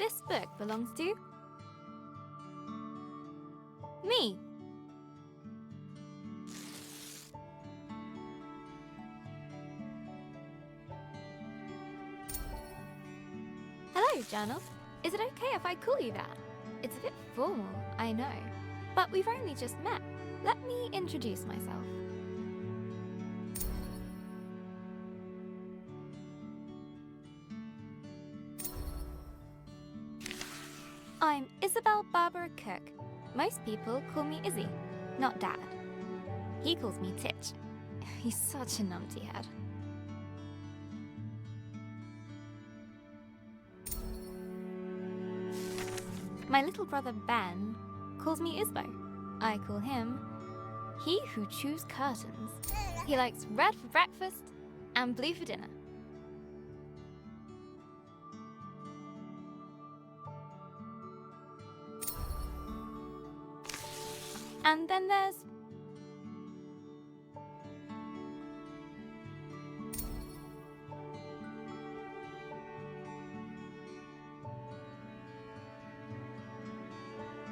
this book belongs to? Me. Hello, Journal. Is it okay if I call you that? It's a bit formal, I know, but we've only just met. Let me introduce myself. I'm Isabel Barbara Cook. Most people call me Izzy, not Dad. He calls me Titch. He's such a numpty head. My little brother Ben calls me Isbo. I call him He Who Chews Curtains. He likes red for breakfast and blue for dinner. And then there's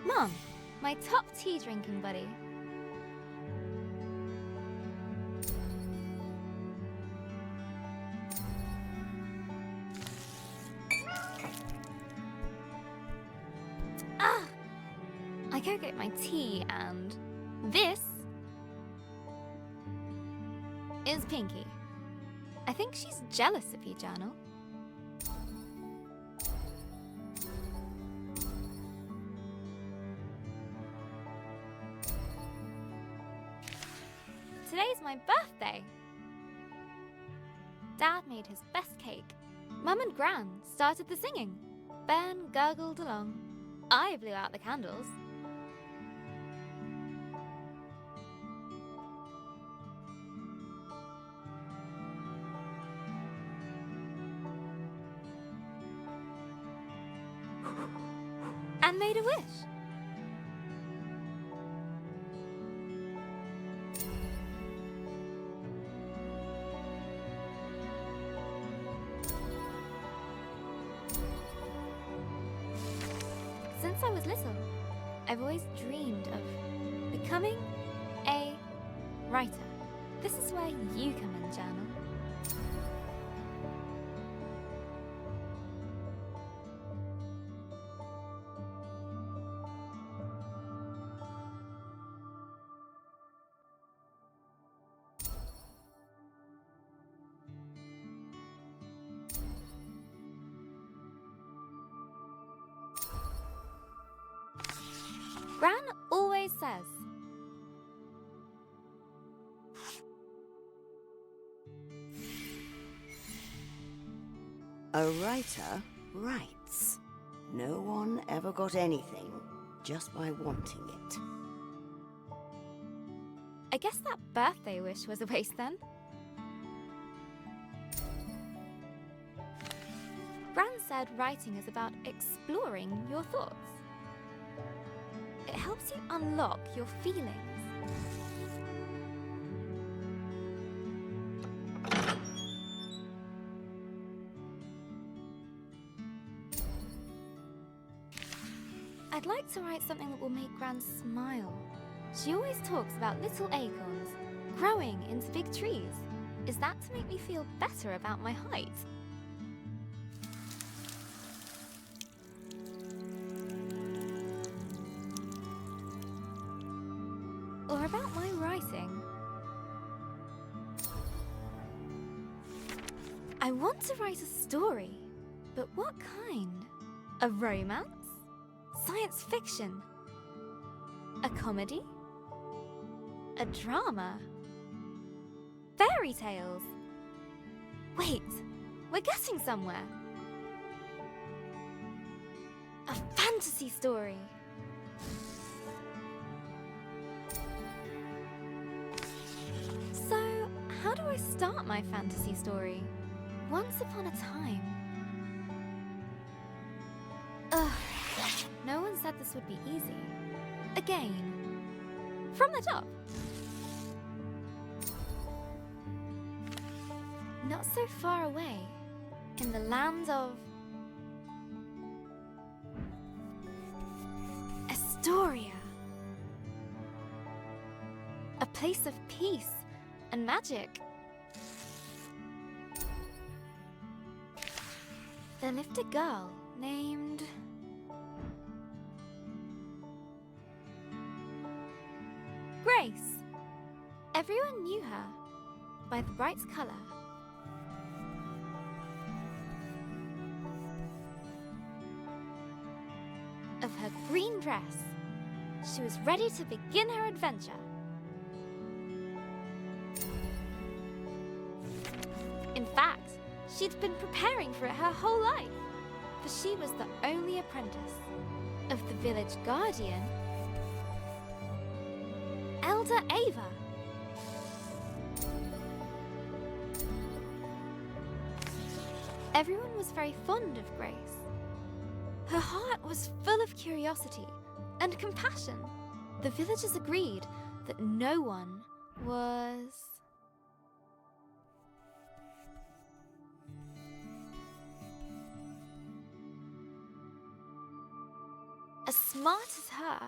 Mom, my top tea drinking buddy. Ah! I go get my tea, and this is Pinky. I think she's jealous of you, Journal. Today's my birthday. Dad made his best cake. Mum and Gran started the singing. Ben gurgled along. I blew out the candles. And made a wish. Since I was little, I've always dreamed of becoming a writer. This is where you come in, Journal. Gran always says, a writer writes. No one ever got anything just by wanting it. I guess that birthday wish was a waste then. Gran said writing is about exploring your thoughts. It helps you unlock your feelings. I'd like to write something that will make Gran smile. She always talks about little acorns growing into big trees. Is that to make me feel better about my height? Or about my writing? I want to write a story, but what kind? A romance? Science fiction? A comedy? A drama? Fairy tales? Wait, we're getting somewhere. A fantasy story. So, how do I start my fantasy story? Once upon a time. Ugh, no one said this would be easy. Again, from the top. Not so far away, in the land of place of peace and magic. There lived a girl named... Grace. Everyone knew her by the bright color of her green dress. She was ready to begin her adventure. In fact, she'd been preparing for it her whole life, for she was the only apprentice of the village guardian, Elder Ava. Everyone was very fond of Grace. Her heart was full of curiosity and compassion. The villagers agreed that no one was as smart as her.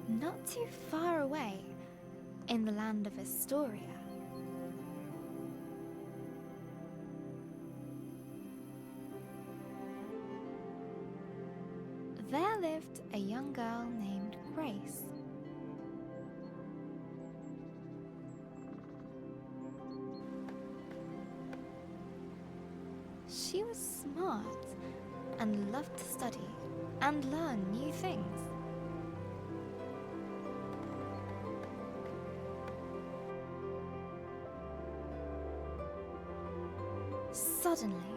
Not too far away, in the land of Astoria, there lived a young girl named Grace. She was smart and loved to study and learn new things. Suddenly,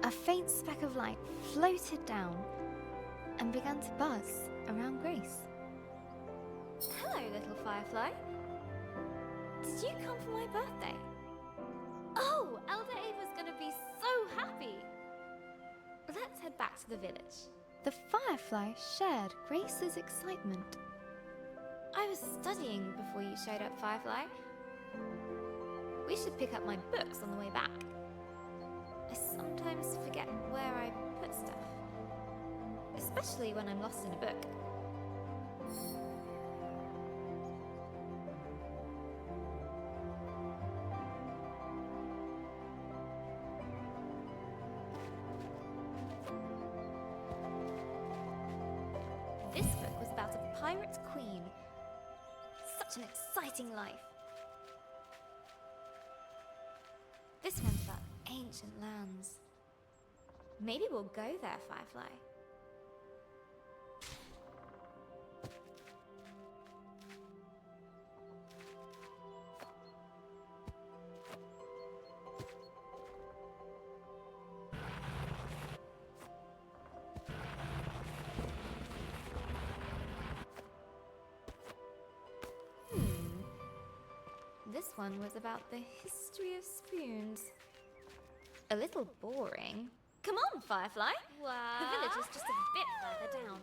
a faint speck of light floated down and began to buzz around Grace. Hello, little firefly. Did you come for my birthday? Oh, Elder Ava's gonna be so happy. Let's head back to the village. The firefly shared Grace's excitement. I was studying before you showed up, Firefly. We should pick up my books on the way back. I sometimes forget where I put stuff, especially when I'm lost in a book. This book was about a pirate queen. Such an exciting life. This one's about ancient lands. Maybe we'll go there, Firefly. This one was about the history of spoons. A little boring. Come on, Firefly. Wow. The village is just a bit further down.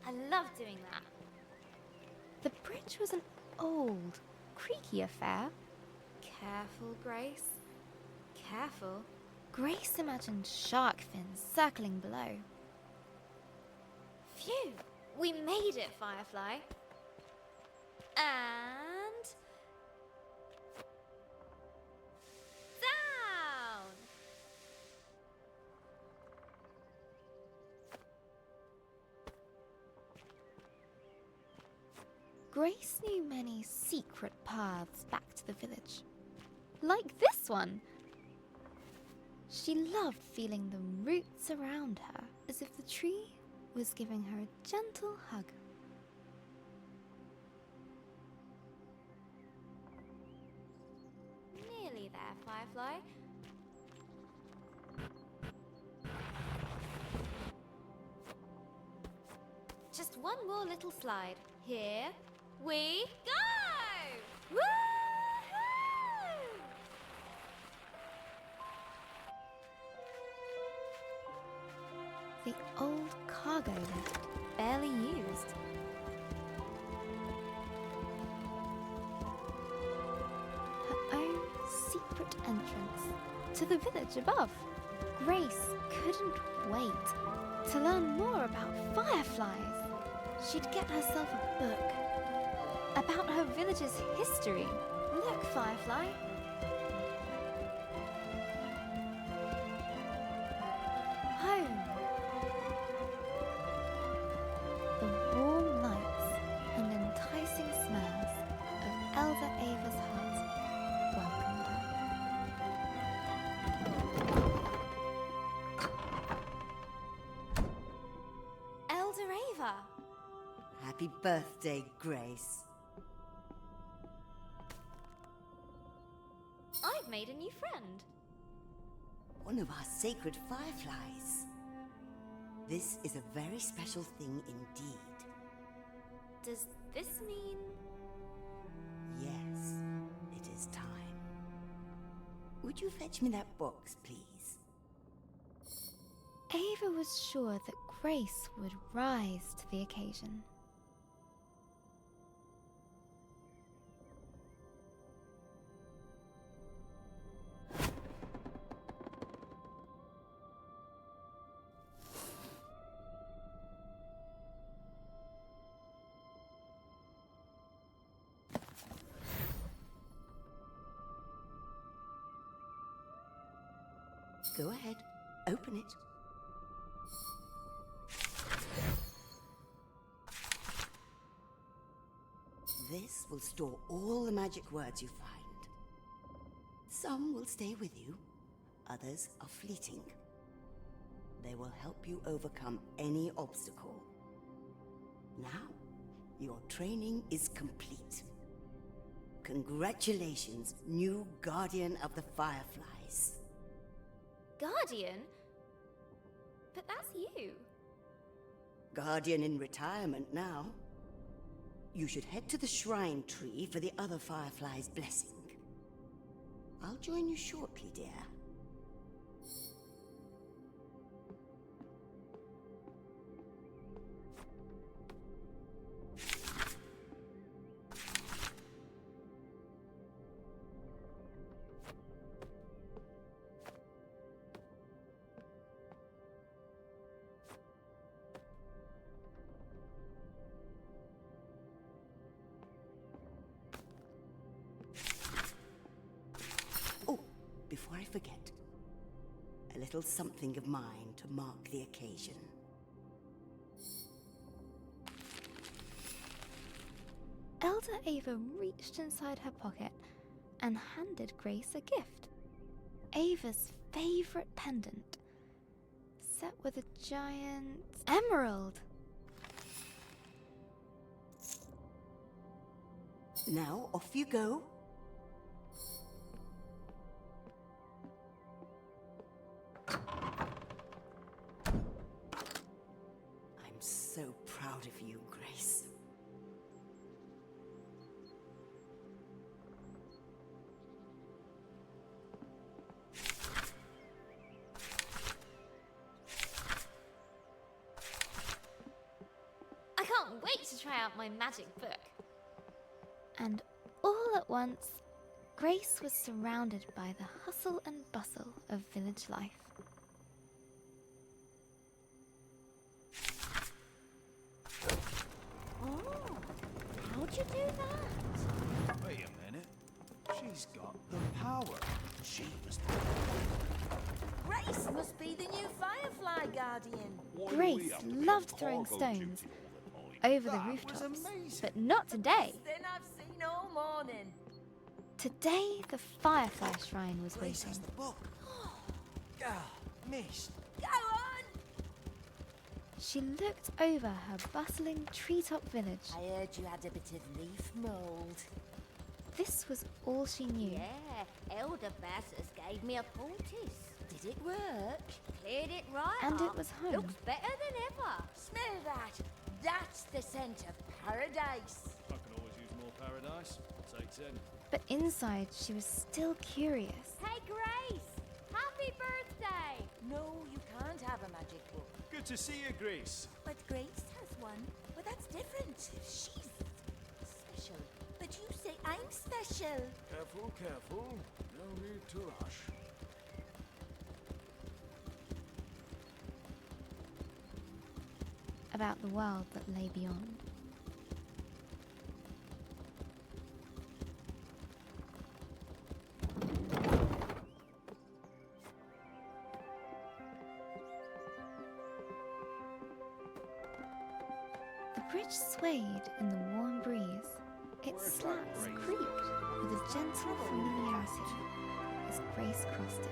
I love doing that. The bridge was an old, creaky affair. Careful, Grace. Careful. Grace imagined shark fins circling below. Phew! We made it, Firefly. And... down! Grace knew many secret paths back to the village. Like this one! She loved feeling the roots around her, as if the tree was giving her a gentle hug. Nearly there, Firefly. Just one more little slide. Here we go! Woohoo! The old cargo lift, barely used. Her own secret entrance to the village above. Grace couldn't wait to learn more about fireflies. She'd get herself a book about her village's history. Look, Firefly. Home. The warm lights and enticing smells of Elder Ava's hut welcomed her. Elder Ava! Happy birthday, Grace. I've made a new friend. One of our sacred fireflies. This is a very special thing indeed. Does this mean... Yes, it is time. Would you fetch me that box, please? Ava was sure that Grace would rise to the occasion. Go ahead, open it. This will store all the magic words you find. Some will stay with you, others are fleeting. They will help you overcome any obstacle. Now, your training is complete. Congratulations, new Guardian of the Fireflies. Guardian? But that's you. Guardian in retirement now. You should head to the shrine tree for the other Firefly's blessing. I'll join you shortly, dear. Before I forget, a little something of mine to mark the occasion. Elder Ava reached inside her pocket and handed Grace a gift. Ava's favorite pendant, set with a giant emerald. Now, off you go. I'm so proud of you, Grace. I can't wait to try out my magic book. And all at once, Grace was surrounded by the hustle and bustle of village life. Oh, how'd you do that? Wait a minute. She's got the power. She must Grace must be the new Firefly Guardian. Grace loved throwing stones over the rooftops, but not today. Then I've seen all morning. Today, the Firefly Shrine was Grace waiting. has the book. Missed. Go on! She looked over her bustling treetop village. I heard you had a bit of leaf mould. This was all she knew. Yeah, Elder Bassus gave me a poultice. Did it work? Cleared it right And it up. was home. Looks better than ever. Smell that! That's the scent of paradise. I can always use more paradise. Take 10. But inside, she was still curious. Hey, Grace! Happy birthday! No, you can't have a magic book. Good to see you, Grace. But Grace has one. But that's different. She's special. But you say I'm special. Careful, careful. No need to rush. About the world that lay beyond. The bridge swayed in the warm breeze. Its slats creaked with a gentle familiarity as Grace crossed it.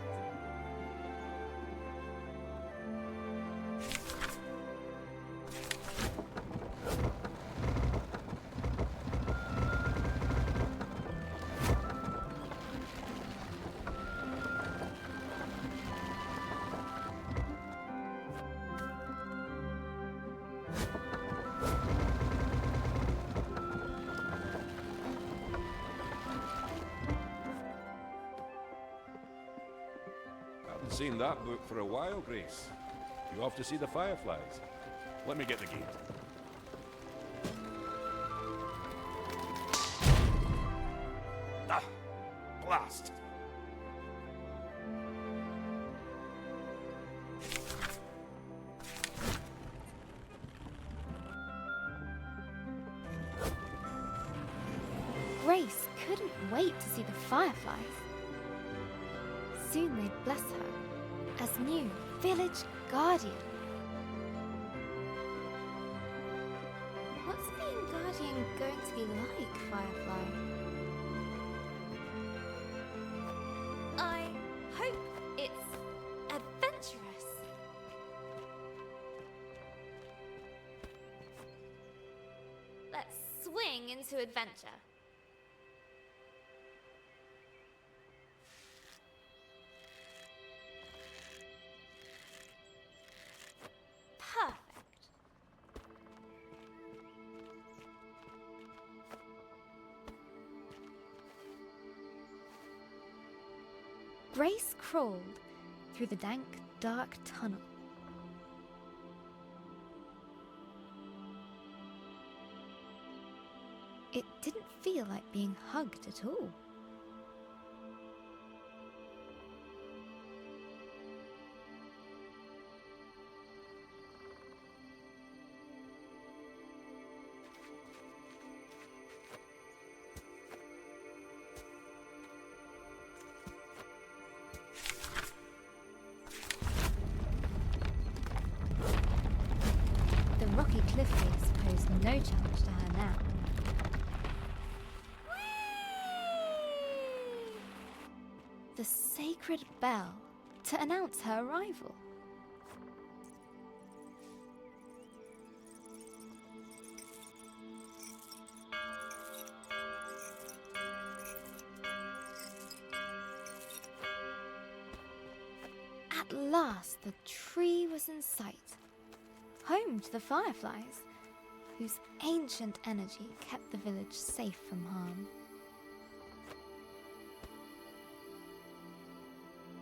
Haven't seen that book for a while, Grace. You off to see the fireflies? Let me get the gate. Ah! Blast! Grace couldn't wait to see the fireflies. Soon they'd bless her as new village guardian. What's being guardian going to be like, Firefly? I hope it's adventurous. Let's swing into adventure. Perfect. Grace crawled through the dank, dark tunnel. It didn't feel like being hugged at all. The rocky cliff face posed no challenge to her now. The sacred bell to announce her arrival. At last, the tree was in sight, home to the fireflies, whose ancient energy kept the village safe from harm.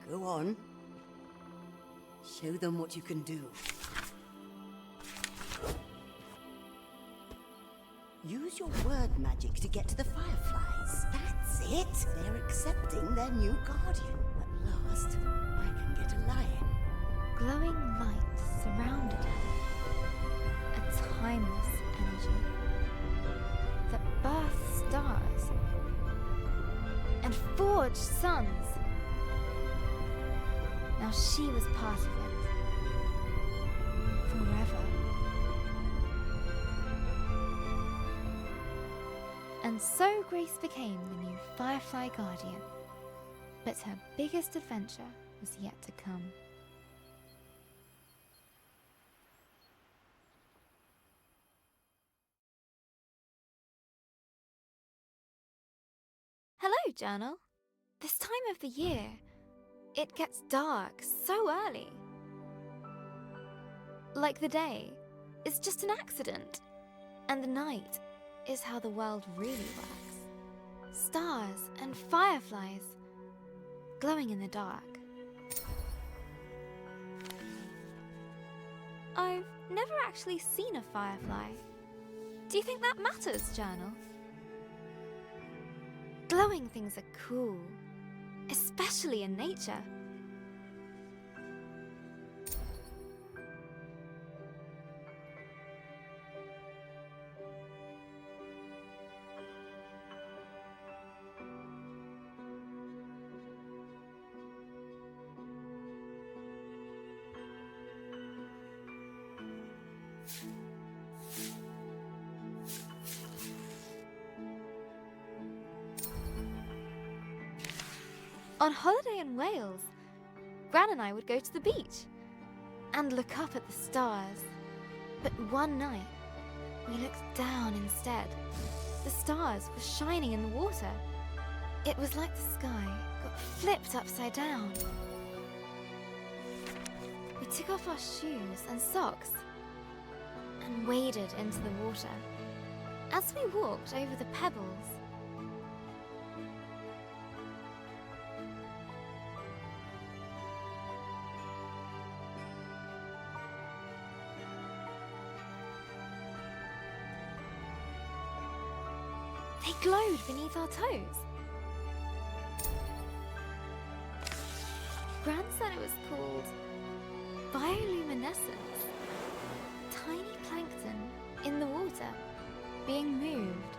Go on. Show them what you can do. Use your word magic to get to the fireflies. That's it. They're accepting their new guardian. At last, I can get a lion. Glowing light surrounded her, a timeless energy that birthed stars and forged suns. Now she was part of it, forever. And so Grace became the new Firefly Guardian. But her biggest adventure was yet to come. Hello, Journal. This time of the year, it gets dark so early. Like the day is just an accident, and the night is how the world really works. Stars and fireflies glowing in the dark. I've never actually seen a firefly. Do you think that matters, Journal? Glowing things are cool, especially in nature. On holiday in Wales, Gran and I would go to the beach and look up at the stars. But one night, we looked down instead. The stars were shining in the water. It was like the sky got flipped upside down. We took off our shoes and socks and waded into the water. As we walked over the pebbles, they glowed beneath our toes. Gran said it was called bioluminescence. Tiny plankton in the water being moved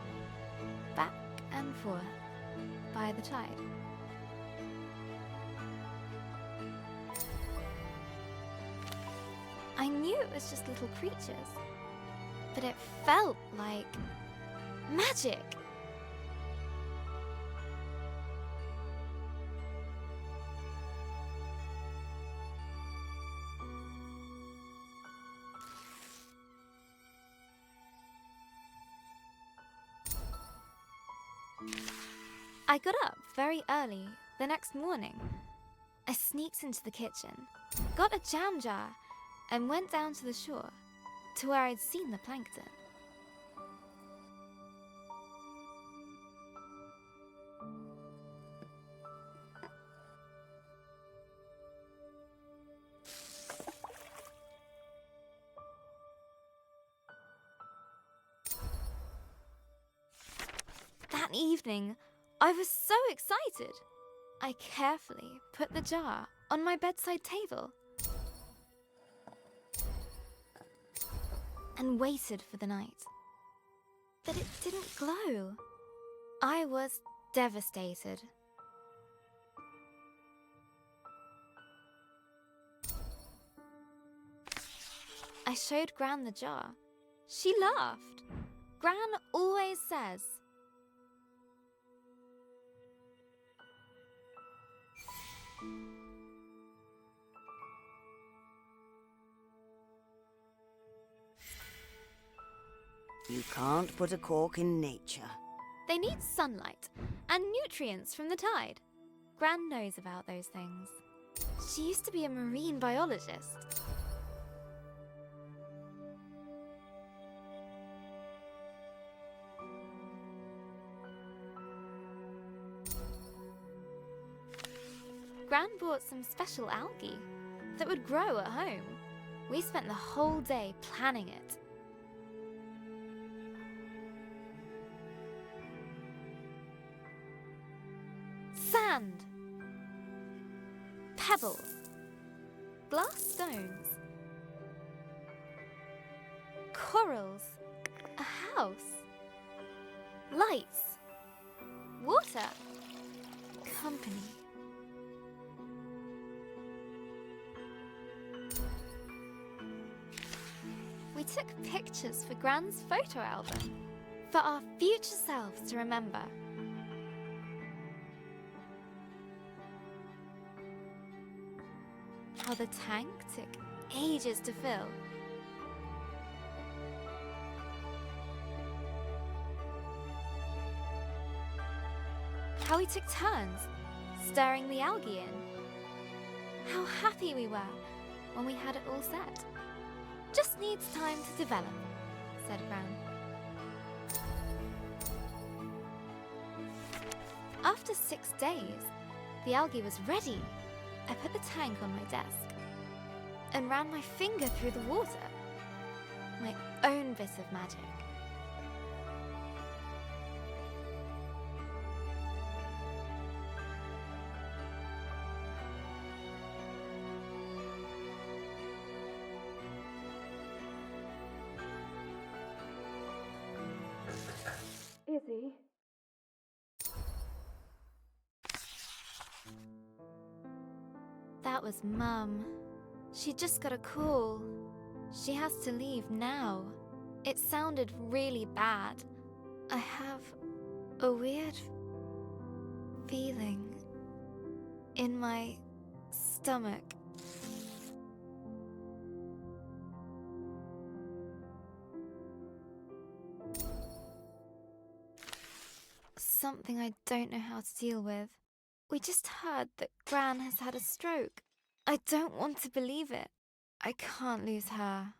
back and forth by the tide. I knew it was just little creatures, but it felt like magic. I got up very early the next morning. I sneaked into the kitchen, got a jam jar, and went down to the shore to where I'd seen the plankton. That evening, I was so excited. I carefully put the jar on my bedside table and waited for the night. But it didn't glow. I was devastated. I showed Gran the jar. She laughed. Gran always says, you can't put a cork in nature. they need sunlight and nutrients from the tide. Gran knows about those things. She used to be a marine biologist. Gran bought some special algae that would grow at home. We spent the whole day planning it. Sand, pebbles, glass stones, corals, a house, lights, water, company. We took pictures for Gran's photo album for our future selves to remember. How the tank took ages to fill. How we took turns stirring the algae in. How happy we were when we had it all set. Just needs time to develop, said Gran. After 6 days, the algae was ready. I put the tank on my desk. and ran my finger through the water. My own bit of magic. Izzy? That was Mum. She just got a call. She has to leave now. It sounded really bad. I have a weird feeling in my stomach. Something I don't know how to deal with. We just heard that Gran has had a stroke. I don't want to believe it. I can't lose her.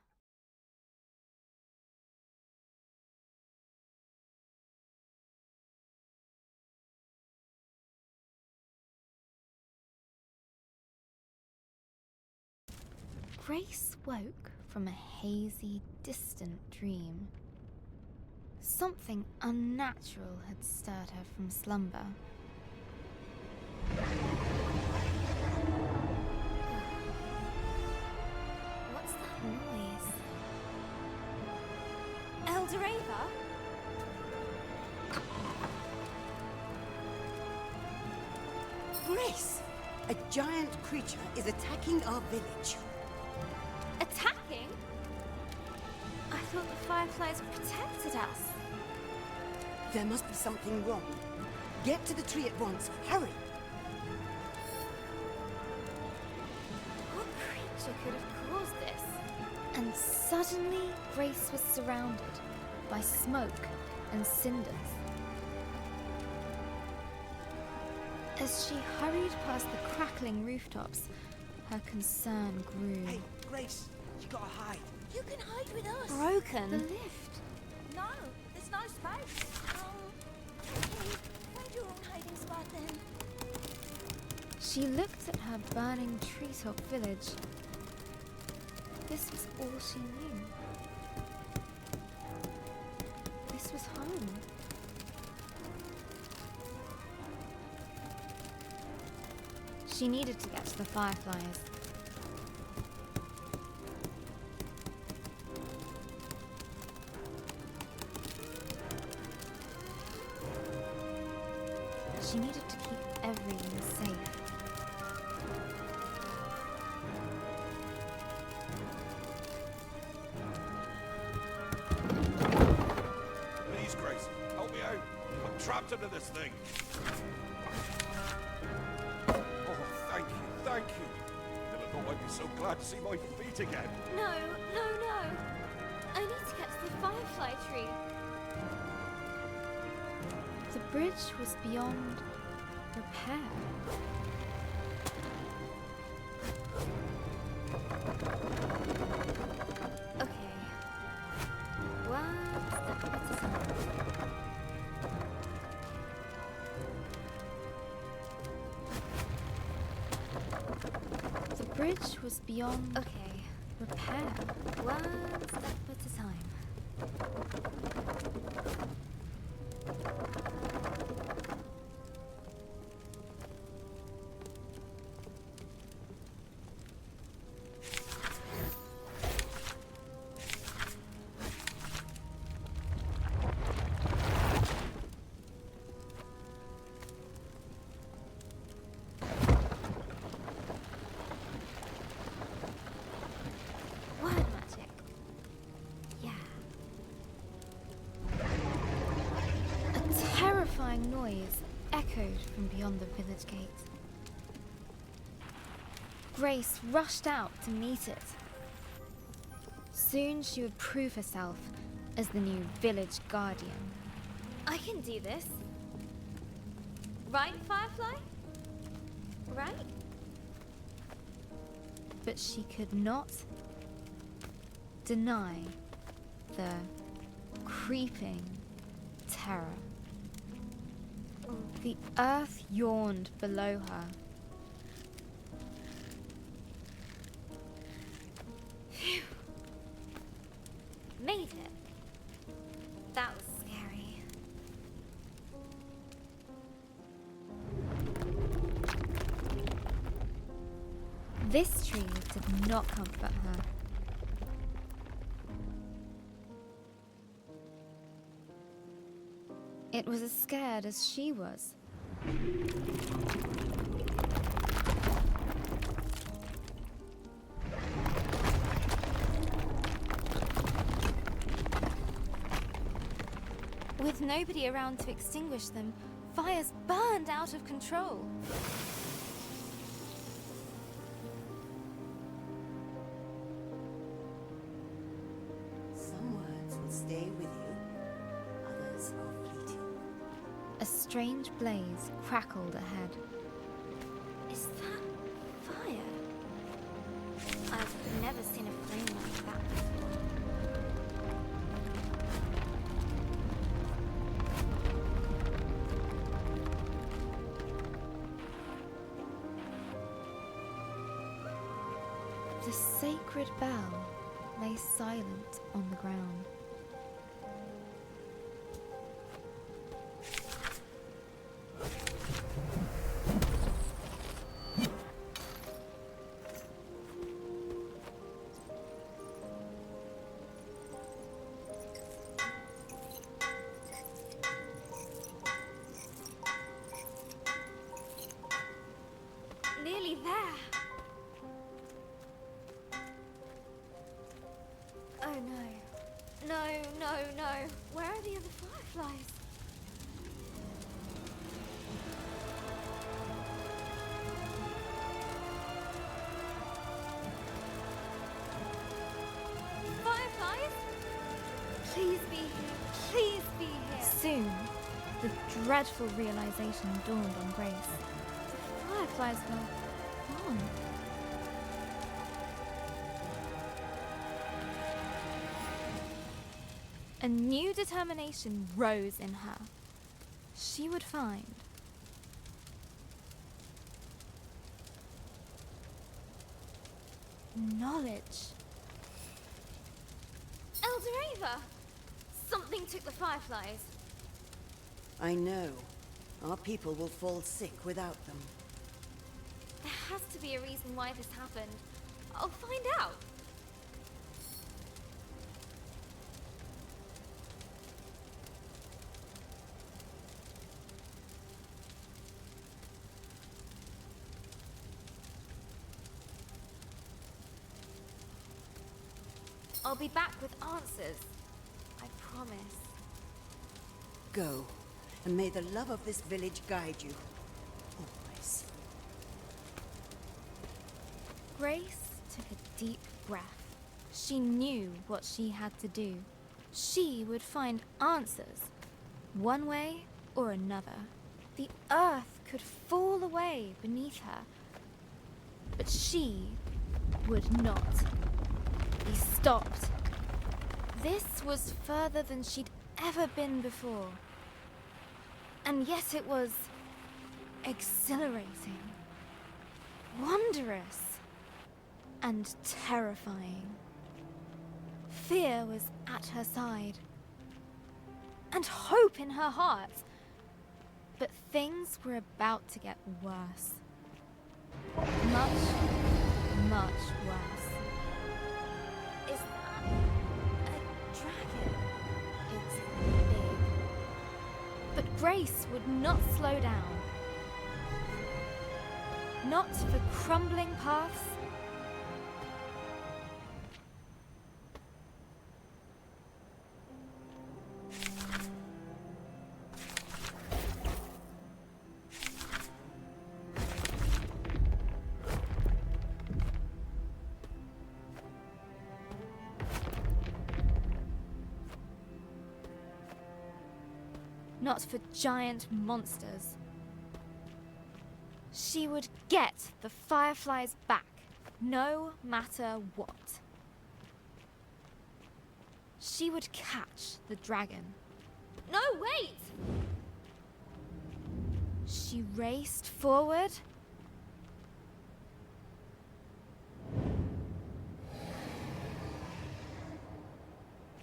Grace woke from a hazy, distant dream. Something unnatural had stirred her from slumber. What's that noise? Eldoreva? Grace! A giant creature is attacking our village. Attacking? I thought the fireflies protected us. There must be something wrong. Get to the tree at once. Hurry! What creature could have caused this? And suddenly, Grace was surrounded by smoke and cinders. As she hurried past the crackling rooftops, her concern grew. Hey, Grace, you gotta hide. You can hide with us. Broken. The lift. No, there's no space. Okay, find your own hiding spot then. She looked at her burning treetop village. This was all she knew. This was home. She needed to get to the fireflies. She needed to keep everyone safe. Please, Grace, help me out. I'm trapped under this thing. Oh, thank you, thank you. Never thought I'd be so glad to see my feet again. No, no, no. I need to get to the firefly tree. The bridge was beyond repair. Okay. One step at a time. The bridge was beyond repair. One step at a time. Word magic. Yeah. A terrifying noise echoed from beyond the village gate. Grace rushed out to meet it. Soon she would prove herself as the new village guardian. I can do this. Right, Firefly? Right? But she could not deny the creeping terror. The earth yawned below her. This tree did not comfort her. It was as scared as she was. With nobody around to extinguish them, fires burned out of control. Some words will stay with you, others are fleeting. A strange blaze crackled ahead. Is that fire? I've never seen a flame like that before. The sacred bell lay silent on the ground. Nearly there. Oh no. No, no, no. Where are the other fireflies? Fireflies? Please be here. Please be here. Soon, the dreadful realization dawned on Grace. The fireflies were gone. A new determination rose in her. She would find knowledge. Elderava! Something took the fireflies. I know. Our people will fall sick without them. There has to be a reason why this happened. I'll find out. I'll be back with answers. I promise. Go, and may the love of this village guide you. Always. Grace took a deep breath. She knew what she had to do. She would find answers, one way or another. The earth could fall away beneath her, but she would not be stopped. This was further than she'd ever been before. And yet it was exhilarating, wondrous, and terrifying. Fear was at her side, and hope in her heart. But things were about to get worse. Much, much worse. Is that a dragon? It's big. But Grace would not slow down. Not for crumbling paths. Not for giant monsters. She would get the fireflies back, no matter what. She would catch the dragon. No, wait! She raced forward.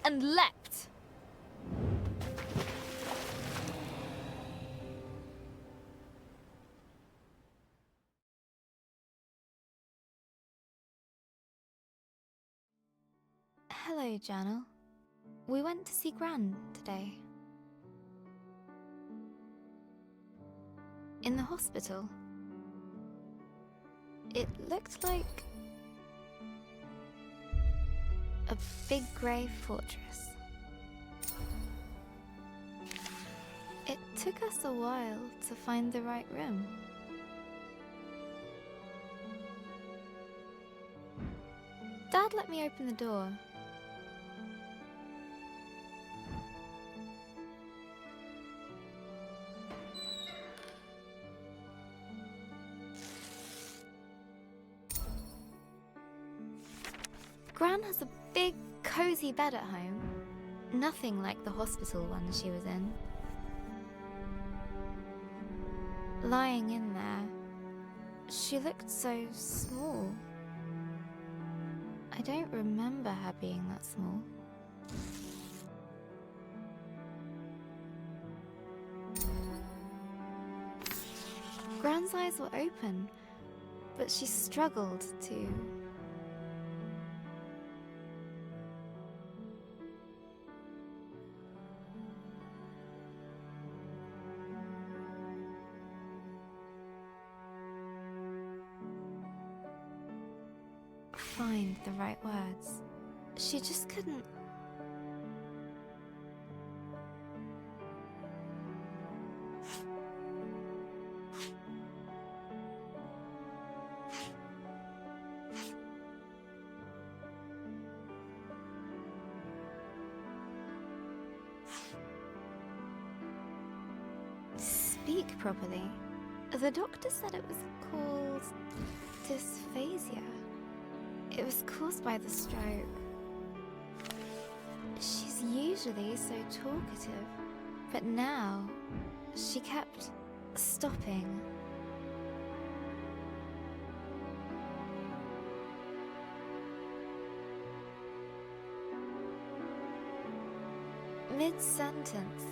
And leapt. Hello, Journal. We went to see Gran today. In the hospital. It looked like a big grey fortress. It took us a while to find the right room. Dad let me open the door. Gran has a big, cozy bed at home. Nothing like the hospital one she was in. Lying in there, she looked so small. I don't remember her being that small. Gran's eyes were open, but she struggled to... find the right words. She just couldn't. Speak properly. The doctor said it was called dysphasia. It was caused by the stroke. She's usually so talkative, but now she kept stopping. Mid-sentence,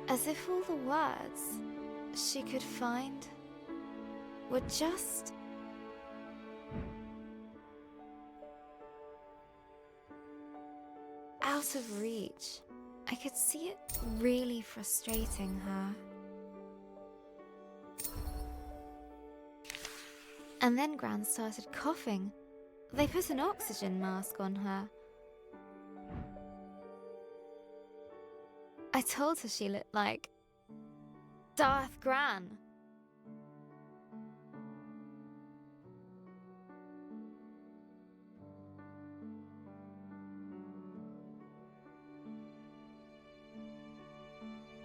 as if all the words she could find were just out of reach. I could see it really frustrating her. And then Gran started coughing. They put an oxygen mask on her. I told her she looked like Darth Gran.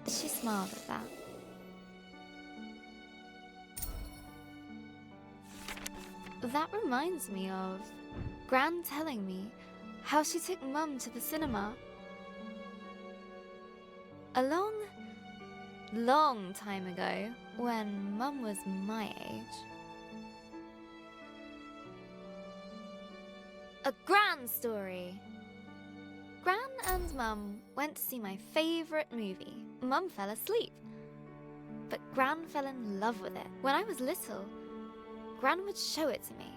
She smiled at that. That reminds me of Gran telling me how she took Mum to the cinema. A long, long time ago, when Mum was my age. A Gran story! Gran and Mum went to see my favourite movie. Mum fell asleep, but Gran fell in love with it. When I was little, Gran would show it to me.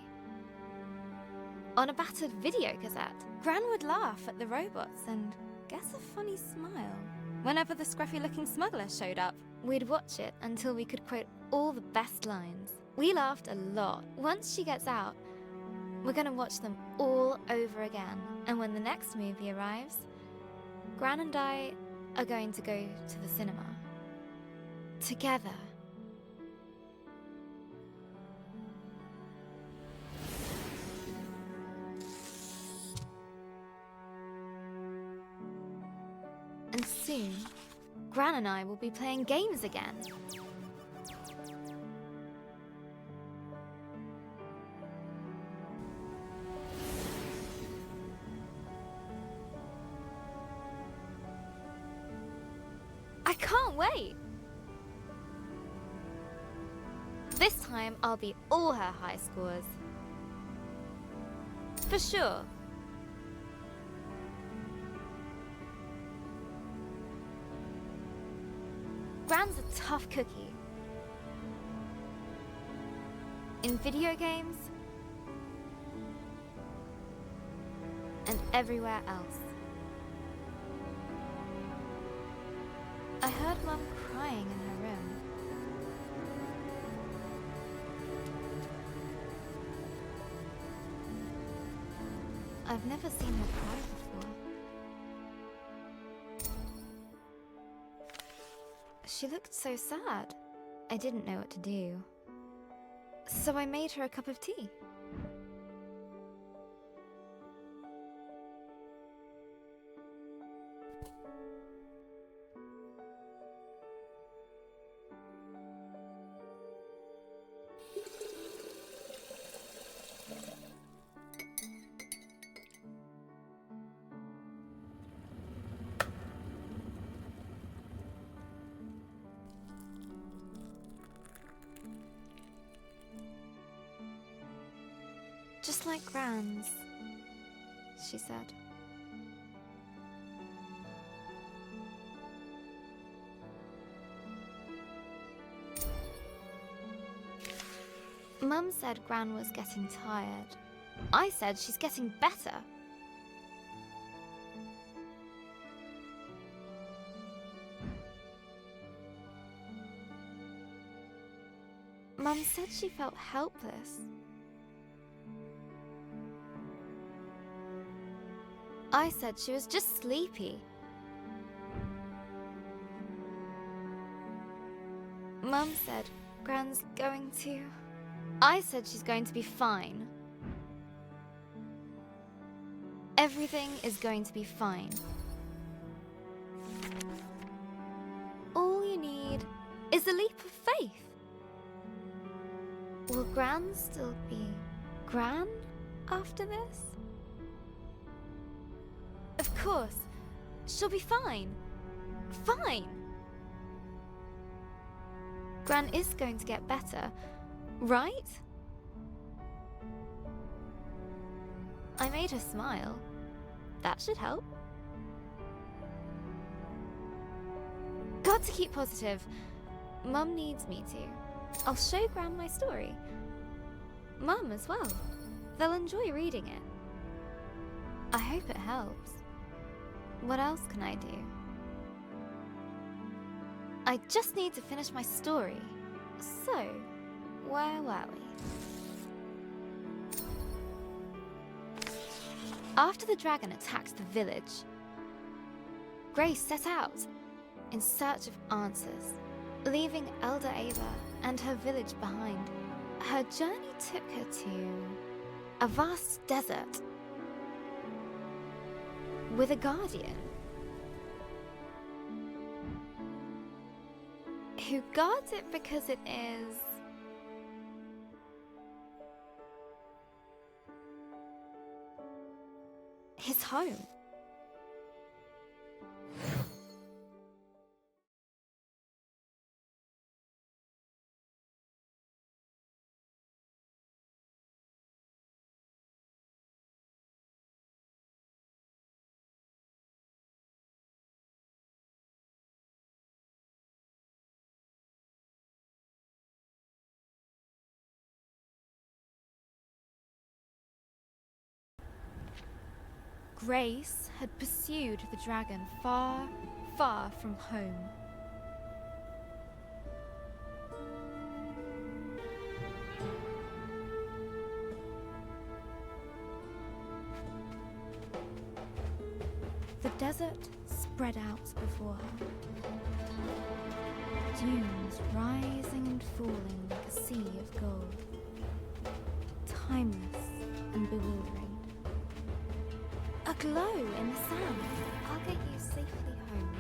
On a battered video cassette, Gran would laugh at the robots and guess a funny smile. Whenever the scruffy-looking smuggler showed up, we'd watch it until we could quote all the best lines. We laughed a lot. Once she gets out, we're gonna watch them all over again. And when the next movie arrives, Gran and I are going to go to the cinema. Together. And soon, Gran and I will be playing games again. I can't wait! This time I'll beat all her high scores. For sure. Gran's a tough cookie. In video games, and everywhere else. I heard Mum crying in her room. I've never seen her cry before. She looked so sad. I didn't know what to do. So I made her a cup of tea. Just like Gran's, she said. Mum said Gran was getting tired. I said she's getting better. Mum said she felt helpless. I said she was just sleepy. Mum said Gran's going to... I said she's going to be fine. Everything is going to be fine. All you need is a leap of faith. Will Gran still be Gran after this? Of course. She'll be fine. Fine! Gran is going to get better, right? I made her smile. That should help. Got to keep positive. Mum needs me to. I'll show Gran my story. Mum as well. They'll enjoy reading it. I hope it helps. What else can I do? I just need to finish my story. So, where were we? After the dragon attacked the village, Grace set out in search of answers, leaving Elder Ava and her village behind. Her journey took her to a vast desert with a guardian who guards it because it is his home. Grace had pursued the dragon far, far from home. The desert spread out before her. Dunes rising and falling like a sea of gold. Timeless and bewildering. A glow in the sand. I'll get you safely home.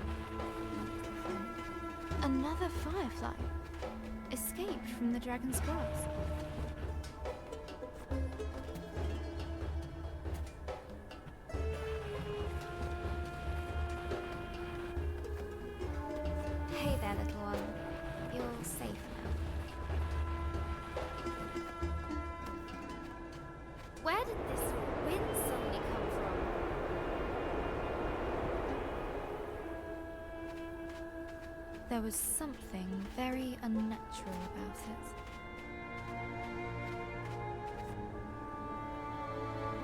Another firefly escaped from the dragon's grasp. Hey there, little one. You're all safe now. Where did this wind suddenly come from? There was something very unnatural about it.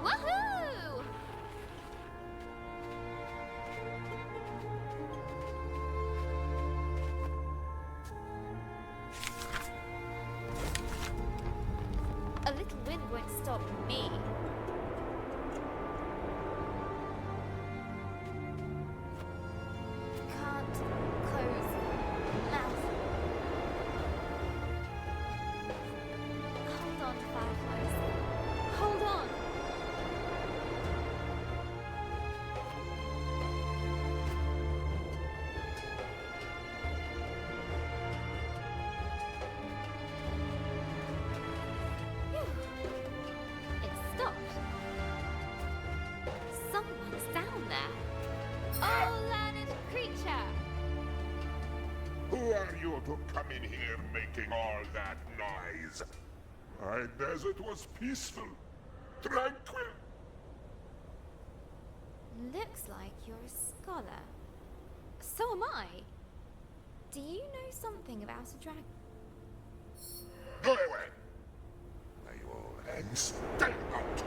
Woohoo! stop me. Can't close mouth. Hold on, fireflies. Hold on. It stopped. Someone's down there. Oh, learned creature! Who are you to come in here making all that noise? My desert was peaceful, tranquil. Looks like you're a scholar. So am I. Do you know something about a dragon? Go away! May you all hang stay out!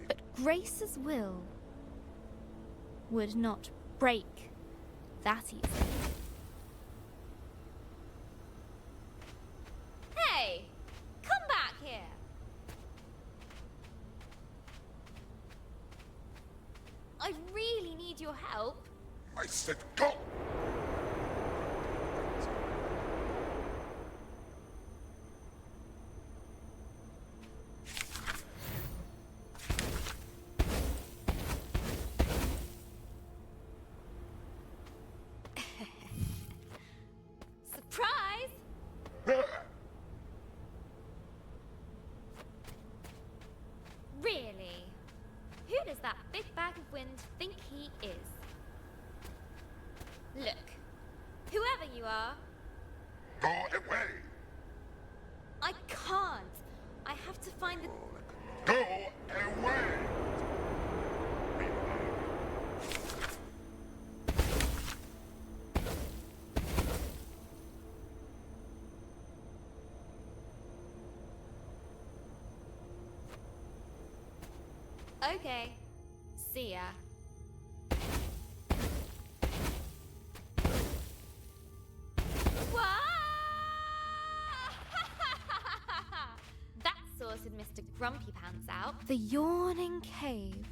But Grace's will would not break that easily. Hey! Come back here! I really need your help. I said go! Surprise! Really? Who does that big bag of wind think he is? Look, whoever you are, Go away! I can't. I have to find the... Go away! Okay. See ya. That sorted Mr. Grumpy Pants out. The yawning cave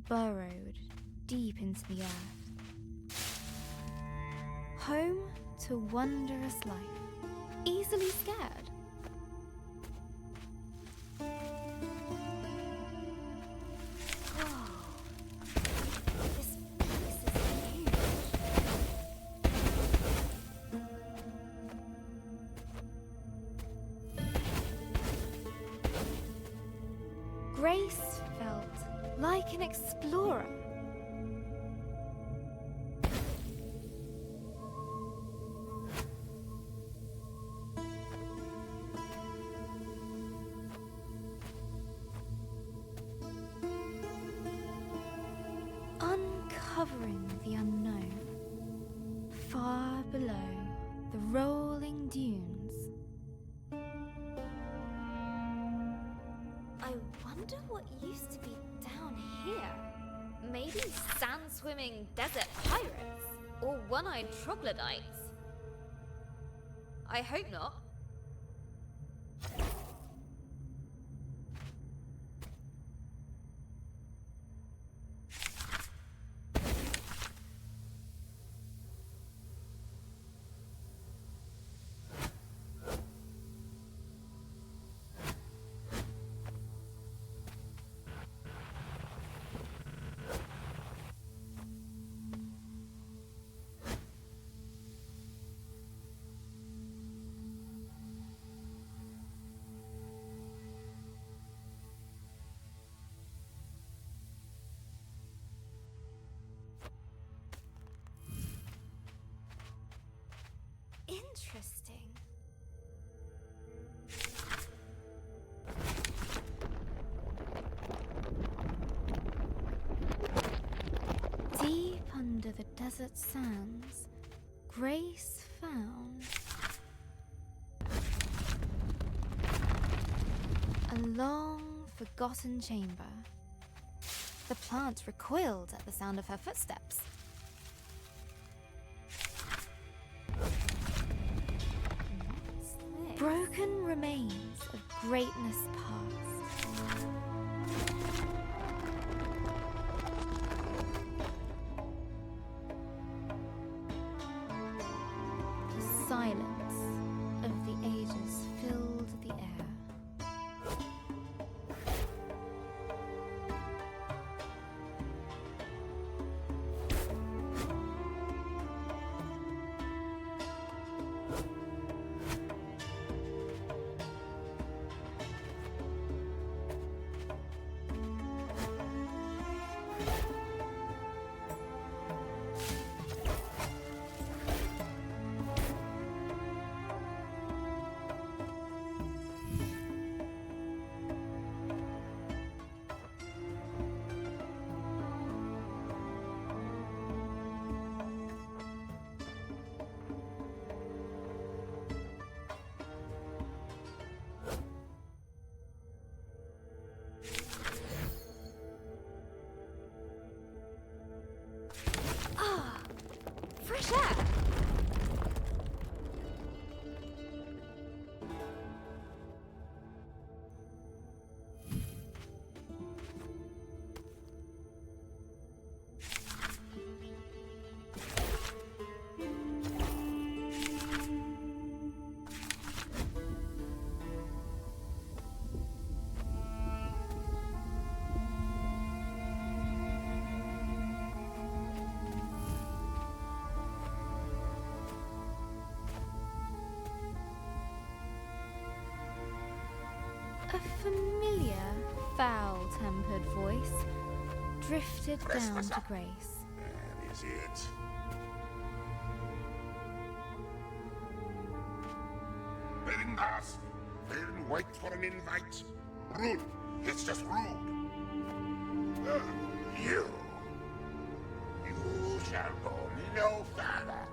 burrowed deep into the earth. Home to wondrous life. Easily scared. This place is huge. Grace felt like an explorer. Uncovering the unknown, far below the rolling dunes. I wonder what used to be down here. Maybe sand-swimming desert pirates? Or one-eyed troglodytes? I hope not. Interesting. Deep under the desert sands, Grace found a long forgotten chamber. The plant recoiled at the sound of her footsteps. broken remains of greatness past. The silence of the ages filled the air. Fresh air! A familiar, foul-tempered voice drifted down to Grace. That is it. Berengas, then wait for an invite. Rude. It's just rude. You. You shall go no further.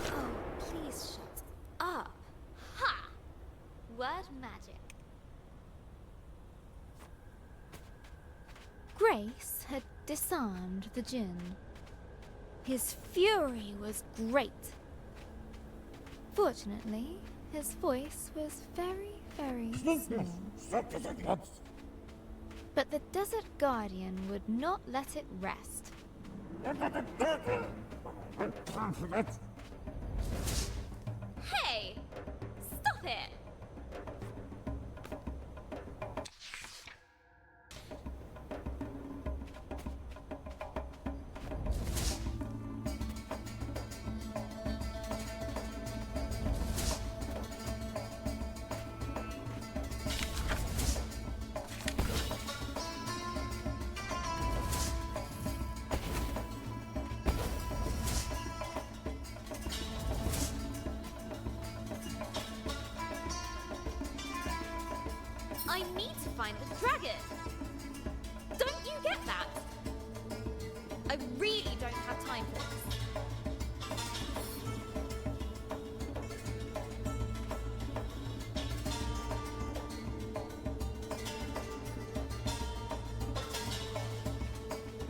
Oh, please shut up. Ha! Word magic. Grace had disarmed the djinn. His fury was great. Fortunately, his voice was very, very small. But the Desert Guardian would not let it rest. Hey! Stop it! I need to find the dragon! Don't you get that? I really don't have time for this.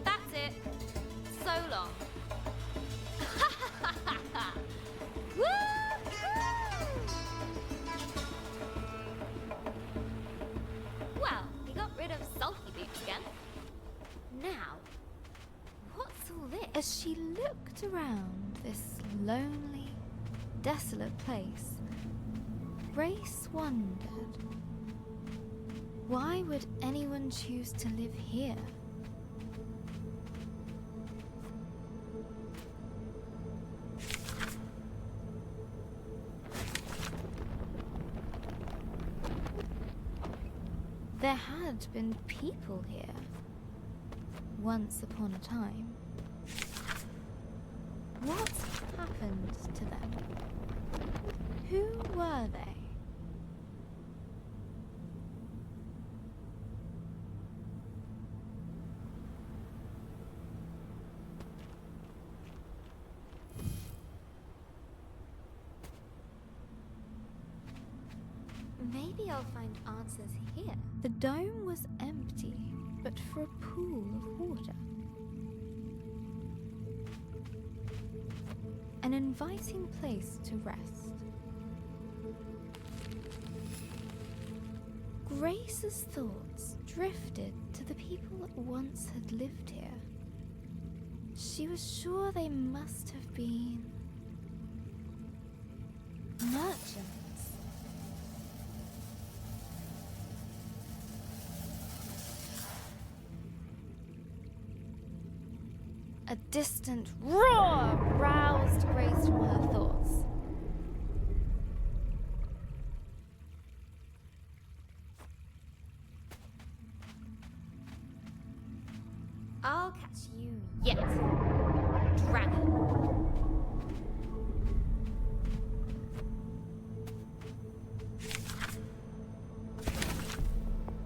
That's it. So long. Well, we got rid of Sulky Boots again. Now, what's all this? As she looked around this lonely, desolate place, Grace wondered, why would anyone choose to live here? There had been people here, once upon a time. What happened to them? Who were they? Maybe I'll find answers here. The dome was empty, but for a pool of water. an inviting place to rest. Grace's thoughts drifted to the people that once had lived here. She was sure they must have been merchants. A distant roar roused Grace from her thoughts. I'll catch you yet, dragon.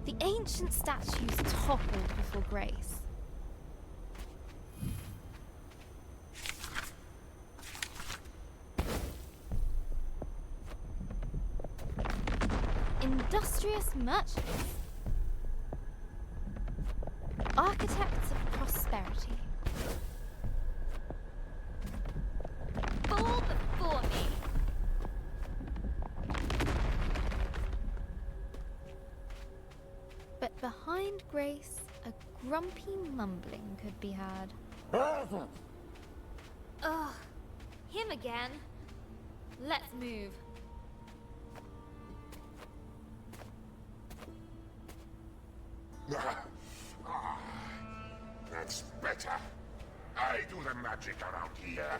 The ancient statues toppled before Grace. Industrious merchants. Architects of prosperity. Fall before me. But behind Grace, a grumpy mumbling could be heard. Ugh, him again. Let's move. That's better. I do the magic around here.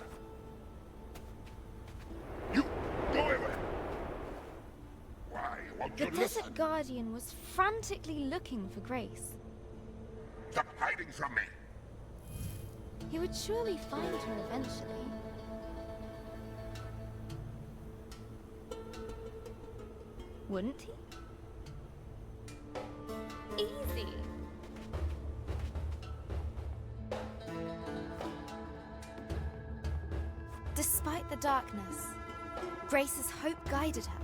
You go away. Why won't The you listen? Desert Guardian was frantically looking for Grace. Stop hiding from me. He would surely find her eventually. Wouldn't he? Easy. Despite the darkness, Grace's hope guided her.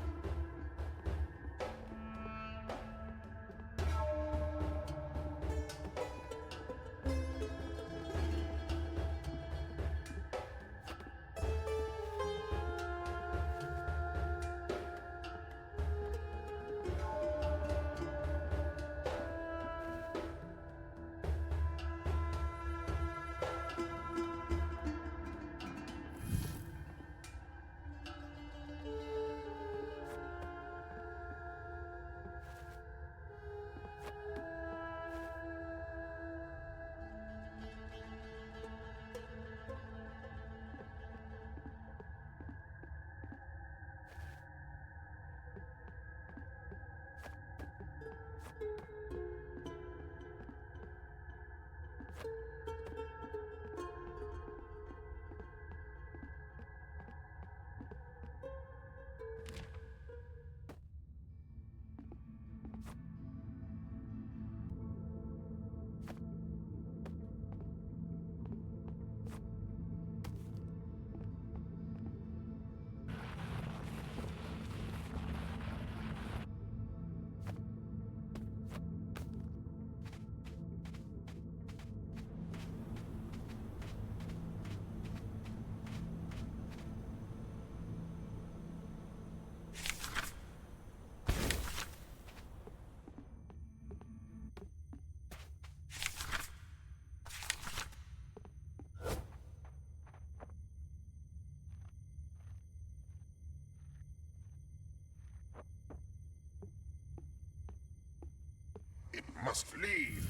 It must leave.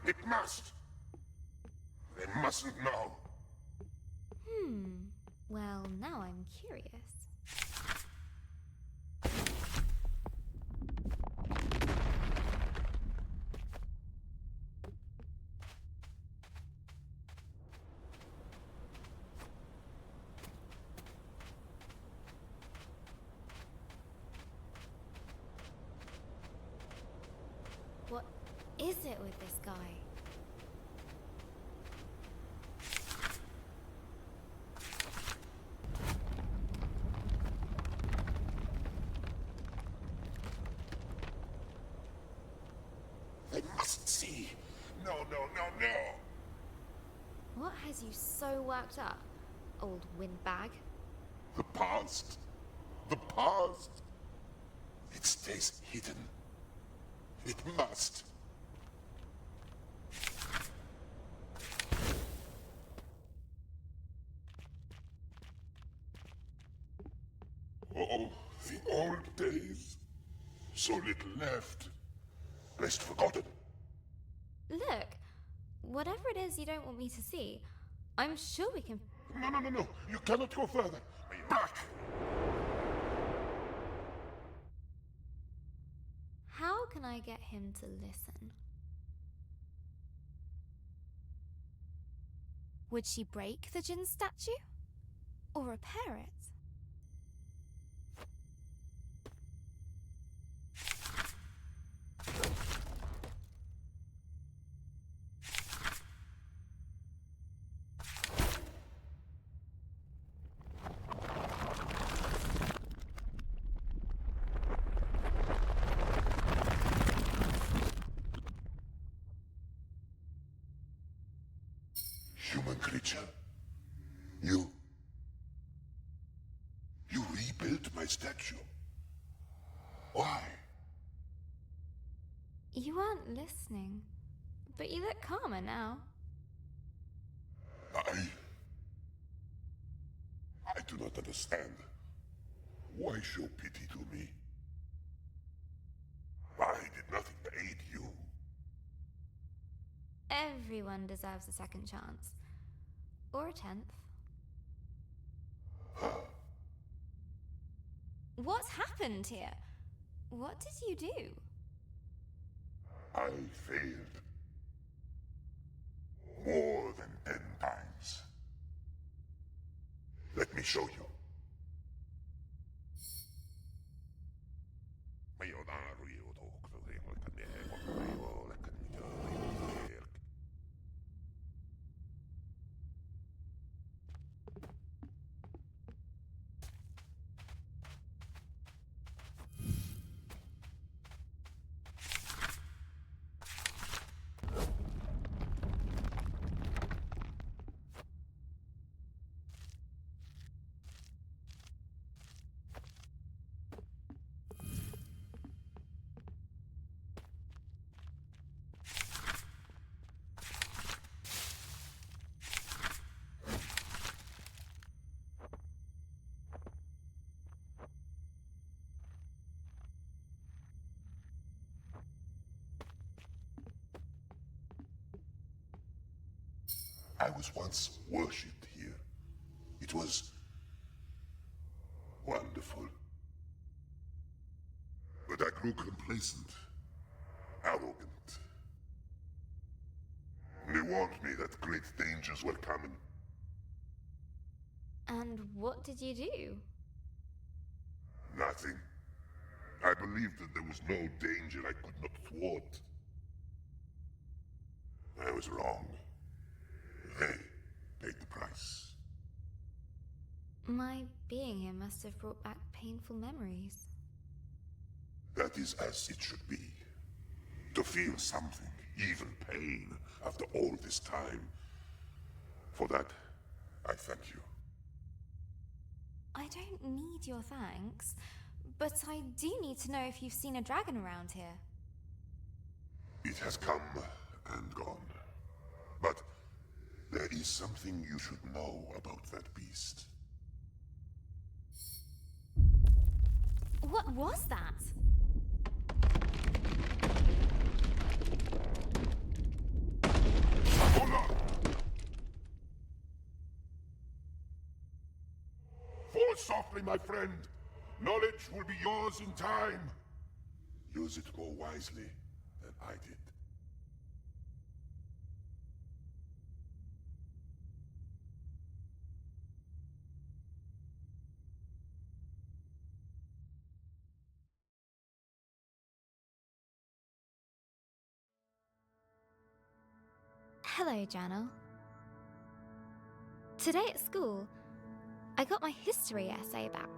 It must. They mustn't know. Well, now I'm curious. What is it with this guy? They must see. No, no, no, no. What has you so worked up? old windbag. The past. The past. It stays hidden. It must. Oh, the old days. So little left. Best forgotten. Look, whatever it is you don't want me to see, I'm sure we can. No. You cannot go further. Back! How can I get him to listen? Would she break the Jinn statue? Or repair it? Human creature. You rebuilt my statue. Why? You weren't listening, but you look calmer now. I do not understand. Why show pity to me? I did nothing to aid you. Everyone deserves a second chance. Or a 10th. What's happened here? What did you do? I failed. More than 10 times. Let me show you. I was once worshipped here. It was wonderful. But I grew complacent, arrogant. They warned me that great dangers were coming. And what did you do? Nothing. I believed that there was no danger I could not thwart. I was wrong. They paid the price. My being here must have brought back painful memories. That is as it should be. To feel something, even pain, after all this time. For that, I thank you. I don't need your thanks, but I do need to know if you've seen a dragon around here. It has come and gone. But there is something you should know about that beast. What was that? Hold on! Fall softly, my friend. Knowledge will be yours in time. Use it more wisely than I did. Hello, Janelle. Today at school, I got my history essay back.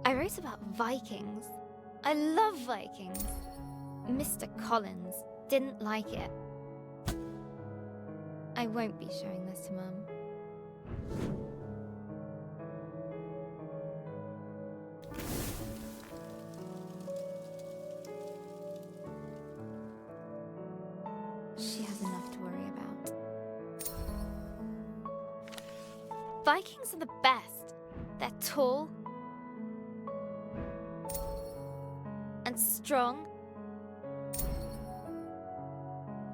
I wrote about Vikings. I love Vikings. Mr. Collins didn't like it. I won't be showing this to Mum. She has enough to worry about. Vikings are the best. They're tall and strong.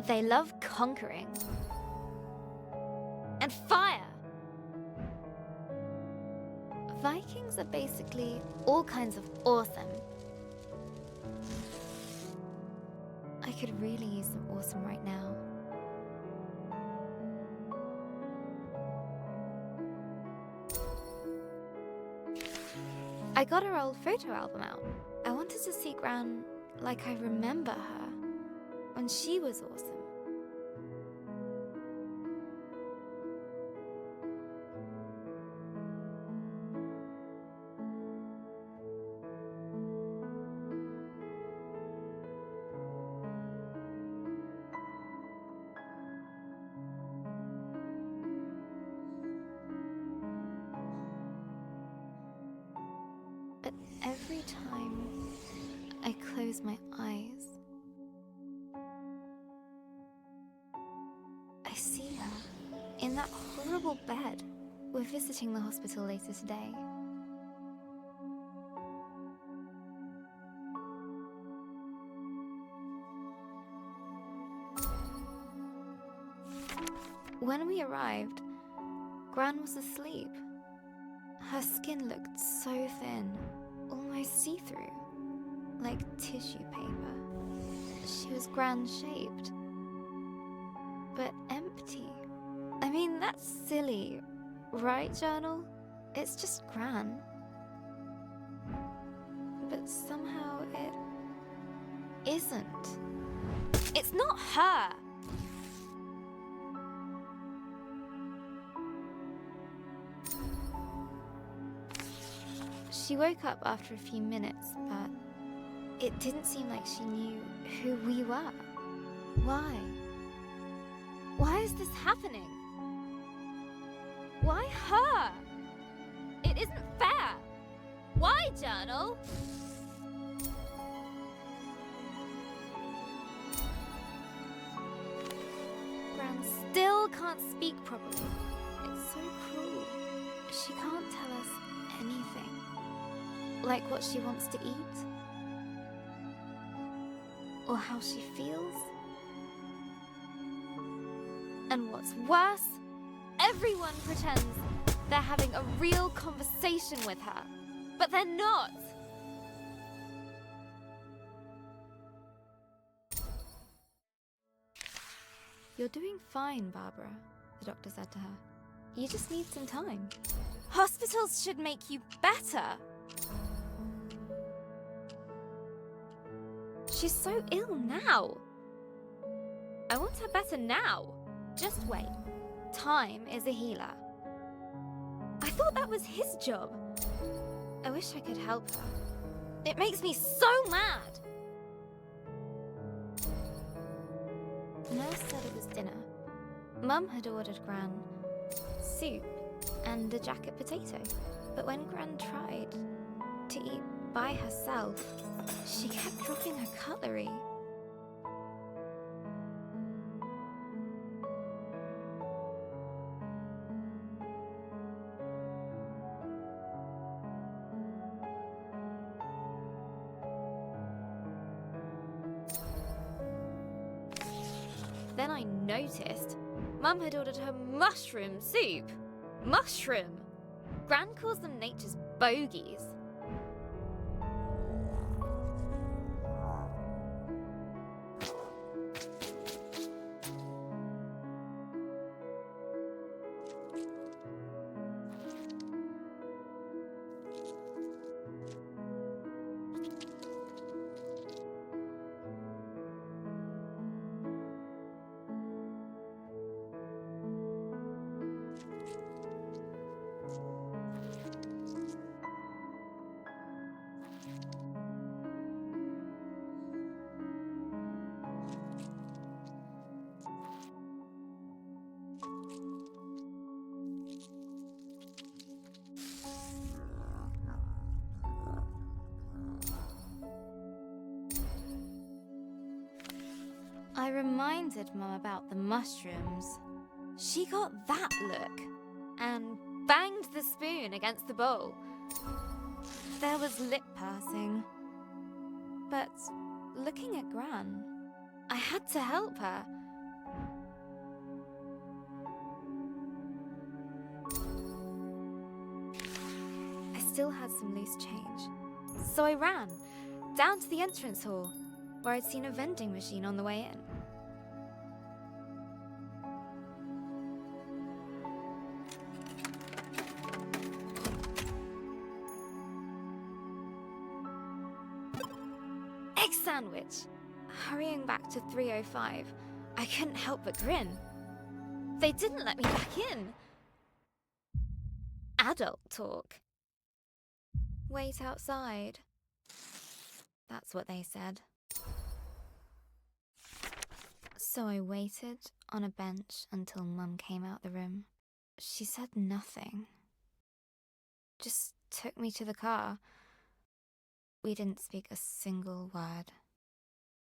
They love conquering and fire. Vikings are basically all kinds of awesome. I could really use some awesome right now. I got her old photo album out. I wanted to see Gran like I remember her when she was awesome. But every time I close my eyes, I see her in that horrible bed. We're visiting the hospital later today. When we arrived, Gran was asleep. Her skin looked so thin, almost see-through, like tissue paper. She was Gran-shaped, but empty. I mean, that's silly, right, Journal? It's just Gran. But somehow it isn't. It's not her! She woke up after a few minutes, but it didn't seem like she knew who we were. Why? Why is this happening? Why her? It isn't fair. Why, Journal? Gran still can't speak properly. It's so cruel. She can't tell us anything. Like what she wants to eat? Or how she feels? And what's worse, everyone pretends they're having a real conversation with her, but they're not. You're doing fine, Barbara, the doctor said to her. You just need some time. Hospitals should make you better. She's so ill now. I want her better now. Just wait. Time is a healer. I thought that was his job. I wish I could help her. It makes me so mad. Nurse said it was dinner. Mum had ordered Gran soup and a jacket potato. But when Gran tried to eat by herself, she kept dropping her cutlery. Then I noticed Mum had ordered her mushroom soup. Mushroom! Gran calls them nature's bogies. reminded Mum about the mushrooms. She got that look and banged the spoon against the bowl. There was lip pursing. But looking at Gran, I had to help her. I still had some loose change, so I ran down to the entrance hall, where I'd seen a vending machine on the way in. Egg sandwich! Hurrying back to 305, I couldn't help but grin. They didn't let me back in. Adult talk. Wait outside. That's what they said. So I waited on a bench until Mum came out the room. She said nothing. Just took me to the car. We didn't speak a single word.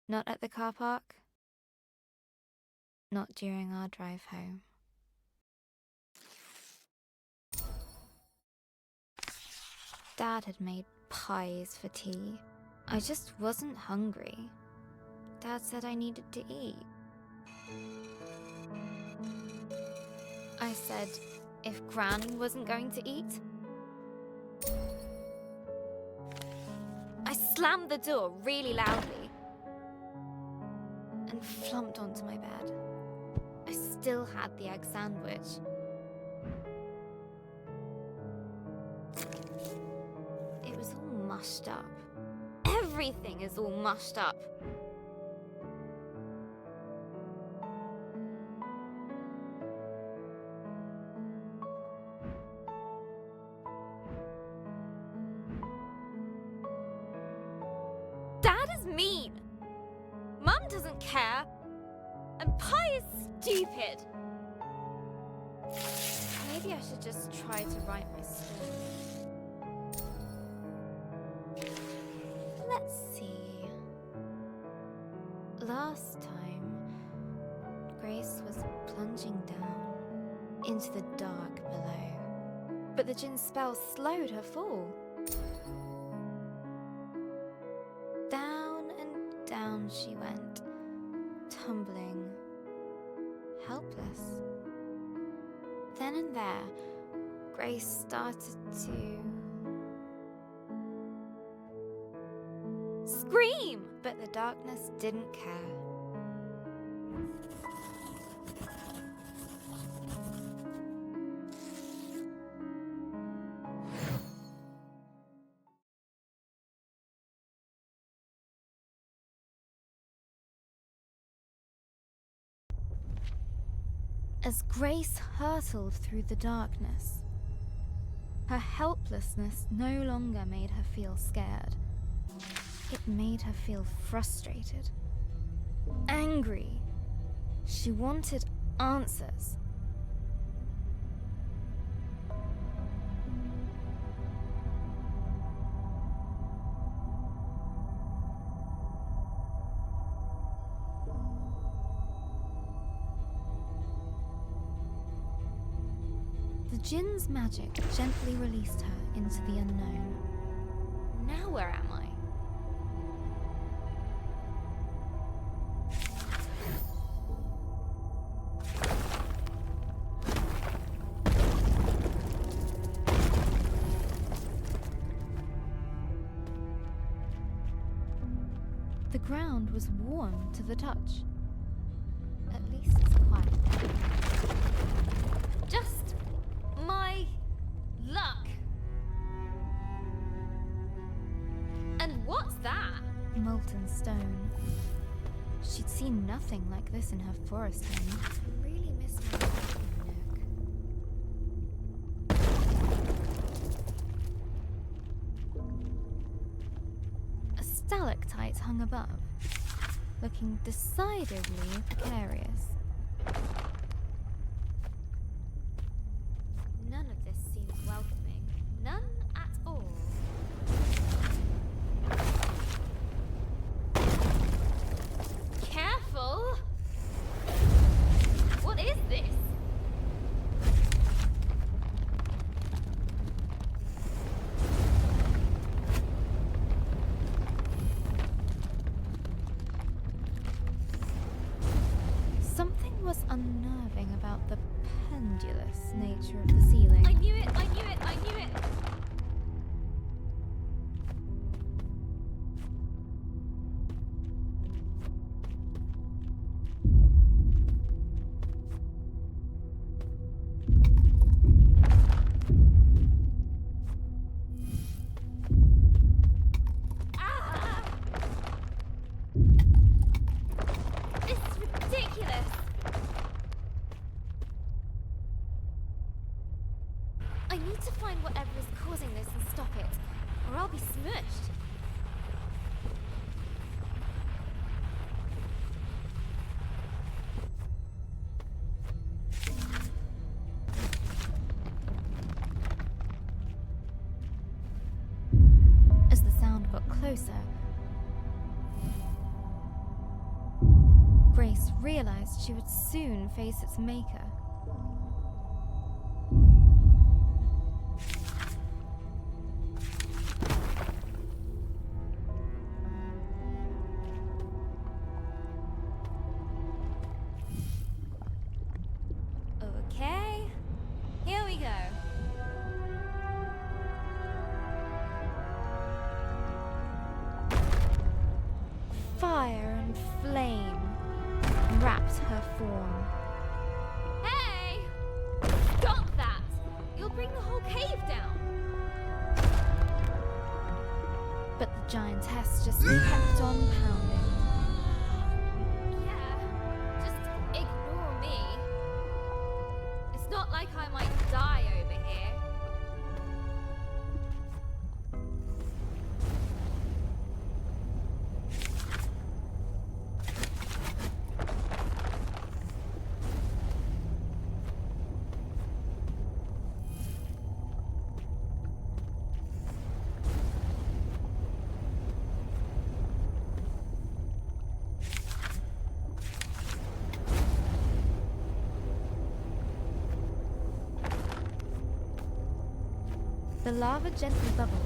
Not at the car park. Not during our drive home. Dad had made pies for tea. I just wasn't hungry. Dad said I needed to eat. I said if Granny wasn't going to eat. I slammed the door really loudly and flumped onto my bed. I still had the egg sandwich. It was all mushed up. Everything is all mushed up. Dad is mean. Mum doesn't care. And Pie is stupid. Maybe I should just try to write my story. Let's see. Last time, Grace was plunging down into the dark below, but the Djinn's spell slowed her fall. Down and down she went, tumbling, helpless. Then and there, Grace started to scream, but the darkness didn't care. As Grace hurtled through the darkness, her helplessness no longer made her feel scared. It made her feel frustrated, angry. She wanted answers. The Djinn's magic gently released her into the unknown. Now where am I? The ground was warm to the touch. At least it's quiet now. Just my luck. And what's that? Molten stone. She'd seen nothing like this in her forest home. I really miss my nook. A stalactite hung above, looking decidedly precarious. None of this seems welcoming. None at all. Careful! pendulous nature of the ceiling. I knew it! I knew it! I knew it! Ah! This is ridiculous! I need to find whatever is causing this and stop it, or I'll be smushed. As the sound got closer, Grace realized she would soon face its maker. Okay, here we go. Fire and flame wrapped her form. Hey! Stop that! You'll bring the whole cave down. But the giantess just kept on pounding. Yeah, just ignore me. It's not like I might die over here. The lava gently bubbled,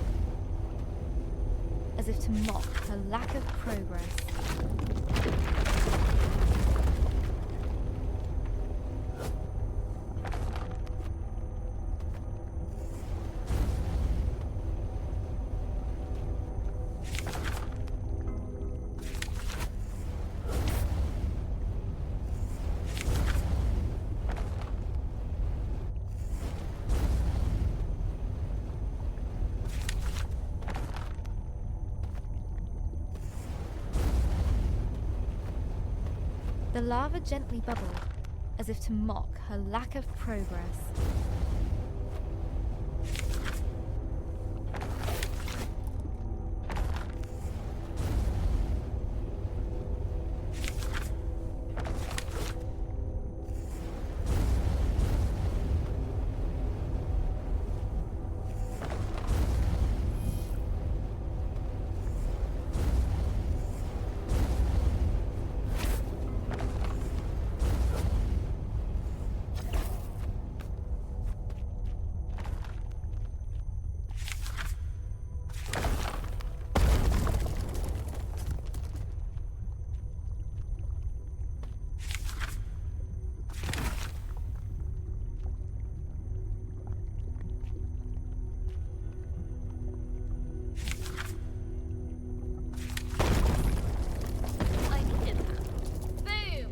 as if to mock her lack of progress. The lava gently bubbled, as if to mock her lack of progress. I needed that. Boom!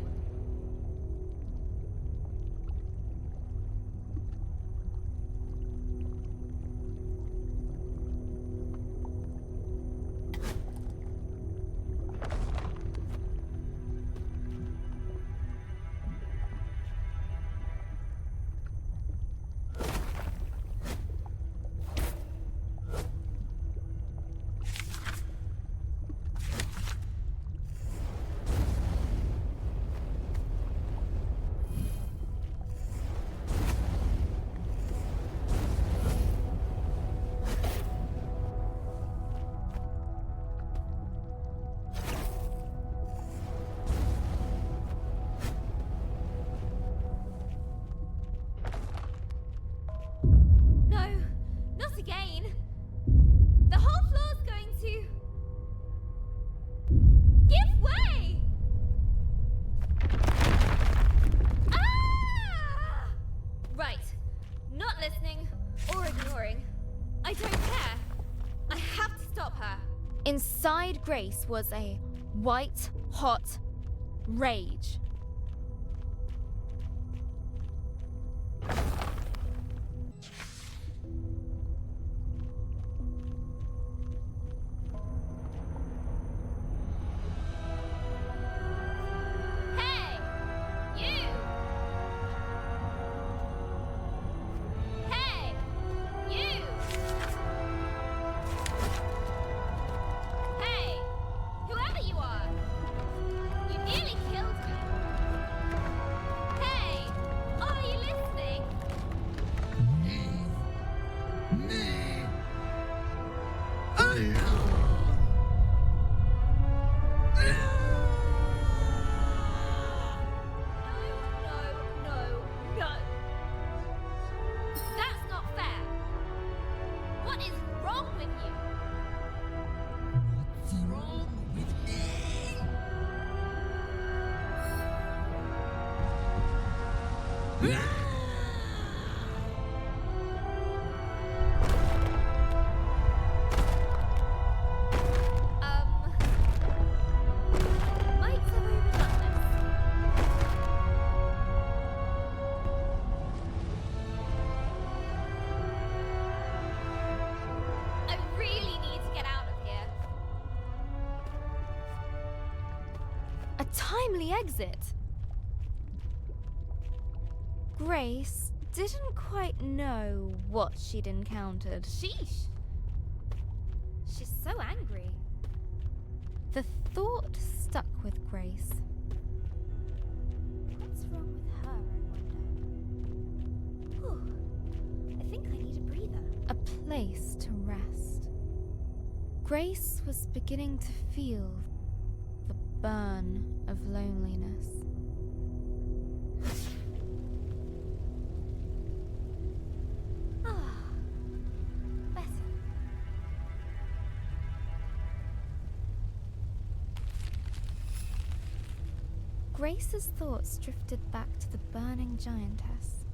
No, not again. The whole floor's going to give way. Ah! Inside Grace was a white-hot rage. Hey! You! Hey! You! Hey! Whoever you are! You nearly killed me! Hey! Are you listening? No. That's not fair. What is wrong with you? Might have overdone this. I really need to get out of here. A timely exit. Grace didn't quite know what she'd encountered. Sheesh. She's so angry. The thought stuck with Grace. What's wrong with her, I wonder? Whew. I think I need a breather. A place to rest. Grace was beginning to feel the burn of loneliness. Ah, better. Grace's thoughts drifted back to the burning giantess.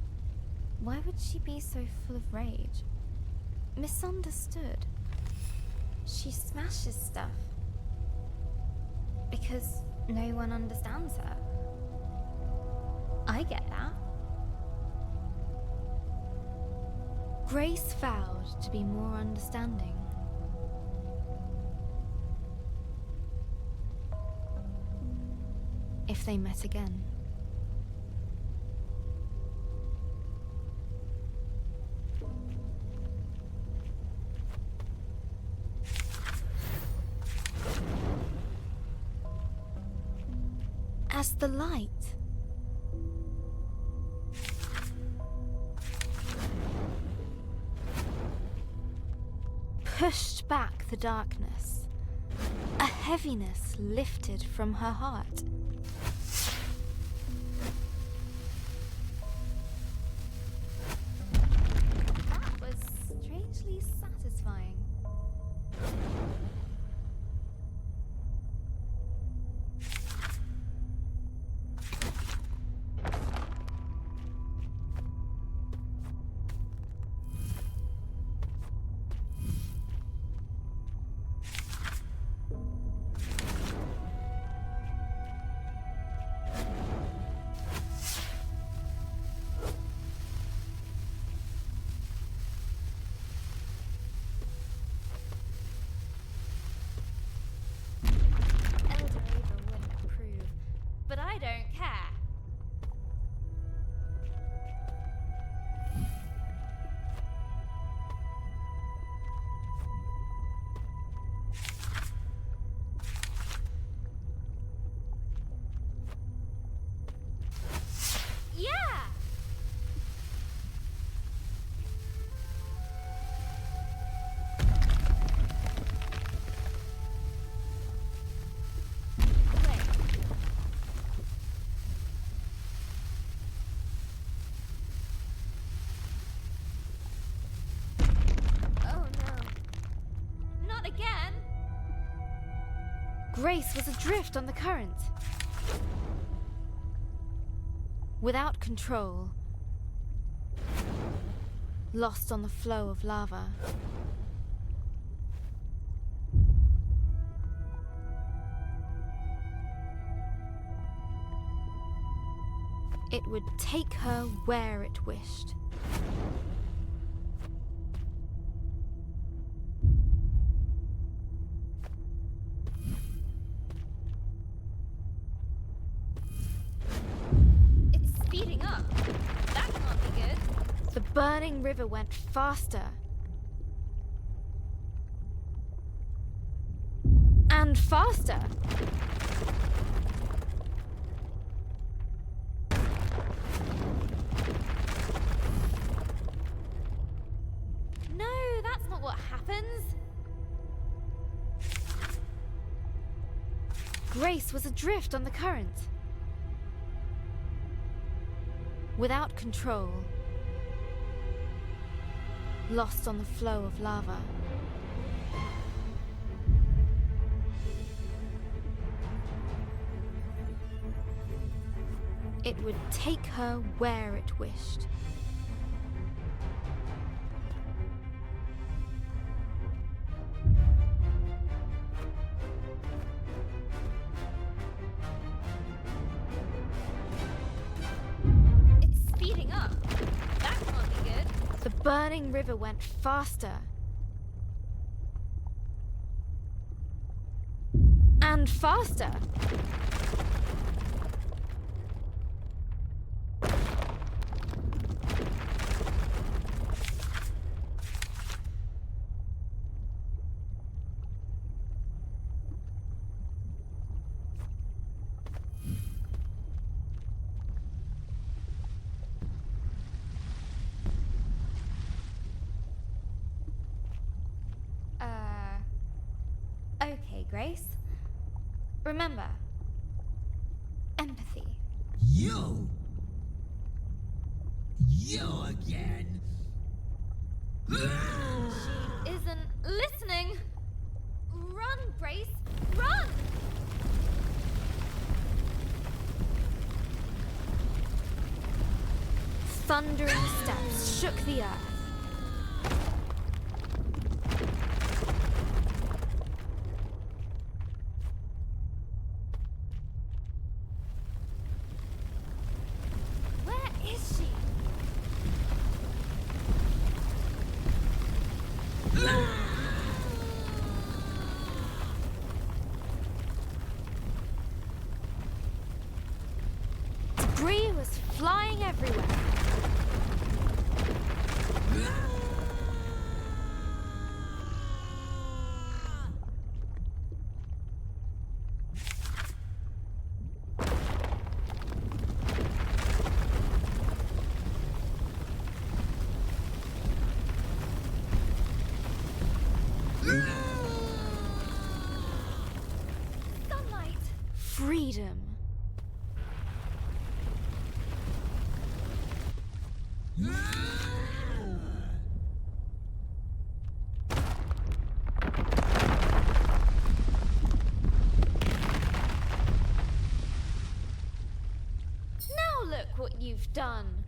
Why would she be so full of rage? Misunderstood. She smashes stuff because no one understands her. I get that. Grace vowed to be more understanding. If they met again. As the light pushed back the darkness, a heaviness lifted from her heart. That was strangely satisfying. But I don't care. Yeah! Oh no. Not again! Grace was adrift on the current. Without control. Lost on the flow of lava. It would take her where it wished. It's speeding up. That can't be good. The burning river went faster. And faster. No, that's not what happens. Grace was adrift on the current. Without control. Lost on the flow of lava. It would take her where it wished. It's speeding up. That can't be good. The burning river went faster. And faster. Okay, Grace. Remember, empathy. You again. She isn't listening. Run, Grace, run! Thundering steps shook the earth. Where is she? Debris was flying everywhere. Sunlight. Freedom. Now look what you've done.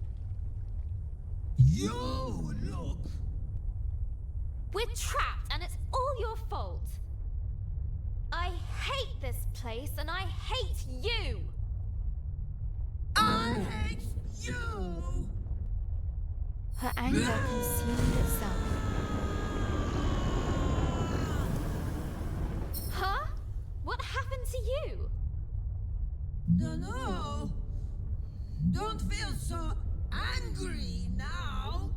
You look. We're trapped and it's all your fault. I hate this place and I hate you. I hate you. Her anger consumed itself. Huh? What happened to you? No. Don't feel so angry now.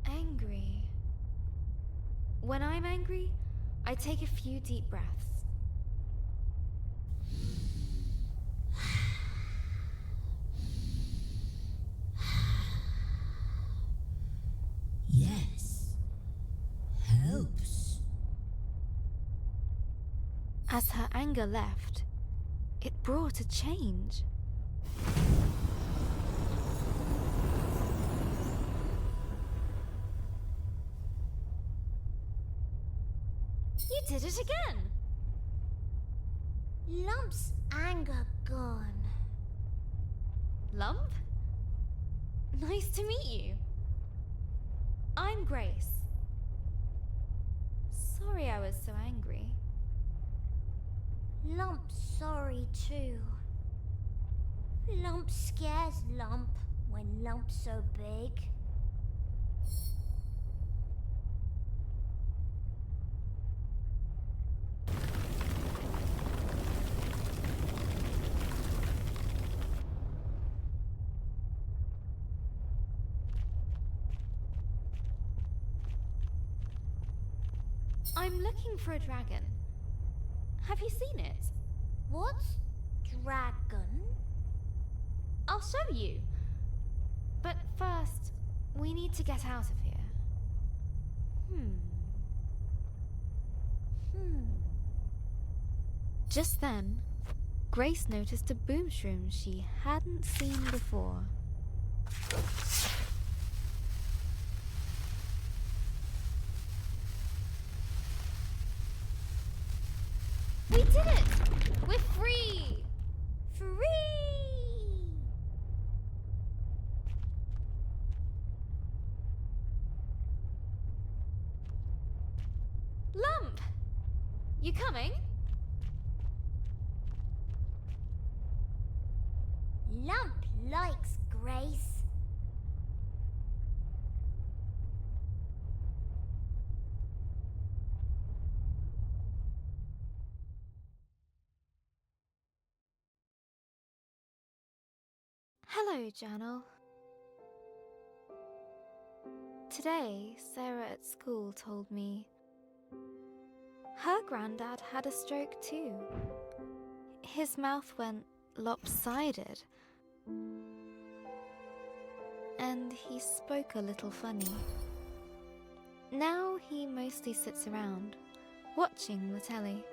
Angry. When I'm angry, I take a few deep breaths. Yes. Helps. As her anger left, it brought a change. You did it again. Lump's anger gone. Lump? Nice to meet you. I'm Grace. Sorry I was so angry. Lump's sorry too. Lump scares Lump when Lump's so big. I'm looking for a dragon. Have you seen it? What? Dragon? I'll show you. But first, we need to get out of here. Just then, Grace noticed a boomshroom she hadn't seen before. We did it! We're free! Free! Lump! You coming? Lump likes Grace. Hello, Journal. Today, Sarah at school told me her granddad had a stroke too. His mouth went lopsided, and he spoke a little funny. Now he mostly sits around, watching the telly.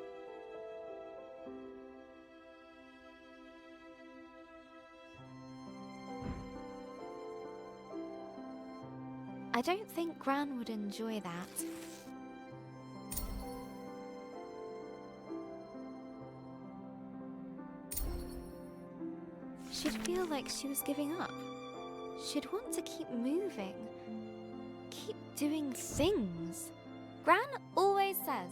I don't think Gran would enjoy that. She'd feel like she was giving up. She'd want to keep moving, keep doing things. Gran always says.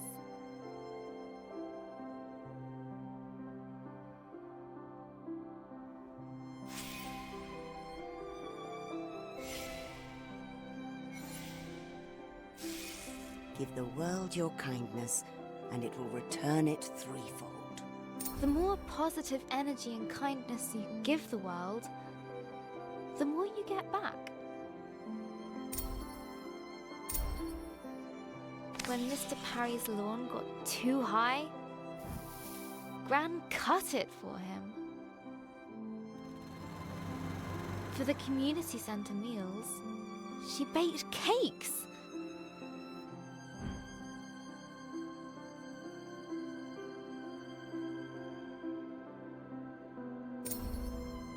Give the world your kindness, and it will return it threefold. The more positive energy and kindness you give the world, the more you get back. When Mr. Parry's lawn got too high, Gran cut it for him. For the community centre meals, she baked cakes.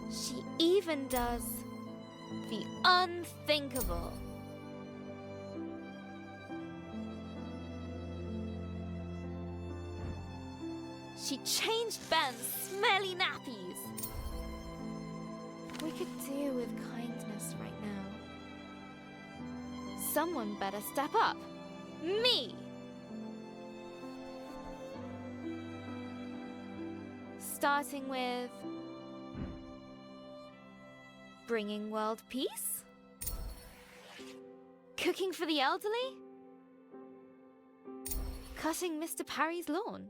She even does the unthinkable. She changed Ben's smelly nappies. We could do with kindness right now. Someone better step up. Me! Starting with bringing world peace? Cooking for the elderly? Cutting Mr. Parry's lawn?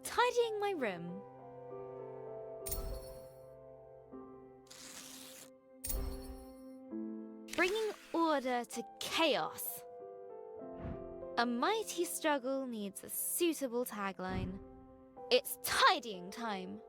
Tidying my room? Bringing order to chaos? A mighty struggle needs a suitable tagline. It's tidying time.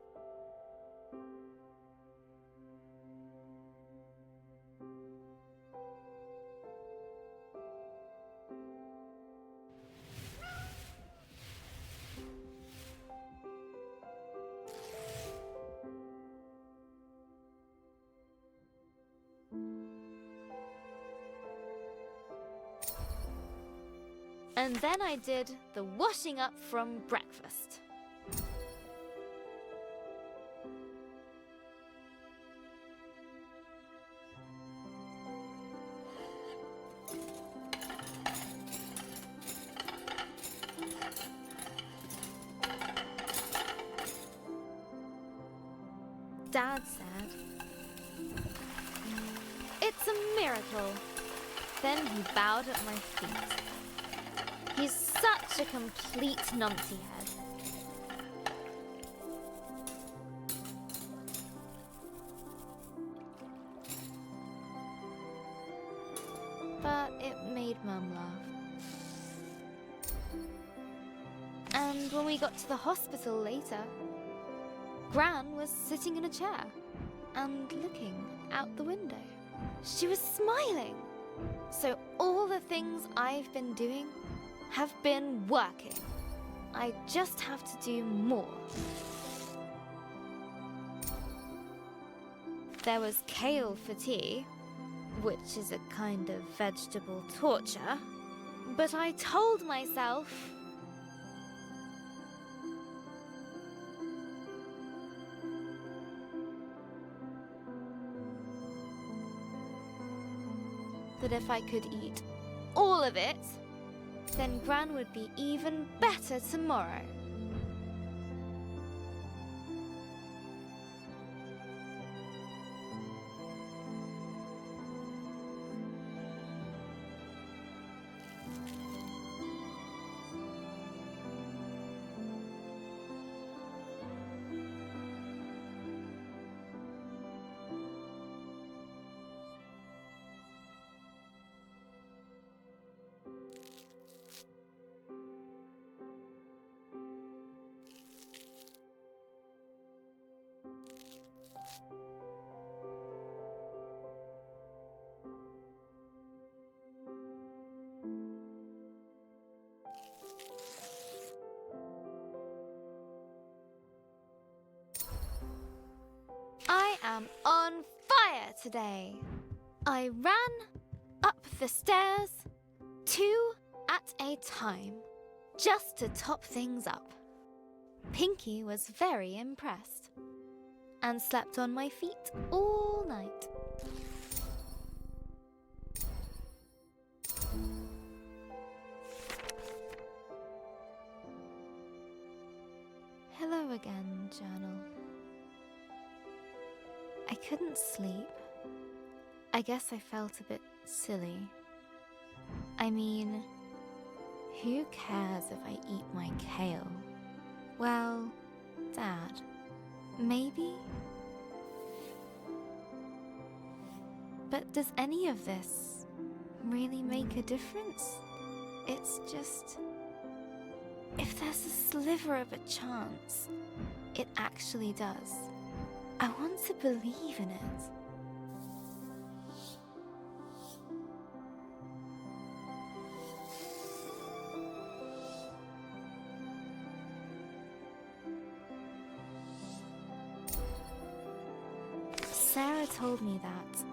And then I did the washing up from breakfast. Dad said. It's a miracle. Then he bowed at my feet. He's such a complete numpty head. But it made Mum laugh. And when we got to the hospital later, Gran was sitting in a chair and looking out the window. She was smiling. So all the things I've been doing have been working. I just have to do more. There was kale for tea, which is a kind of vegetable torture, but I told myself that if I could eat all of it, then Gran would be even better tomorrow. I am on fire today. I ran up the stairs, 2 at a time, just to top things up. Pinky was very impressed and slept on my feet all night. Hello again, journal. I couldn't sleep. I guess I felt a bit silly. I mean, who cares if I eat my kale? Well, Dad, maybe? But does any of this really make a difference? It's just, if there's a sliver of a chance, it actually does. I want to believe in it. Sarah told me that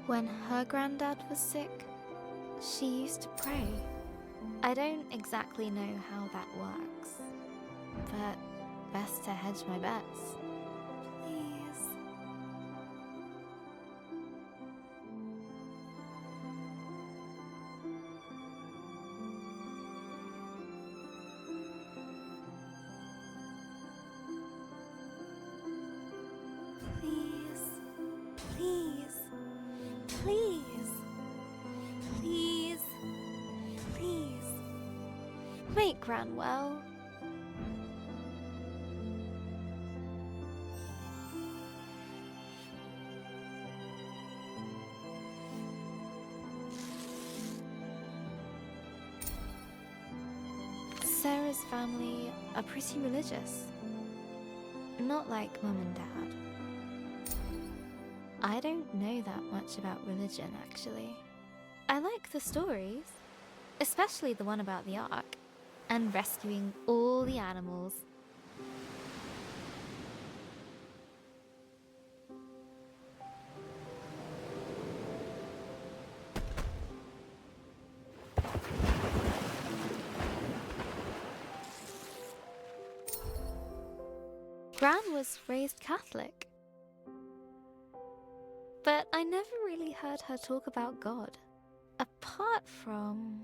when her granddad was sick, she used to pray. I don't exactly know how that works, but best to hedge my bets. Please. Please. Please. Please. Please. Please. Make Gran well. Sarah's family are pretty religious. Not like Mum and Dad. I don't know that much about religion, actually. I like the stories, especially the one about the Ark, and rescuing all the animals. Gran was raised Catholic, but I never really heard her talk about God, apart from...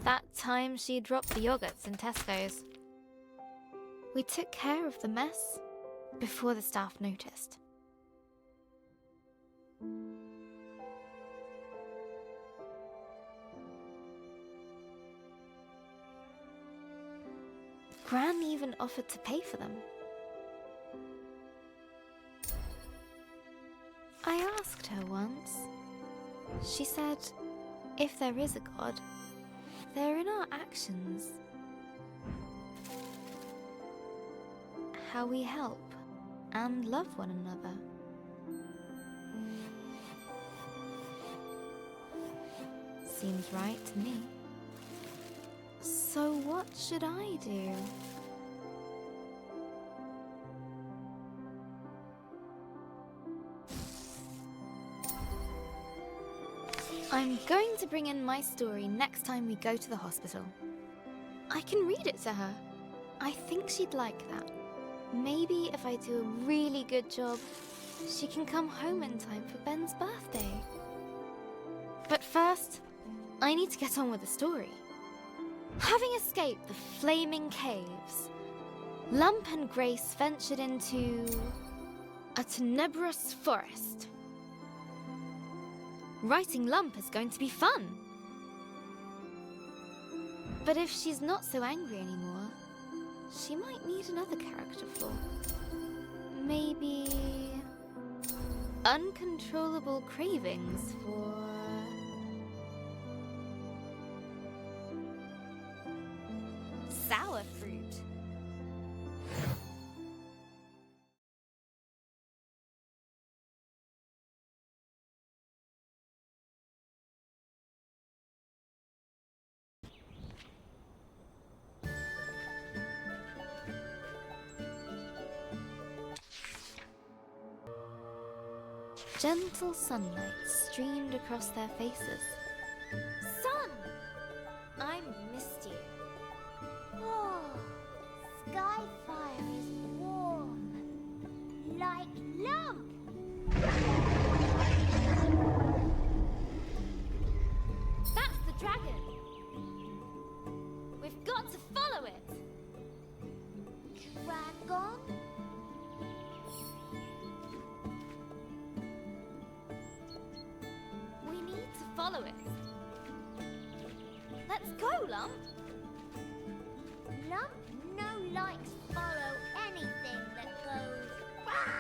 That time she dropped the yogurts in Tesco's. We took care of the mess before the staff noticed. Gran even offered to pay for them. I asked her once. She said, if there is a God, they're in our actions. How we help and love one another. Seems right to me. So what should I do? I'm going to bring in my story next time we go to the hospital. I can read it to her. I think she'd like that. Maybe if I do a really good job, she can come home in time for Ben's birthday. But first, I need to get on with the story. Having escaped the flaming caves, Lump and Grace ventured into a tenebrous forest. Writing Lump is going to be fun. But if she's not so angry anymore, she might need another character flaw. Maybe uncontrollable cravings for sour fruit. Gentle sunlight streamed across their faces. Sun! I missed you. Oh, Skyfire is warm. Like Lump. That's the dragon. We've got to follow it. Dragon? We need to follow it. Let's go, Lump. Lump no likes follow anything that goes "Rah!"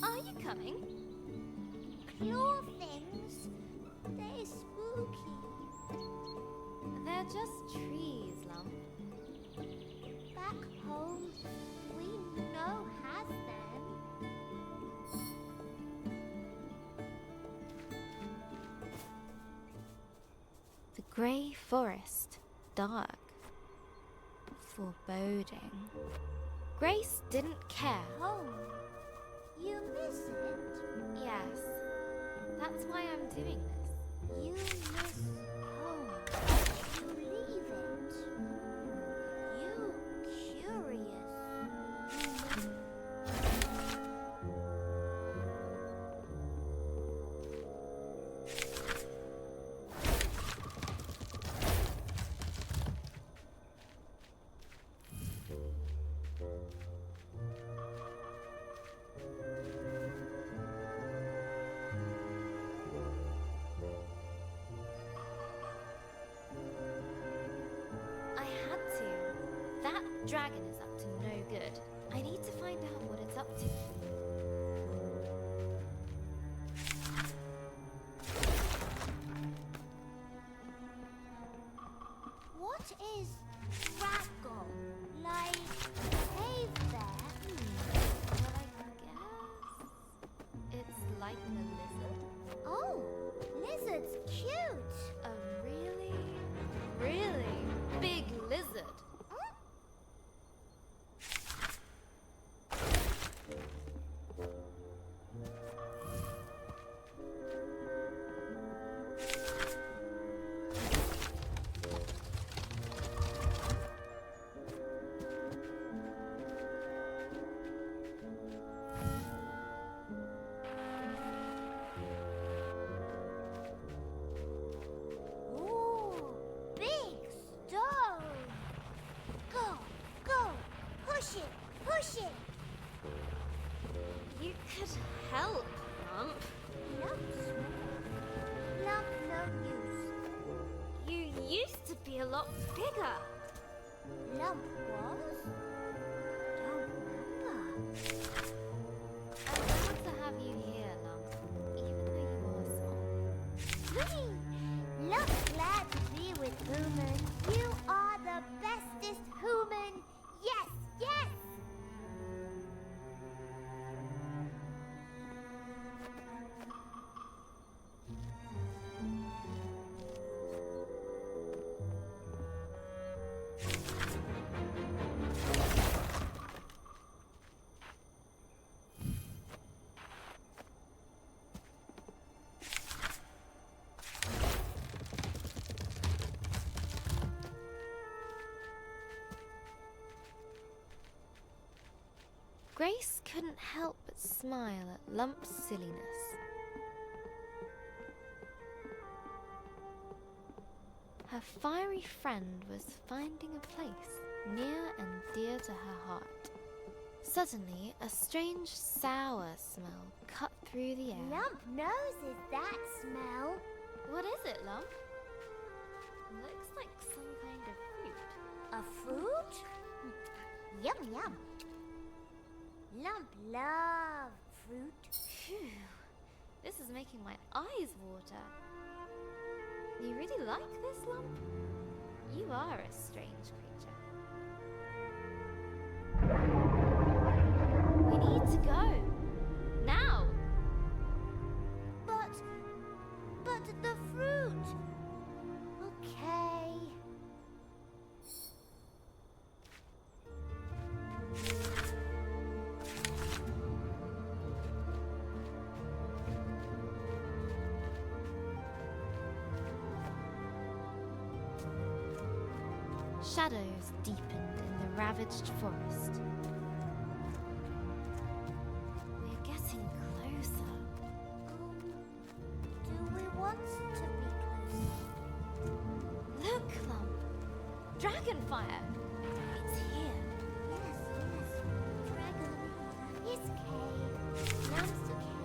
Are you coming? Claw things. They're spooky. They're just trees, Lump. Back home, we know has them. The grey forest, dark, foreboding. Grace didn't care. Home. You miss it. Yes. That's why I'm doing this. You miss home. You leave it. You curious. I had to. That dragon is up to no good. I need to find out what it's up to. What is Raggle? Like cave bear? Well, I guess it's like a lizard. Oh, lizard's cute. A really, really big lizard. a lot bigger. Lump was? Don't remember. I'm glad to have you here, Lump, even though you are small. Whee! Lump glad to be with Human. You are the bestest human. Yes, yes! Grace couldn't help but smile at Lump's silliness. Her fiery friend was finding a place near and dear to her heart. Suddenly, a strange sour smell cut through the air. Lump noses that smell. What is it, Lump? Looks like some kind of fruit. A fruit? Yum, yum. Lump love fruit. Phew, this is making my eyes water. You really like this, Lump? You are a strange creature. We need to go. Now! But the fruit. Okay. Shadows deepened in the ravaged forest. We're getting closer. Do we want to be closer? Look, Lump! Dragonfire! It's here. Yes, dragon. Yes, Kay. Lump's okay.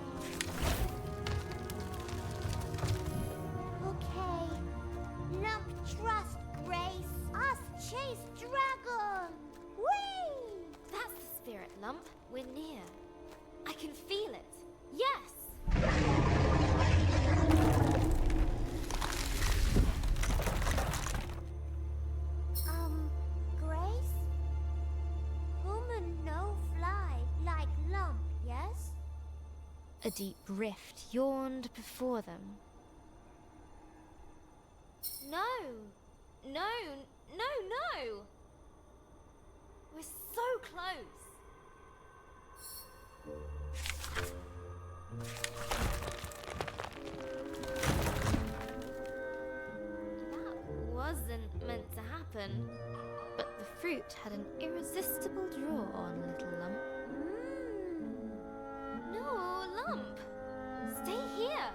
Okay. Lump trust Grace. Us chase dragon. Whee! That's the spirit, Lump. We're near. I can feel it. Yes! Grace? Human no fly like Lump, yes? A deep rift yawned before them. No! No! No, no! We're so close! That wasn't meant to happen. But the fruit had an irresistible draw on Little Lump. No, Lump! Stay here!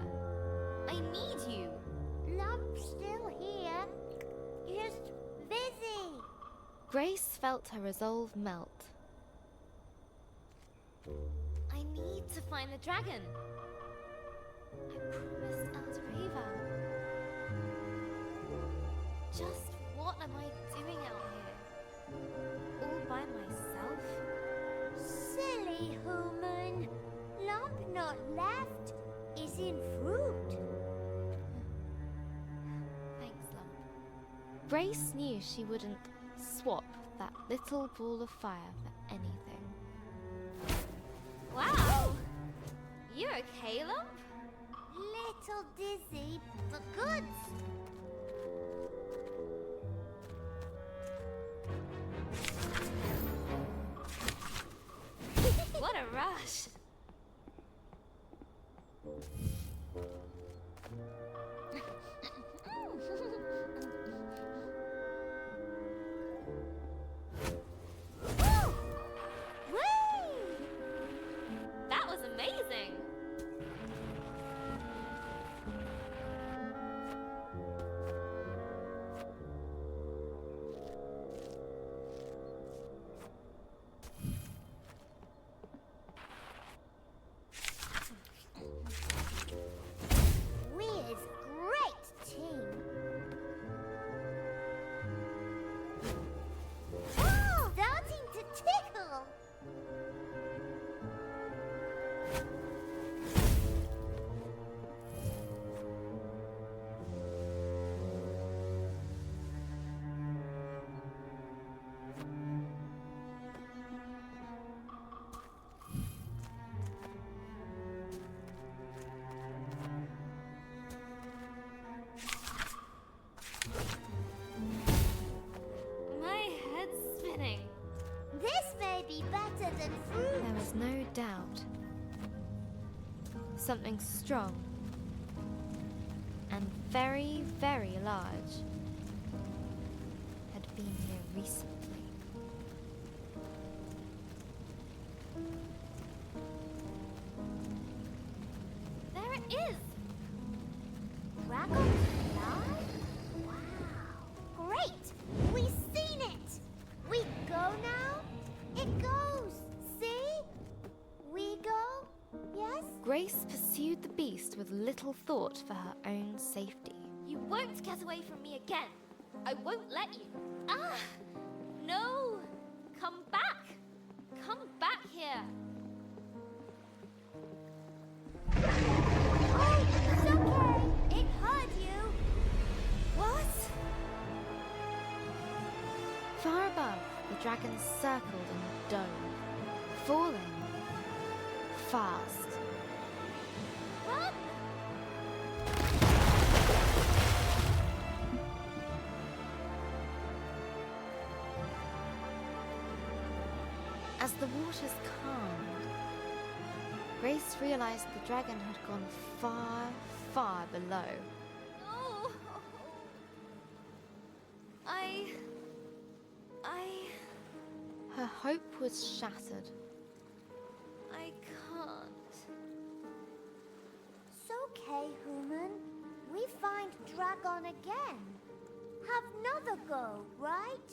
I need you! Lump's still here. Just busy. Grace felt her resolve melt. I need to find the dragon. I promised Alderaeva. Just what am I doing out here? All by myself? Silly human. Lump not left is in fruit. Thanks, Lump. Grace knew she wouldn't swap that little ball of fire for anything. Wow! You okay, Lump? Little dizzy, but good. What a rush! That was amazing! something strong and very, very large had been here recently. There it is! Dragonfly? Wow. Great! We've seen it! We go now? It goes! See? We go? Yes? Grace pursued the beast with little thought for her own safety. You won't get away from me again. I won't let you. Ah! No! Come back! Come back here! Oh, it's okay! It hurt you! What? Far above, the dragon circled in the dome, falling fast. Run! As the waters calmed, Grace realized the dragon had gone far, far below. No! Her hope was shattered. I can't. It's okay, human. We find Dragon again. Have another go, right?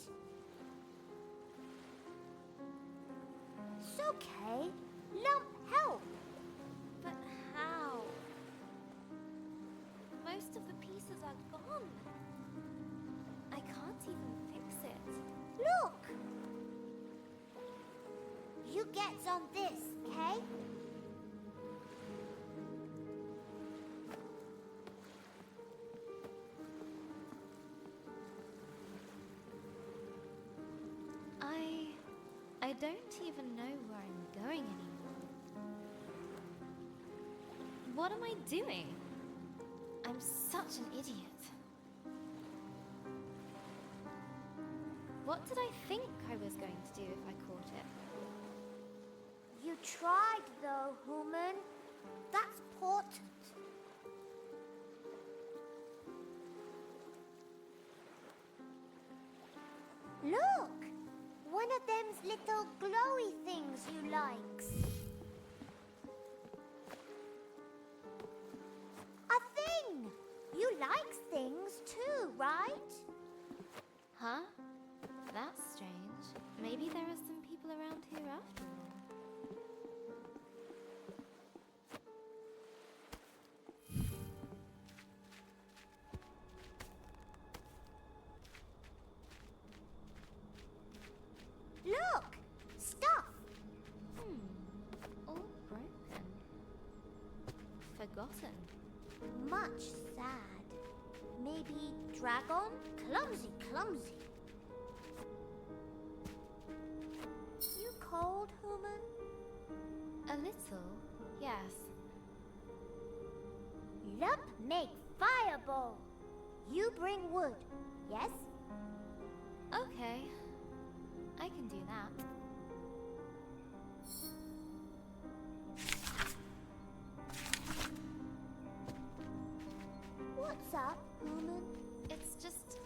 It's okay. Lump help. But how? Most of the pieces are gone. I can't even fix it. Look! You get on this, okay? I don't even know where I'm going anymore. What am I doing? I'm such an idiot. What did I think I was going to do if I caught it? You tried though, human. That's important. Look! One of them's little glowy things you likes. A thing! You likes things too, right? Huh? That's strange. Maybe there are some people around here after all. Look! Stuff! All broken. Forgotten. Much sad. Maybe dragon? Clumsy, clumsy. You cold, human? A little, yes. Lump make fireball. You bring wood, yes? Okay. I can do that. What's up, human? It's just...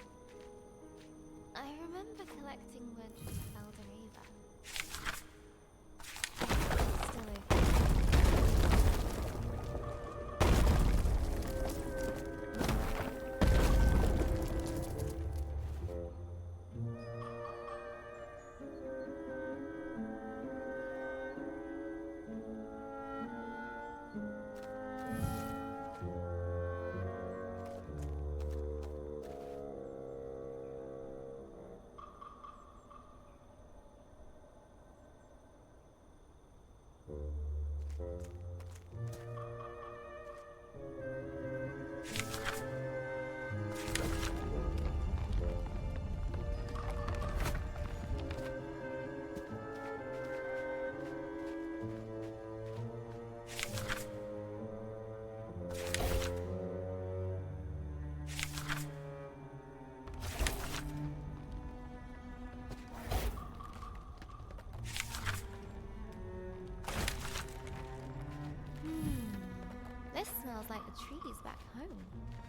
I remember collecting wood for Elder Eva. Still okay. the trees back home.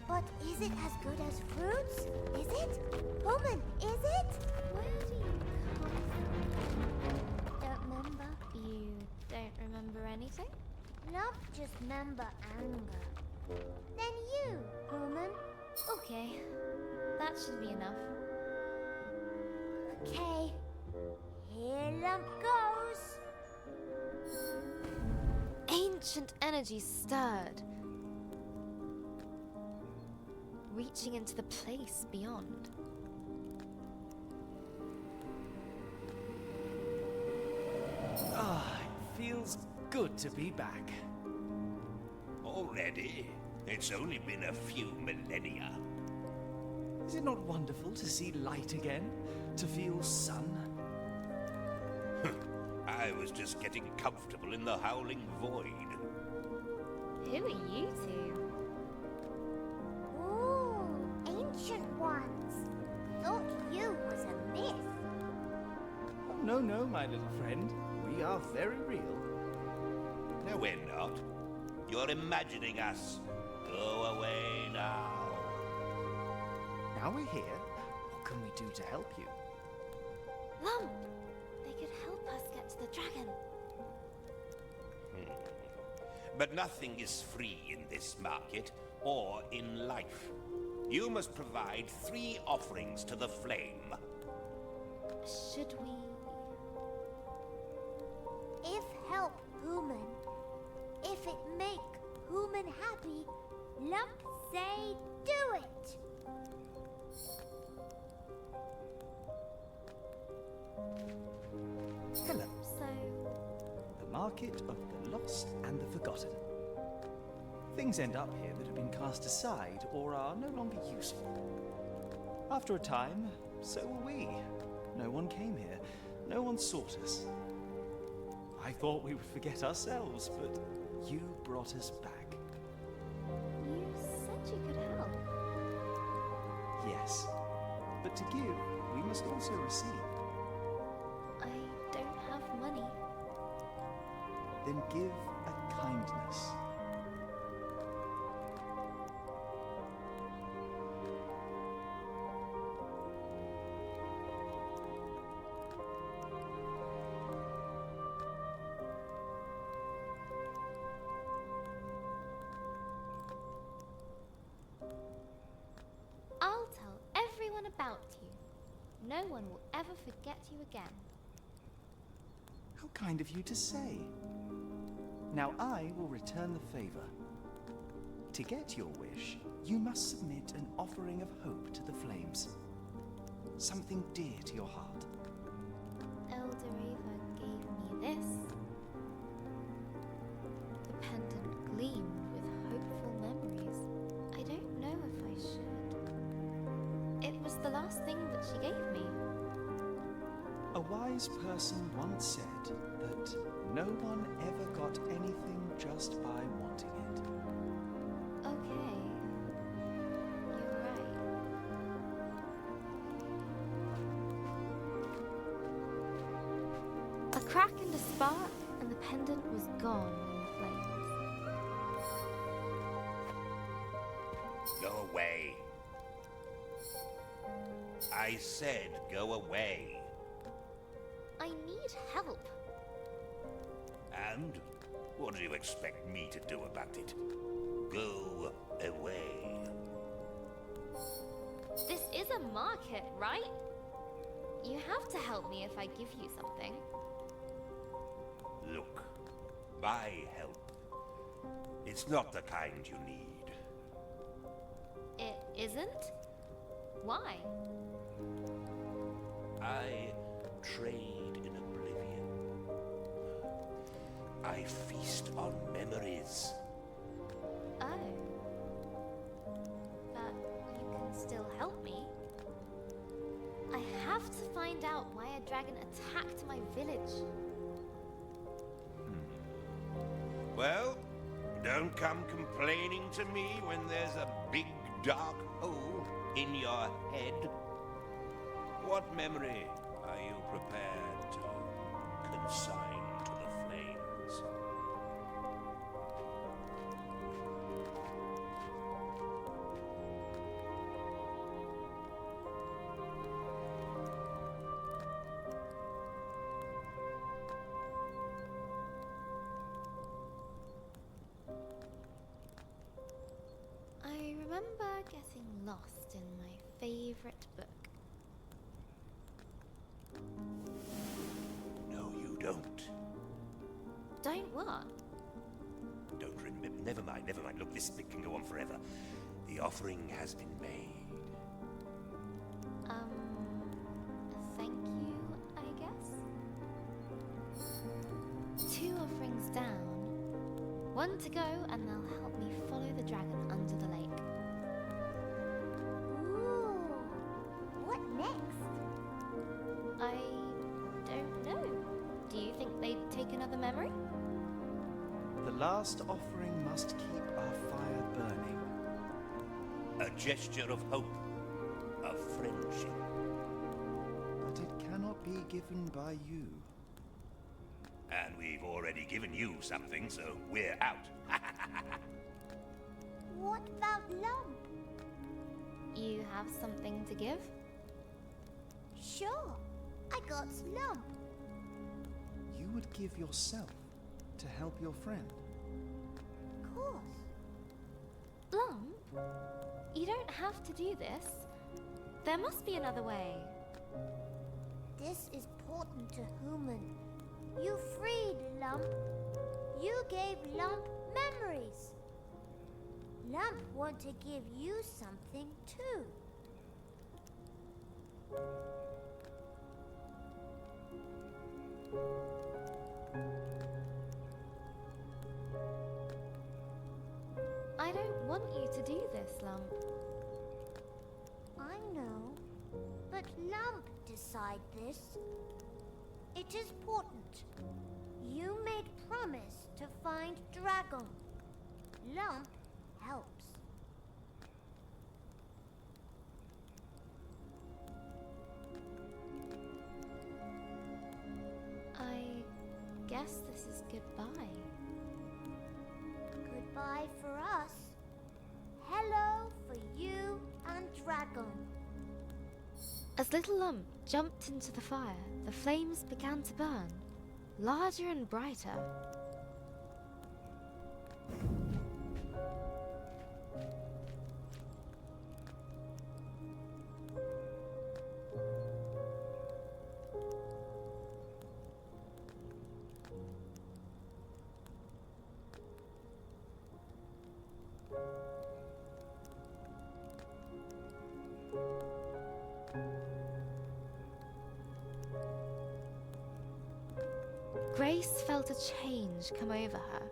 But is it as good as fruits? Is it? Woman, is it? Where do you come from? Don't remember. You don't remember anything? Love just remember anger. Then you, woman. Okay, that should be enough. Okay. Here lump goes. Ancient energy stirred, reaching into the place beyond. Ah, it feels good to be back. Already? It's only been a few millennia. Is it not wonderful to see light again? To feel sun? I was just getting comfortable in the howling void. Who are you two? Ooh, ancient ones. Thought you was a myth. Oh, no, no, my little friend. We are very real. No, we're not. You're imagining us. Go away now. Now we're here. What can we do to help you? Lump! They could help us get to the dragon. But nothing is free in this market, or in life. You must provide 3 offerings to the flame. Should we... If help human, if it make human happy, lump say do it. Hello. So... The market of the lost and the forgotten. Things end up here that have been cast aside or are no longer useful. After a time, so were we. No one came here. No one sought us. I thought we would forget ourselves, but you brought us back. You said you could help. Yes. But to give, we must also receive. I don't have money. Then give a kindness. I'll tell everyone about you. No one will ever forget you again. How kind of you to say. Now I will return the favor. To get your wish, you must submit an offering of hope to the flames. Something dear to your heart. Elder Ava gave me this. The pendant gleamed with hopeful memories. I don't know if I should. It was the last thing that she gave me. A wise person once said that no one ever got anything just by wanting it. Okay. You're right. A crack and a spark, and the pendant was gone in the flames. Go away. I said go away. I need help. And what do you expect me to do about it? Go away. This is a market, right? You have to help me if I give you something. Look, my help. It's not the kind you need. It isn't? Why? I trade in oblivion. I feast on memories. Oh. But you can still help me. I have to find out why a dragon attacked my village. Well, don't come complaining to me when there's a big dark hole in your head. What memory are you prepared to consign to the flames? getting lost in my favorite book. No, you don't. Don't what? Don't remember. Never mind, never mind. Look, this bit can go on forever. The offering has been made. Thank you, I guess? 2 offerings down. 1 to go, and they'll help me follow the dragon under the lake. Ooh. What next? I don't know. Do you think they'd take another memory? The last offering must keep our fire burning. A gesture of hope, of friendship. But it cannot be given by you. And we've already given you something, so we're out. What about Lump? You have something to give? Sure, I got Lump. You would give yourself to help your friend. Of course. Lump, you don't have to do this. There must be another way. This is important to Human. You freed Lump. You gave Lump memories. Lump want to give you something too. I don't want you to do this, Lump. I know, but Lump decide this. It is important. You made promise to find Dragon. Lump helps. I guess this is goodbye. Goodbye for us. Hello for you and Dragon. As little Lump jumped into the fire, the flames began to burn, larger and brighter. Grace felt a change come over her.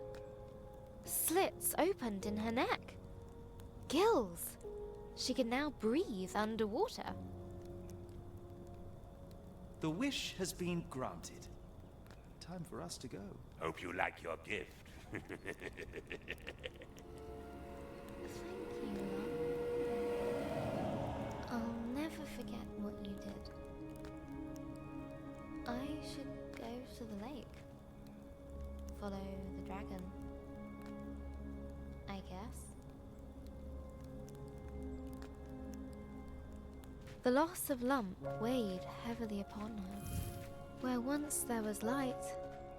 Slits opened in her neck. Gills. She could now breathe underwater. The wish has been granted. Time for us to go. Hope you like your gift. Thank you, Lump. I'll never forget what you did. I should go to the lake. Follow the dragon. I guess. The loss of Lump weighed heavily upon her. Where once there was light,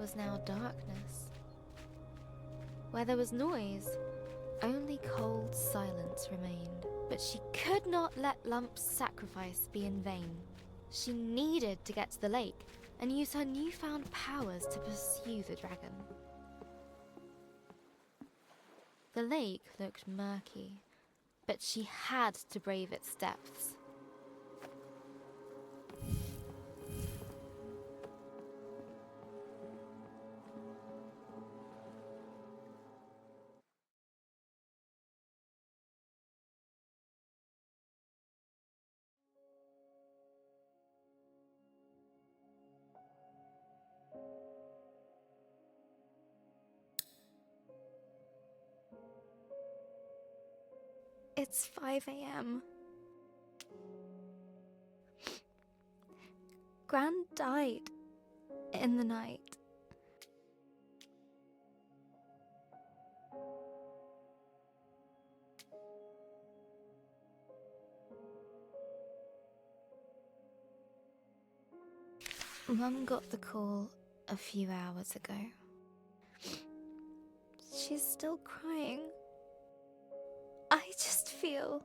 was now darkness. Where there was noise, only cold silence remained. But she could not let Lump's sacrifice be in vain. She needed to get to the lake and use her newfound powers to pursue the dragon. The lake looked murky, but she had to brave its depths. It's 5 a.m. Gran died in the night. Mum got the call a few hours ago. She's still crying. I just feel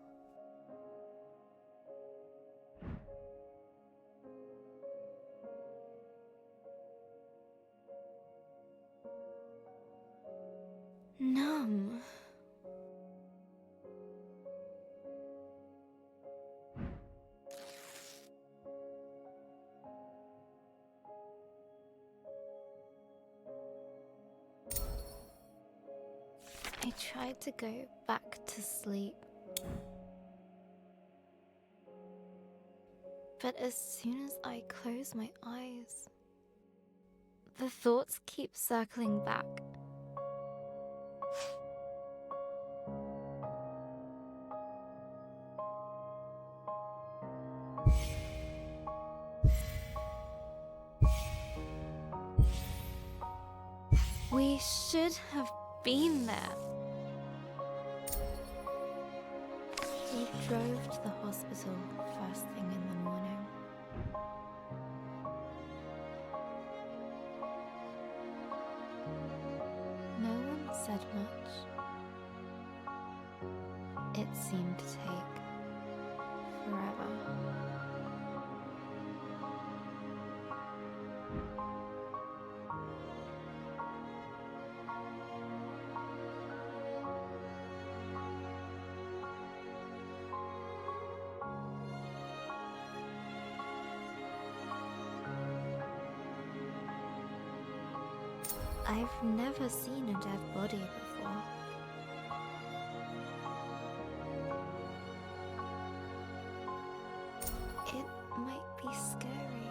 tried to go back to sleep. But as soon as I close my eyes, the thoughts keep circling back. We should have been there. We drove to the hospital first thing in the morning. No one said much. It seemed to take forever. I've never seen a dead body before. It might be scary.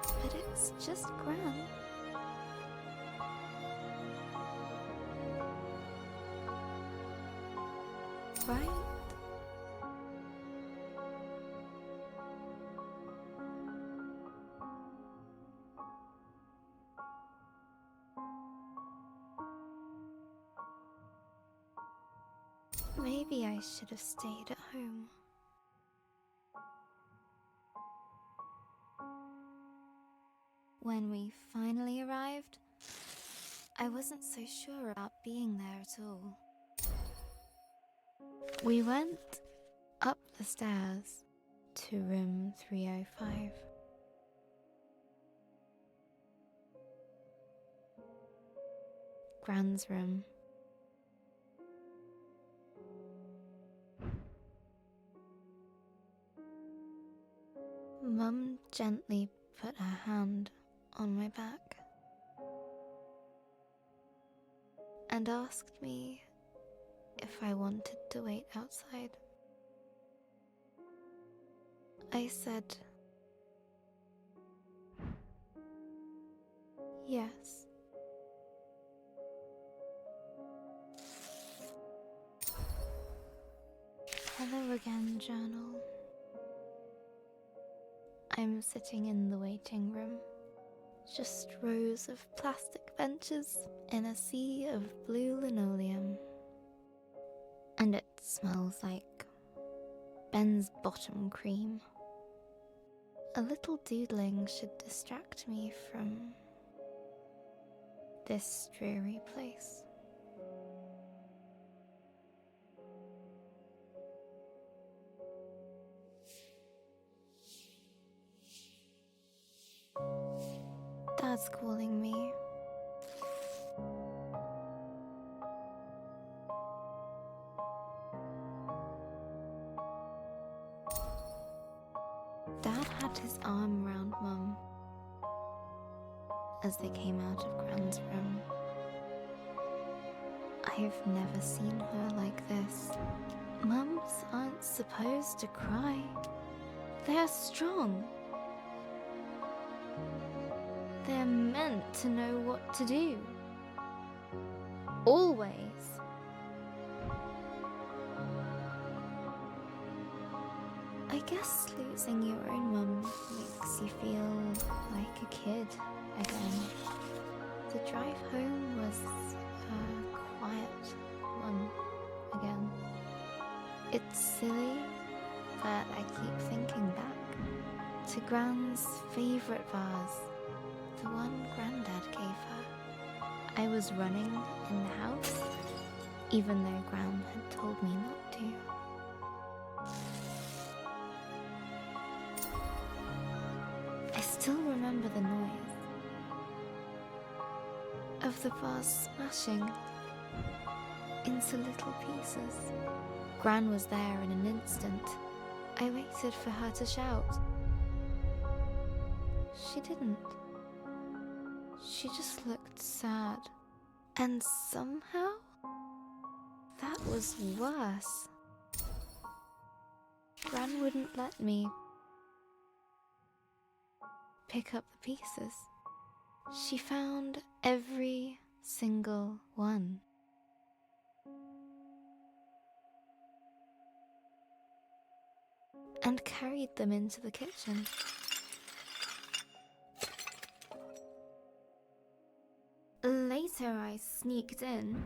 But it's just Gran. Right? Maybe I should have stayed at home. When we finally arrived, I wasn't so sure about being there at all. We went up the stairs to room 305. Gran's room. Mum gently put her hand on my back and asked me if I wanted to wait outside. I said yes. Hello again, journal. I'm sitting in the waiting room. Just rows of plastic benches in a sea of blue linoleum. And it smells like Ben's bottom cream. A little doodling should distract me from this dreary place. Dad's calling me. Dad had his arm round Mum as they came out of Gran's room. I've never seen her like this. Mums aren't supposed to cry. They're strong. They're meant to know what to do. Always. I guess losing your own mum makes you feel like a kid again. The drive home was a quiet one again. It's silly, but I keep thinking back to Gran's favourite vase. The one Grandad gave her. I was running in the house, even though Gran had told me not to. I still remember the noise of the vase smashing into little pieces. Gran was there in an instant. I waited for her to shout. she didn't. She just looked sad. And somehow, that was worse. Gran wouldn't let me pick up the pieces. She found every single one. And carried them into the kitchen. Later, I sneaked in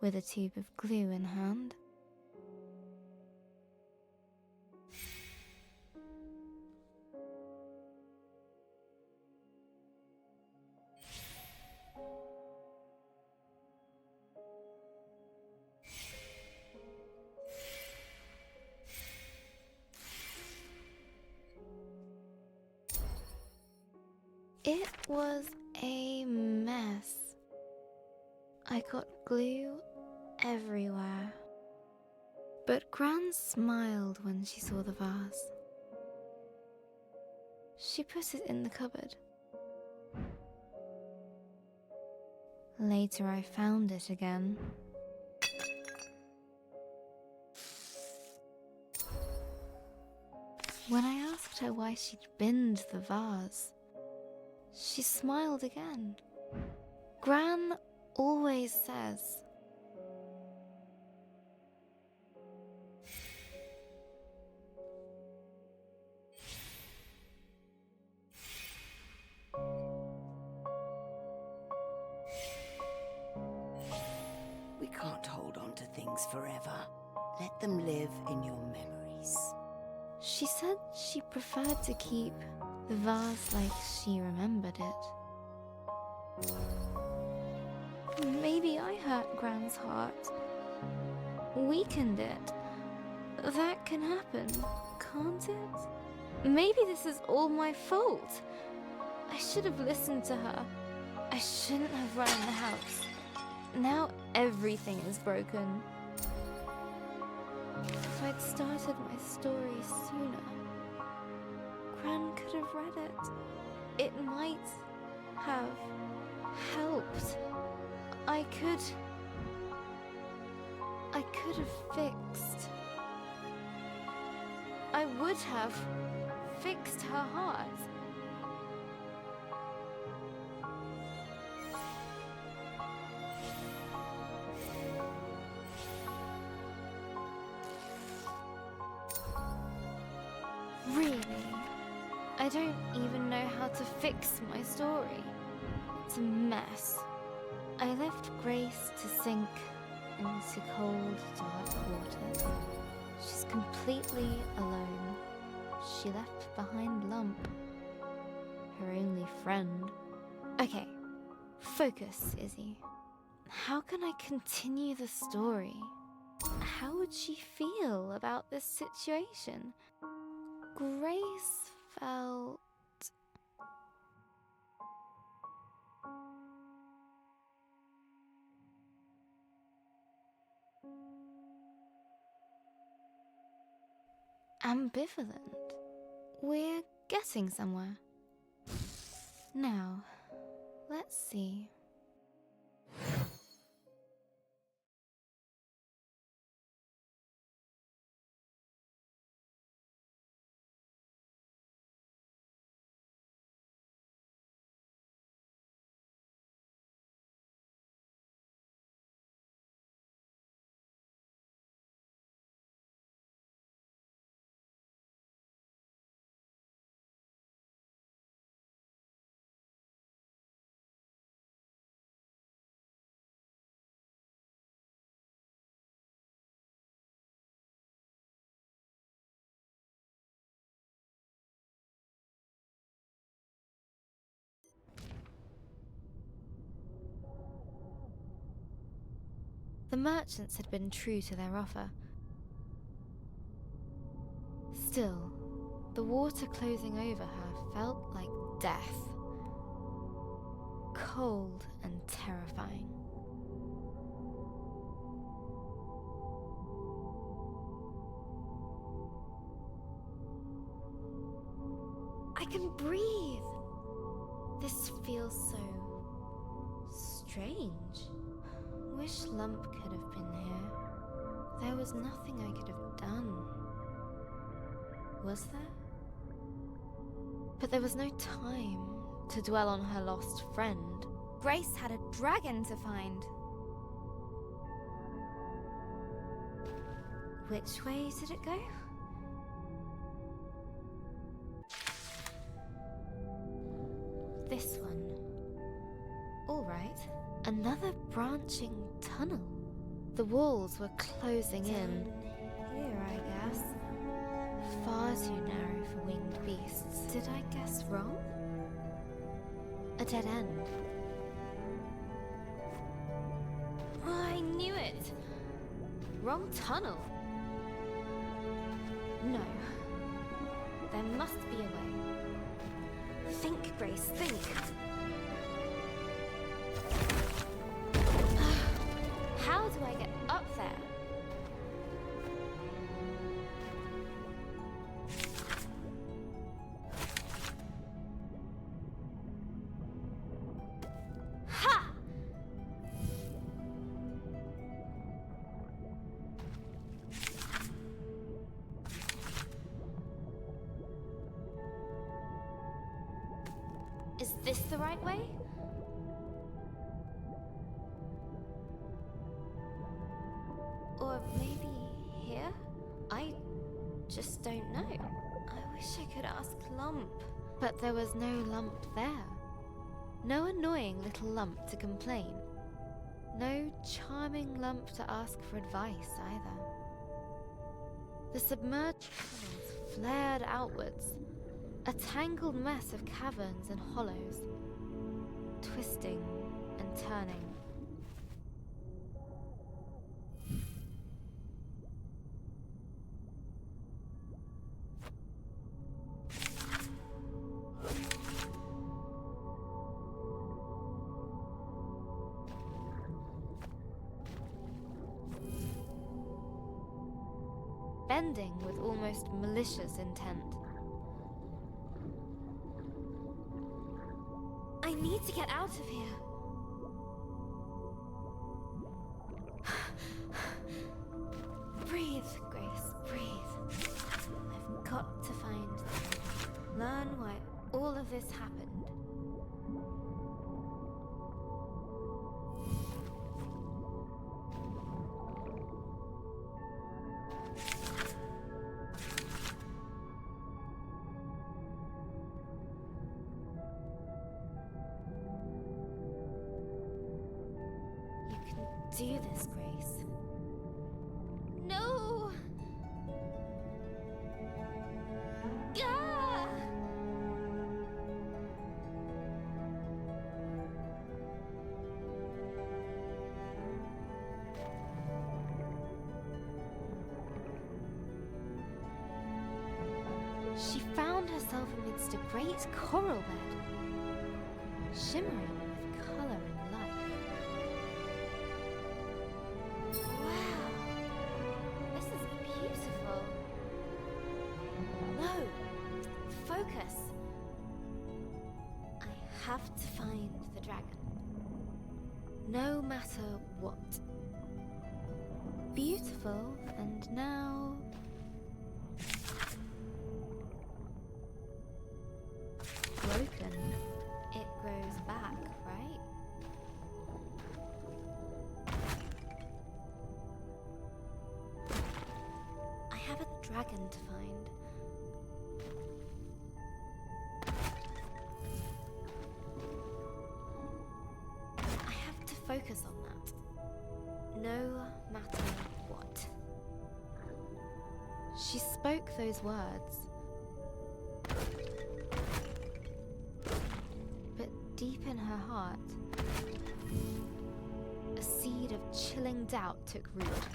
with a tube of glue in hand. It was a mess. I got glue everywhere. But Gran smiled when she saw the vase. She put it in the cupboard. Later I found it again. When I asked her why she'd binned the vase, she smiled again. Gran always says, We can't hold on to things forever. Let them live in your memories. she said she preferred to keep the vase like she remembered it. Maybe I hurt Gran's heart. Weakened it. That can happen, can't it? Maybe this is all my fault. I should have listened to her. I shouldn't have run in the house. Now everything is broken. If I'd started my story sooner, Gran could have read it. It might have helped. I could have fixed. I would have fixed her heart. Really? I don't even know how to fix my story. It's a mess. I left Grace to sink into cold, dark waters. She's completely alone. She left behind Lump, her only friend. Okay, focus, Izzy. How can I continue the story? How would she feel about this situation? Grace felt... ambivalent. We're getting somewhere. Now, let's see. The merchants had been true to their offer. Still, the water closing over her felt like death. Cold and terrifying. can breathe. This feels so strange. Wish Lump could have been here. There was nothing I could have done. Was there? But there was no time to dwell on her lost friend. Grace had a dragon to find. Which way did it go? This one. All right. Another branching tunnel. The walls were closing in. Here, I guess. Far too narrow for winged beasts. Did I guess wrong? A dead end. Oh, I knew it. Wrong tunnel. No. There must be a way. Think, Grace, think. How do I get up there? Ha! Is this the right way? Or maybe here? I just don't know. I wish I could ask Lump. But there was no Lump there. No annoying little Lump to complain. No charming Lump to ask for advice either. The submerged tunnels flared outwards, a tangled mess of caverns and hollows, twisting and turning. Bending with almost malicious intent. I need to get out of here. Breathe, Grace, breathe. I've got to find them. Learn why all of this happened. Do this, Grace. No! Gah! She found herself amidst a great coral bed, shimmering with color and life. Wow! This is beautiful. No! Focus! I have to find the dragon. No matter what. Beautiful, and now broken. It grows back, right? I have a dragon to find. I have to focus on that. No matter what. She spoke those words. But deep in her heart, a seed of chilling doubt took root.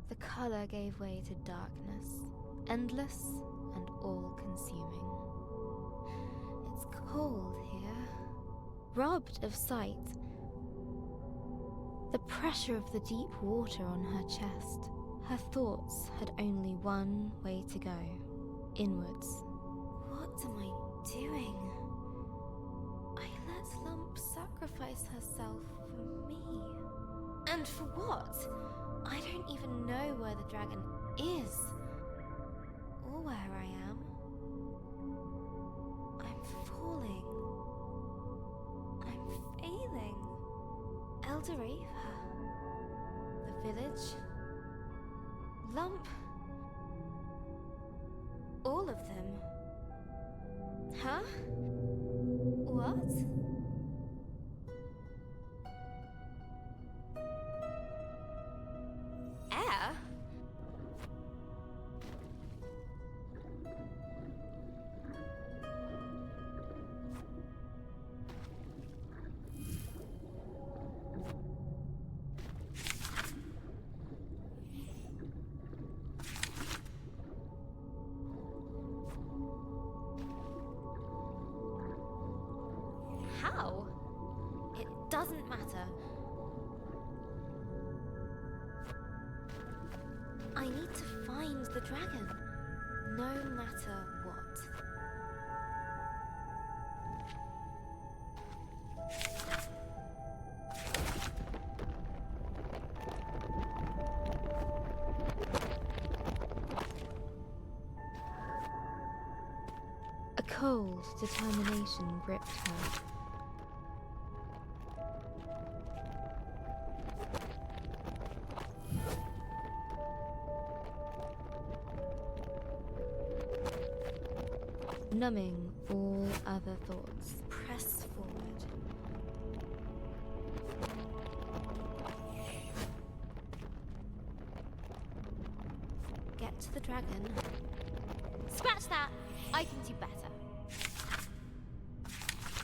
The color gave way to darkness, endless and all-consuming. It's cold here, robbed of sight. The pressure of the deep water on her chest, Her thoughts had only one way to go, inwards. What am I doing? I let Lump sacrifice herself for me. And for what? I don't even know where the dragon is. Or where I am. I'm falling. I'm failing. Elderava. The village. Lump. All of them. Huh? What? Air? How? It doesn't matter. I need to find the dragon, no matter what. A cold determination gripped her. Numbing all other thoughts. Press forward. Get to the dragon. Scratch that! I can do better.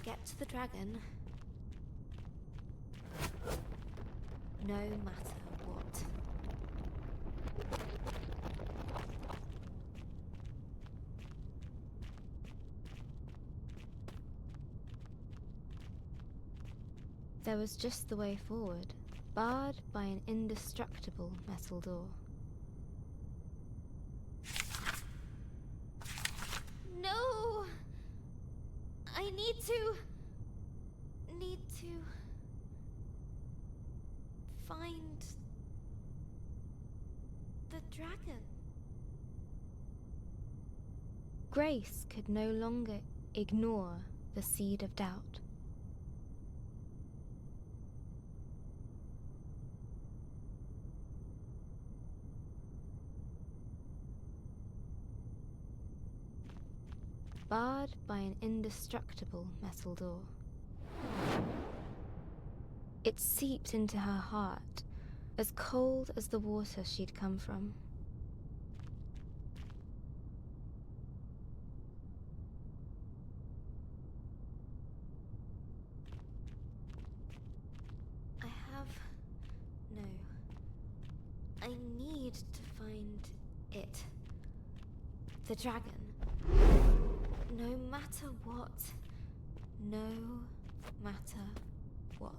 Get to the dragon. No matter what. There was just the way forward, barred by an indestructible metal door. No! I need to find the dragon. Grace could no longer ignore the seed of doubt. Barred by an indestructible metal door. It seeped into her heart, as cold as the water she'd come from. I need to find it. The dragon. No matter what. No matter what.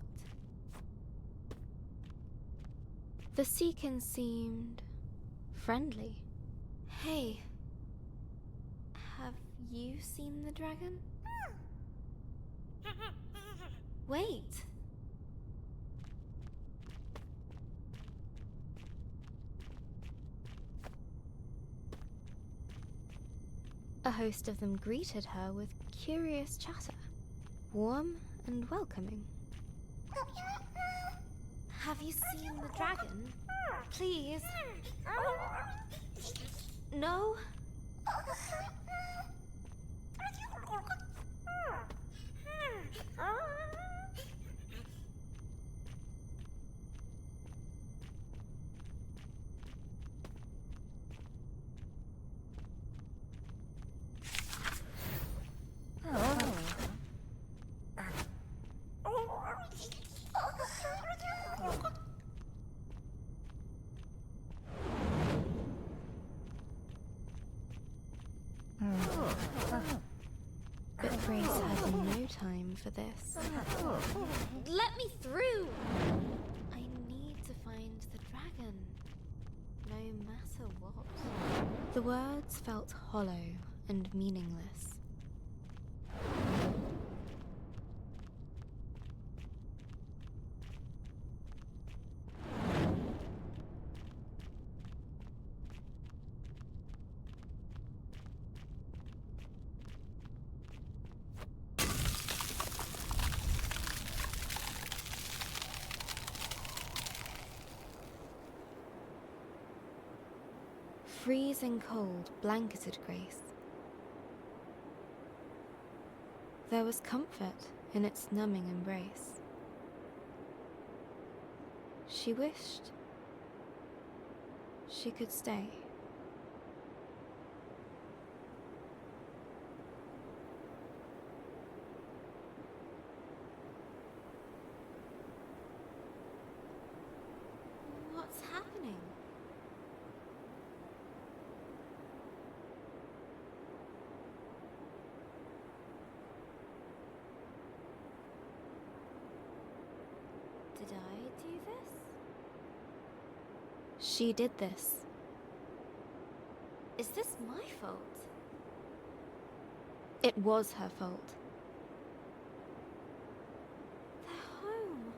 The Seekin seemed friendly. Hey. Have you seen the dragon? Wait. A host of them greeted her with curious chatter, warm and welcoming. Have you seen the dragon? Please. No? But Grace had no time for this. Let me through! I need to find the dragon. No matter what? The words felt hollow and meaningless. Freezing cold blanketed Grace. There was comfort in its numbing embrace. She wished she could stay. What's happening? Did I do this? She did this. Is this my fault? It was her fault. They're home.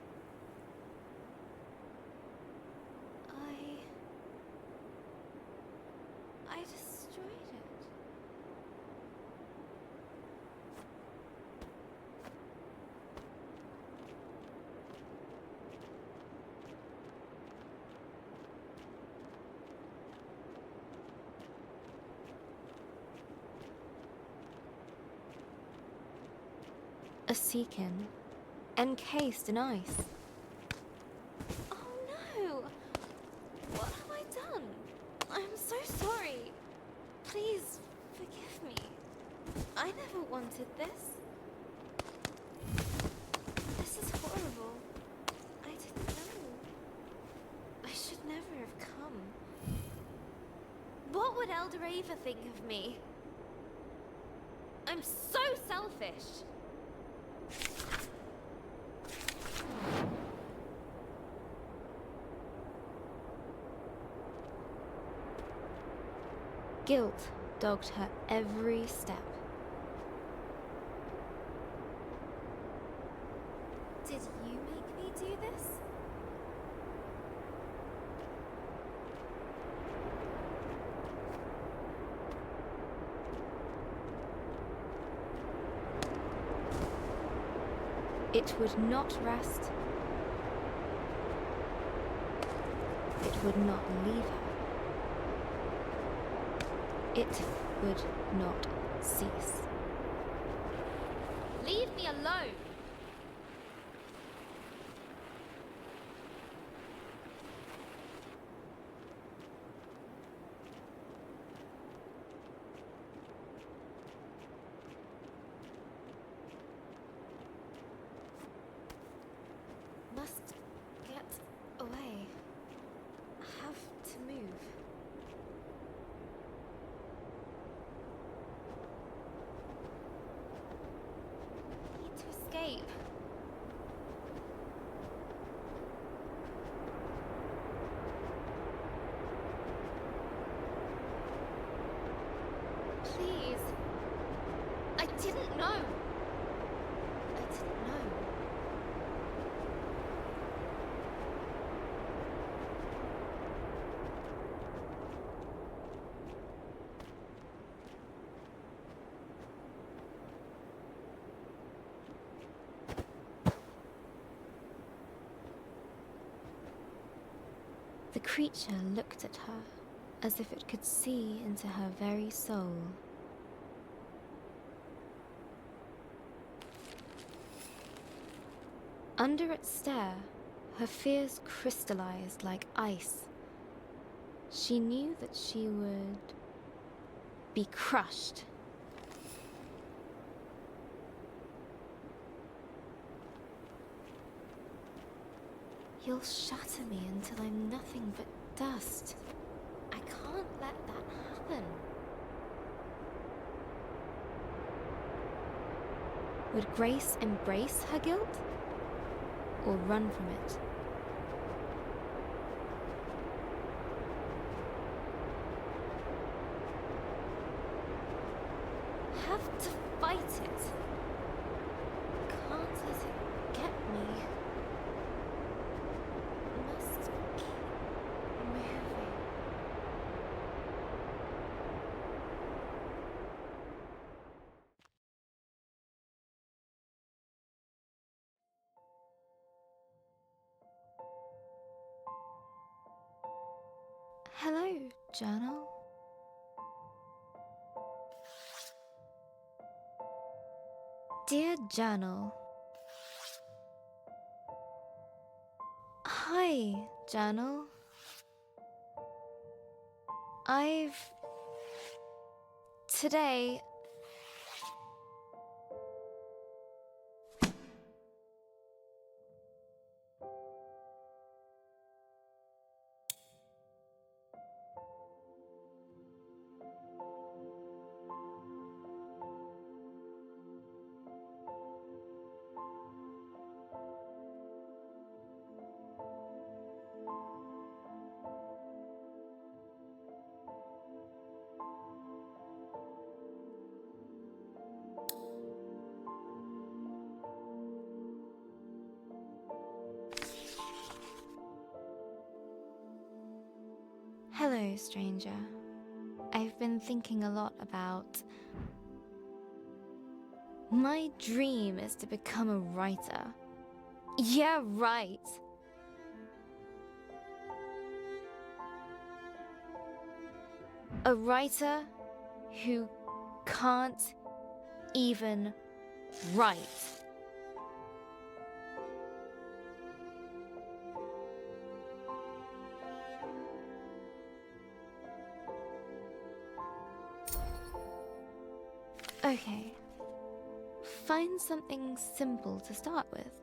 I destroyed it. A Seekin, encased in ice. Oh no! What have I done? I'm so sorry. Please forgive me. I never wanted this. This is horrible. I didn't know. I should never have come. What would Eldoreva think of me? I'm so selfish. Guilt dogged her every step. Did you make me do this? It would not rest. It would not leave her. It would not cease. Leave me alone! Must get away. Have to move. Need to escape. Please. I didn't know. I didn't know. The creature looked at her as if it could see into her very soul. Under its stare, her fears crystallized like ice. She knew that she would be crushed. You'll shatter me until I'm nothing but dust. I can't let that happen. Would Grace embrace her guilt or run from it? Hello, journal. Dear Journal. Hi, Journal. Today... Hello, stranger. I've been thinking a lot about... My dream is to become a writer. Yeah, right. A writer who can't even write. Okay. Find something simple to start with.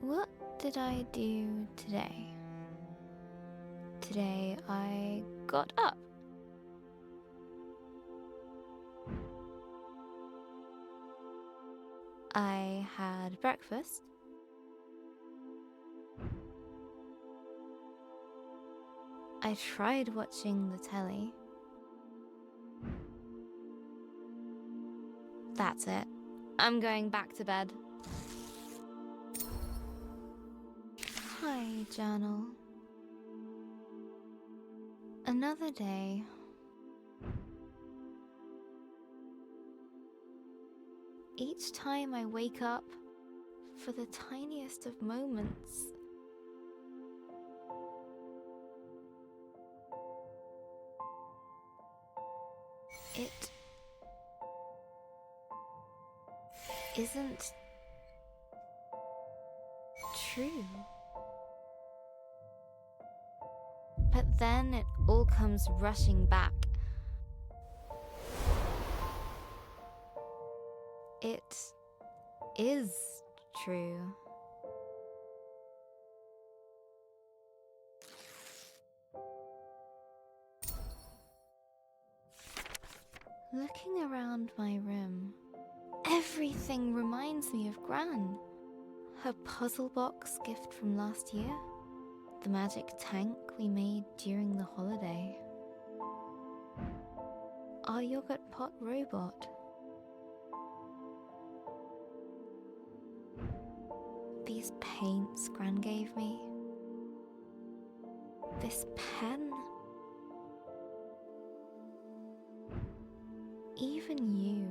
What did I do today? Today I got up. I had breakfast. I tried watching the telly. That's it. I'm going back to bed. Hi, journal. Another day. Each time I wake up, for the tiniest of moments, it isn't true. But then it all comes rushing back. It is true. Looking around my room, everything reminds me of Gran. Her puzzle box gift from last year, the magic tank we made during the holiday, our yogurt pot robot, these paints Gran gave me, this pen, even you,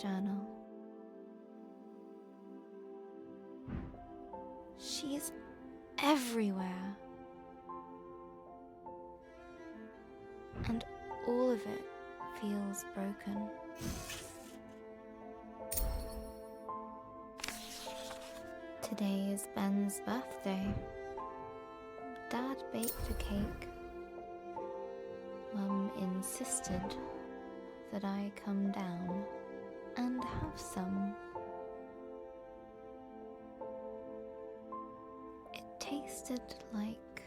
journal. She's everywhere. And all of it feels broken. Today is Ben's birthday. Dad baked a cake. Mum insisted that I come down and have some. It tasted like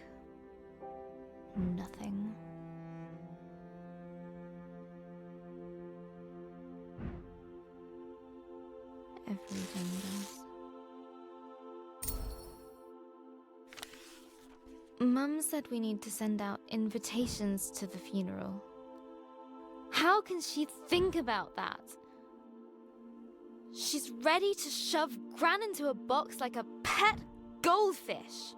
nothing. Everything does. Mum said we need to send out invitations to the funeral. How can she think about that? She's ready to shove Gran into a box like a pet goldfish.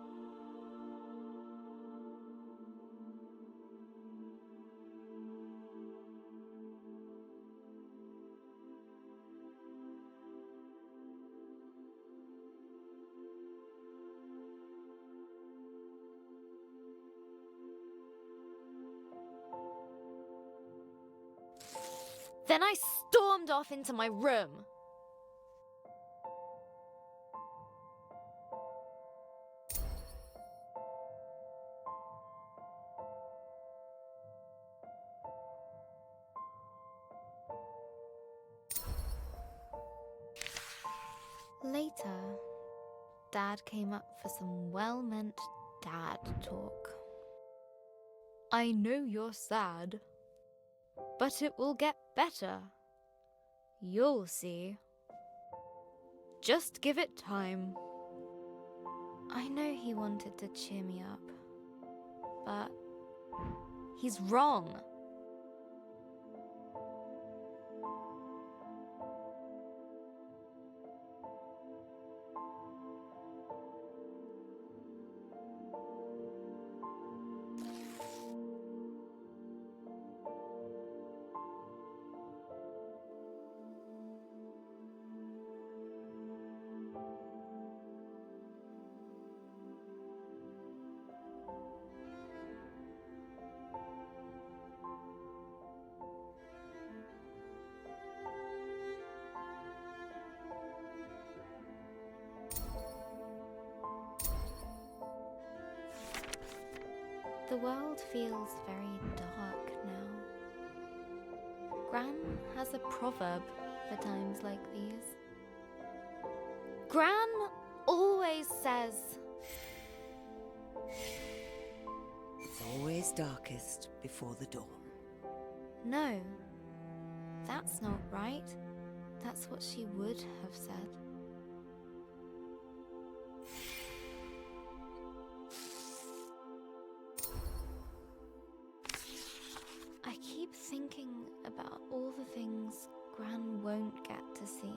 Then I stormed off into my room. Later, Dad came up for some well-meant dad talk. I know you're sad, but it will get better. You'll see. Just give it time. I know he wanted to cheer me up, but he's wrong. The world feels very dark now. Gran has a proverb for times like these. Gran always says, It's always darkest before the dawn. no, that's not right. That's what she would have said. I keep thinking about all the things Gran won't get to see.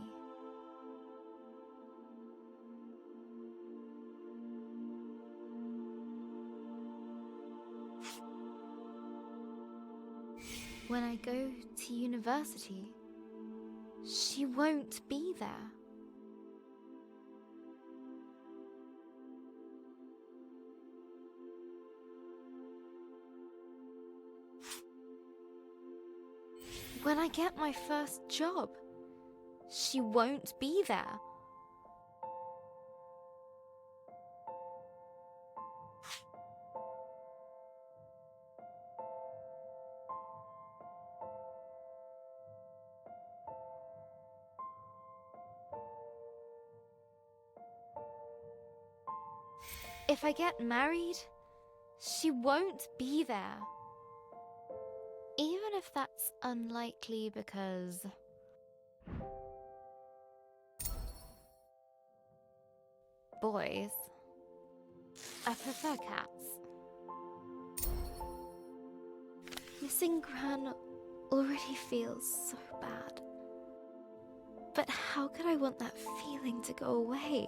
When I go to university, she won't be there. When I get my first job, she won't be there. If I get married, she won't be there. Even if that's unlikely because... boys. I prefer cats. Missing Gran already feels so bad. But how could I want that feeling to go away?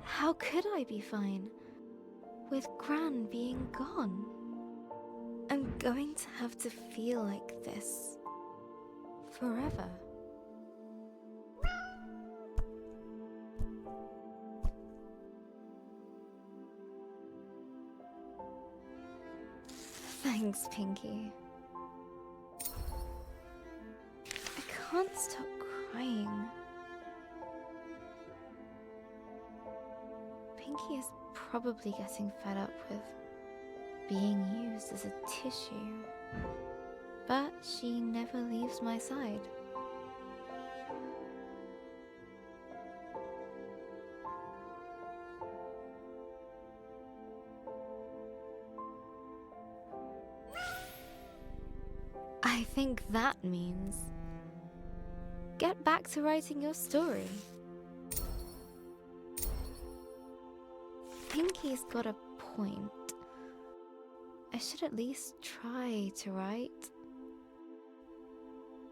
How could I be fine with Gran being gone? I'm going to have to feel like this forever. Thanks, Pinky. I can't stop crying. Pinky is probably getting fed up with being used as a tissue, but she never leaves my side. I think that means get back to writing your story. Pinky's got a point. I should at least try to write.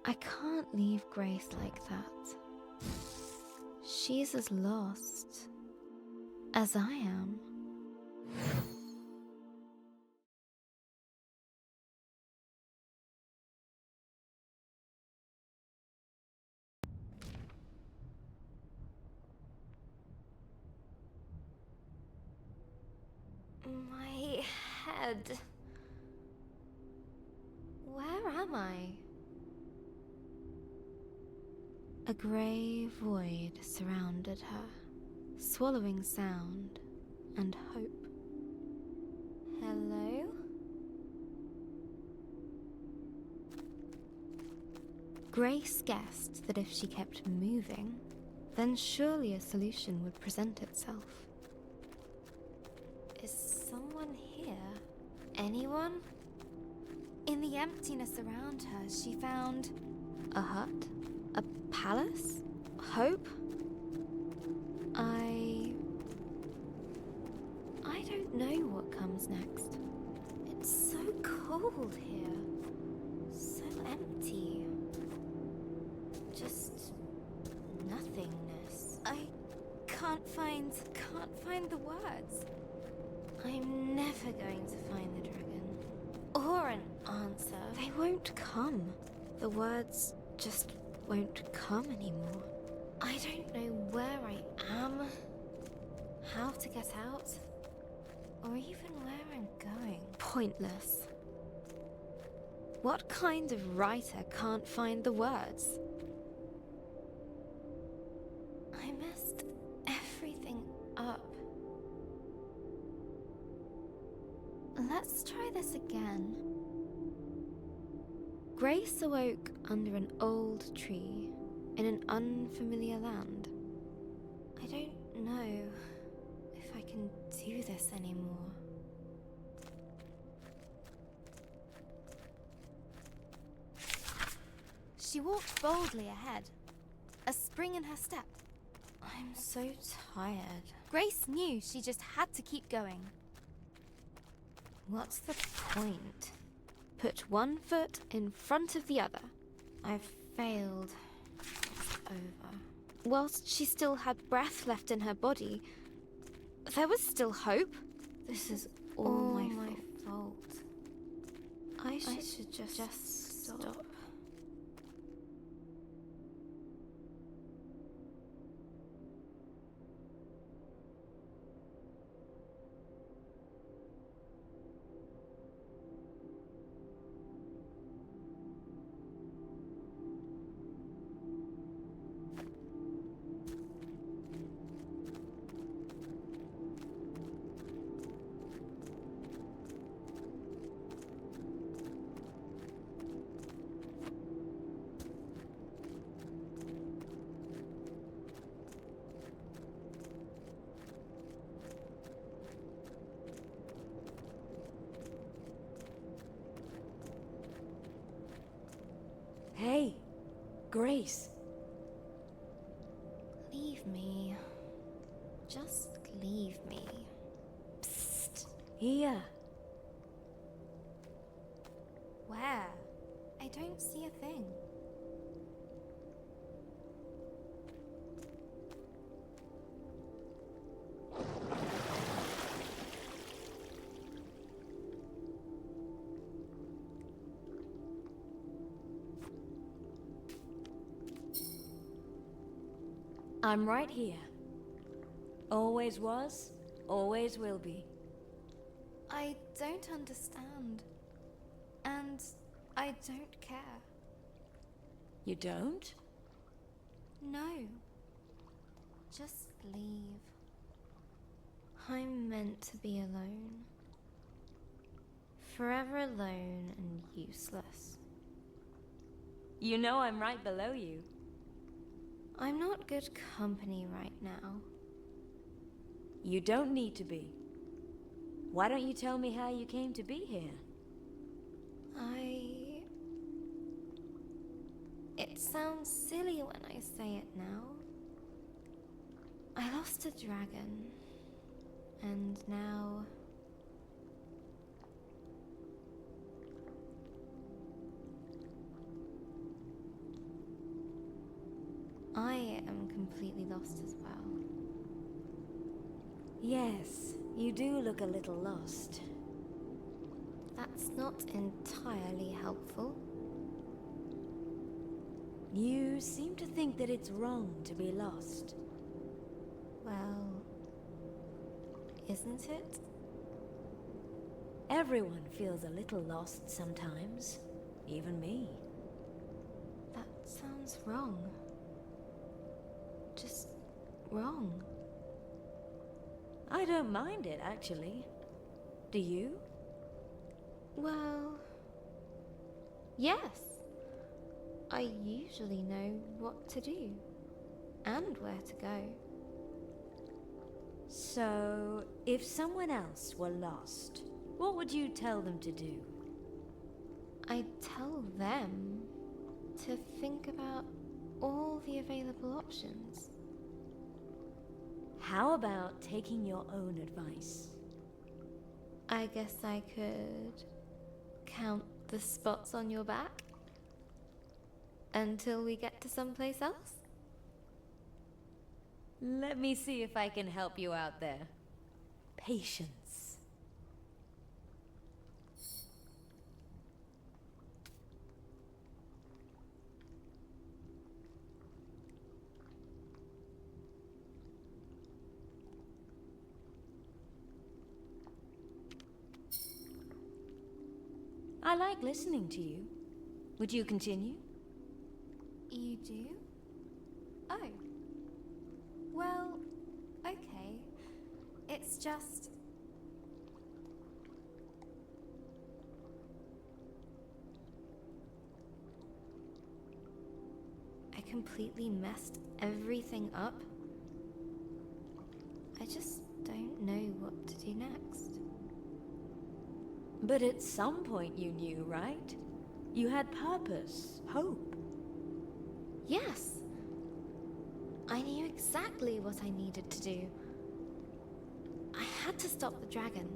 I can't leave Grace like that. She's as lost as I am. My head. am I? A grey void surrounded her, swallowing sound and hope. Hello? Grace guessed that if she kept moving, then surely a solution would present itself. Is someone here? Anyone? In the emptiness around her, she found a hut, a palace, hope. I don't know what comes next. It's so cold here, so empty. Just nothingness. I can't find the words. I'm never going to find the dragon. Or an answer. They won't come. The words just won't come anymore. I don't know where I am, how to get out, or even where I'm going. Pointless. What kind of writer can't find the words? I messed everything up. Let's try this again. Grace awoke under an old tree in an unfamiliar land. I don't know if I can do this anymore. She walked boldly ahead, a spring in her step. I'm so tired. Grace knew she just had to keep going. What's the point? Put one foot in front of the other. I've failed. It's over. Whilst she still had breath left in her body, there was still hope. This is all my fault. I should just stop. Hey, Grace. Leave me. Just leave me. Psst. Here. Where? I don't see a thing. I'm right here. Always was, always will be. I don't understand. And I don't care. You don't? No. Just leave. I'm meant to be alone. Forever alone and useless. You know I'm right below you. I'm not good company right now. You don't need to be. Why don't you tell me how you came to be here? It sounds silly when I say it now. I lost a dragon. And now... I am completely lost as well. Yes, you do look a little lost. That's not entirely helpful. You seem to think that it's wrong to be lost. Well, isn't it? Everyone feels a little lost sometimes. even me. That sounds wrong. Just wrong. I don't mind it, actually. Do you? Well, yes. I usually know what to do and where to go. So, if someone else were lost, what would you tell them to do? I'd tell them to think about all the available options. How about taking your own advice? I guess I could count the spots on your back until we get to someplace else. Let me see if I can help you out there. Patience. I like listening to you. Would you continue? You do? Oh. Well, okay. It's just... I completely messed everything up. I just don't know what to do next. But at some point you knew, right? You had purpose, hope. Yes. I knew exactly what I needed to do. I had to stop the dragon.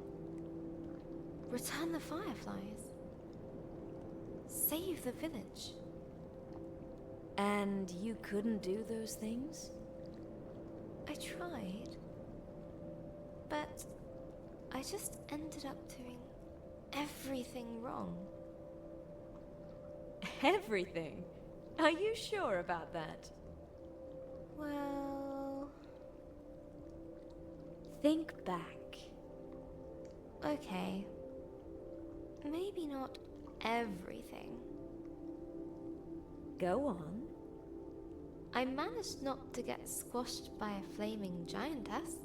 Return the fireflies. Save the village. And you couldn't do those things? I tried. But I just ended up doing everything wrong. Everything? Are you sure about that? Well... Think back. Okay. Maybe not everything. Go on. I managed not to get squashed by a flaming giantess.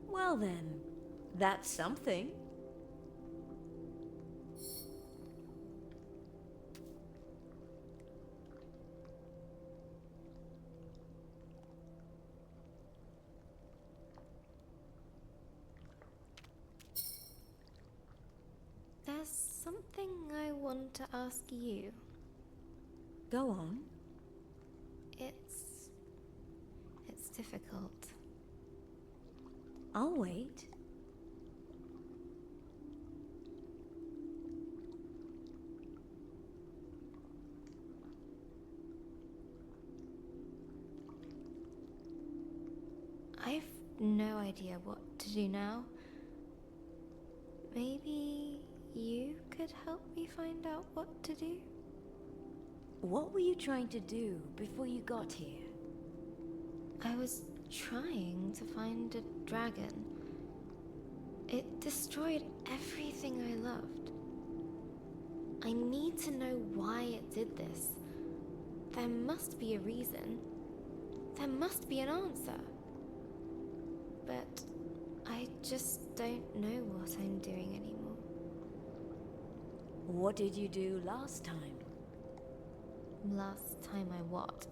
Well then, that's something. There's something I want to ask you. Go on. It's difficult. I'll wait. I've no idea what to do now. Maybe you could help me find out what to do? What were you trying to do before you got here? I was trying to find a dragon. It destroyed everything I loved. I need to know why it did this. There must be a reason. There must be an answer. But I just don't know what I'm doing anymore. What did you do last time? Last time I what?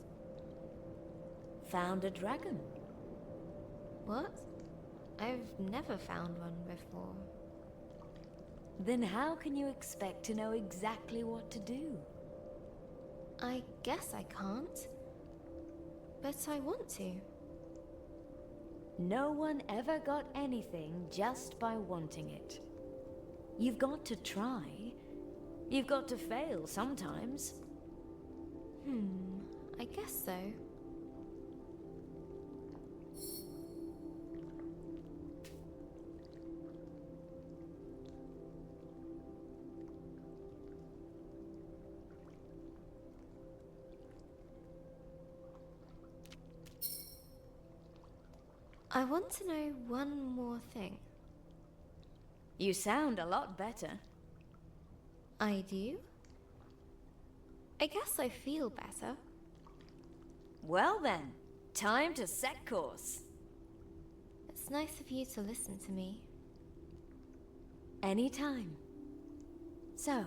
Found a dragon. What? I've never found one before. Then how can you expect to know exactly what to do? I guess I can't. But I want to. No one ever got anything just by wanting it. You've got to try. You've got to fail sometimes. I guess so. I want to know one more thing. You sound a lot better. I do? I guess I feel better. Well then, time to set course. It's nice of you to listen to me. Anytime. So,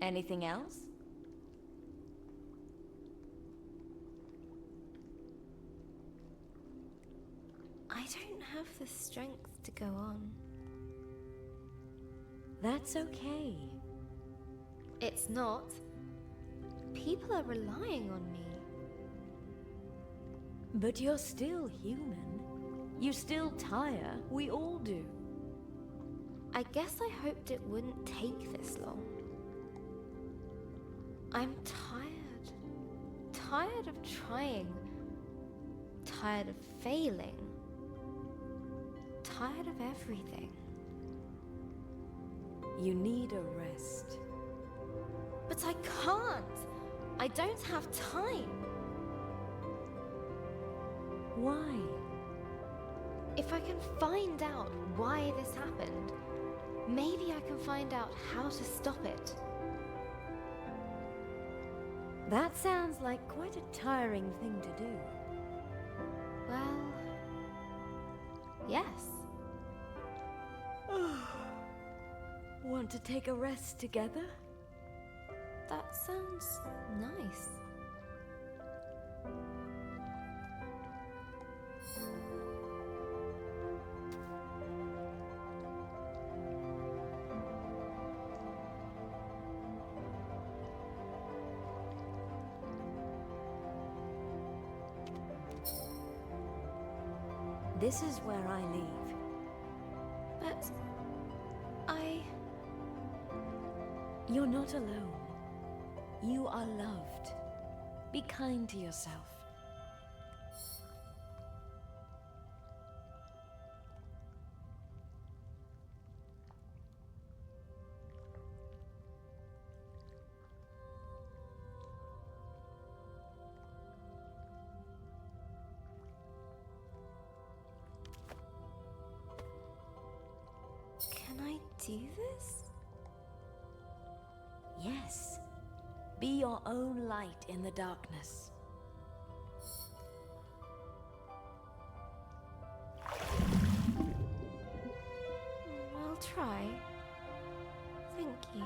anything else? I don't have the strength to go on. That's okay. It's not. People are relying on me. But you're still human. You still tire. We all do. I guess I hoped it wouldn't take this long. I'm tired. Tired of trying. Tired of failing. Tired of everything. You need a rest. But I can't! I don't have time! Why? If I can find out why this happened, maybe I can find out how to stop it. That sounds like quite a tiring thing to do. Well, yes. Want to take a rest together? That sounds nice. This is where I leave. But You're not alone. You are loved. Be kind to yourself. Can I do this? Yes. Be your own light in the darkness. I'll try. Thank you.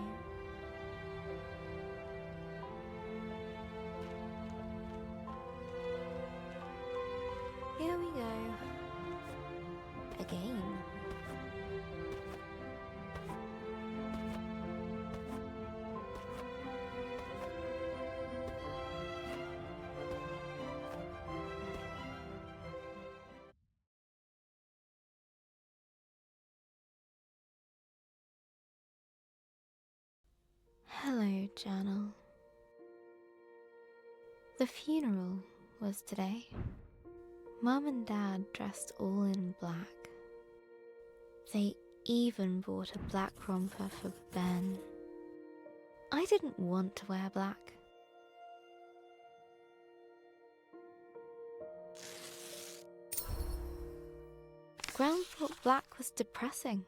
Here we go. Again. Hello, Journal. The funeral was today. Mum and Dad dressed all in black. They even bought a black romper for Ben. I didn't want to wear black. Gran thought black was depressing.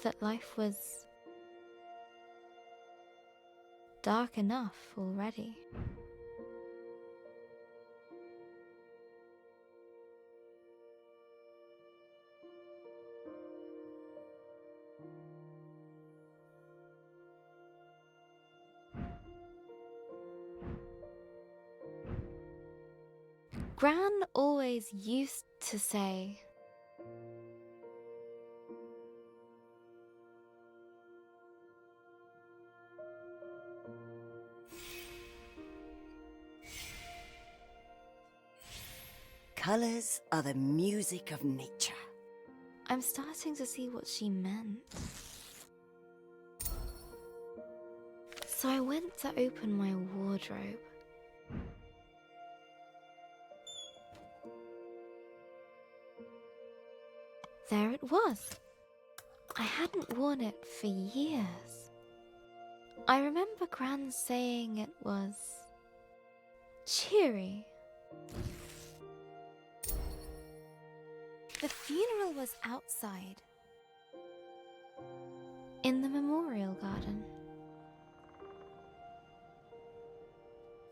That life was dark enough already. Gran always used to say, Colors are the music of nature. I'm starting to see what she meant. So I went to open my wardrobe. There it was. I hadn't worn it for years. I remember Gran saying it was cheery. The funeral was outside. in the memorial garden.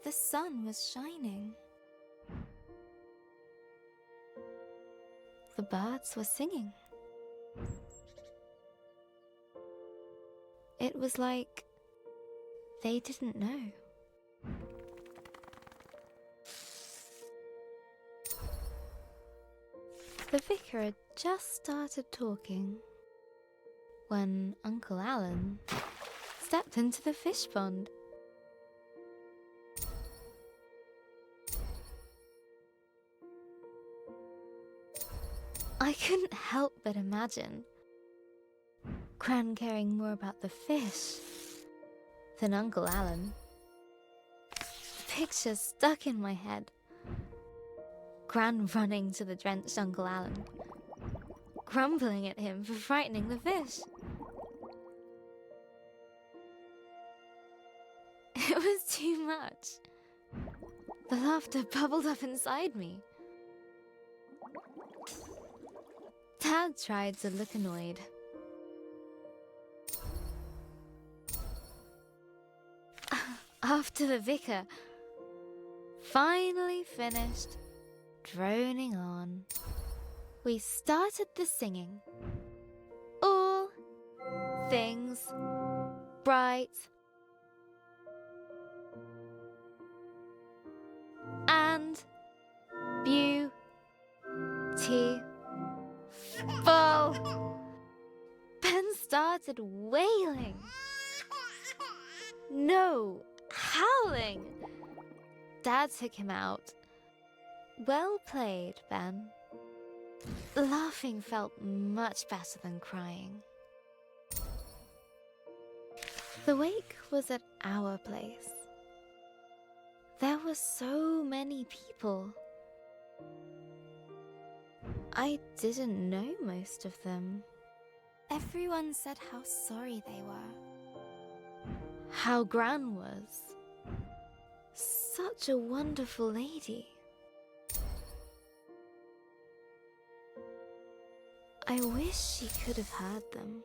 The sun was shining. The birds were singing. It was like they didn't know. The vicar had just started talking when Uncle Alan stepped into the fish pond. I couldn't help but imagine Gran caring more about the fish than Uncle Alan. The picture stuck in my head. Gran running to the drenched Uncle Alan, grumbling at him for frightening the fish. It was too much. The laughter bubbled up inside me. Dad tried to look annoyed. After the vicar finally finished droning on, we started the singing. All things bright and beautiful. Ben started wailing. No, howling. Dad took him out. Well played, Ben. Laughing felt much better than crying. The wake was at our place. There were so many people. I didn't know most of them. Everyone said how sorry they were. How Gran was. Such a wonderful lady. I wish she could have heard them.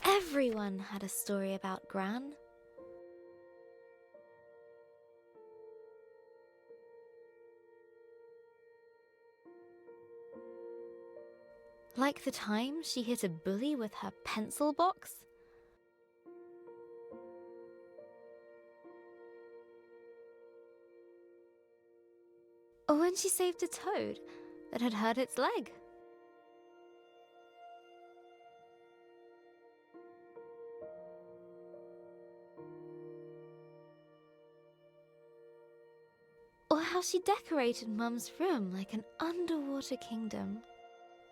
Everyone had a story about Gran. Like the time she hit a bully with her pencil box. Or when she saved a toad that had hurt its leg. Or how she decorated Mum's room like an underwater kingdom,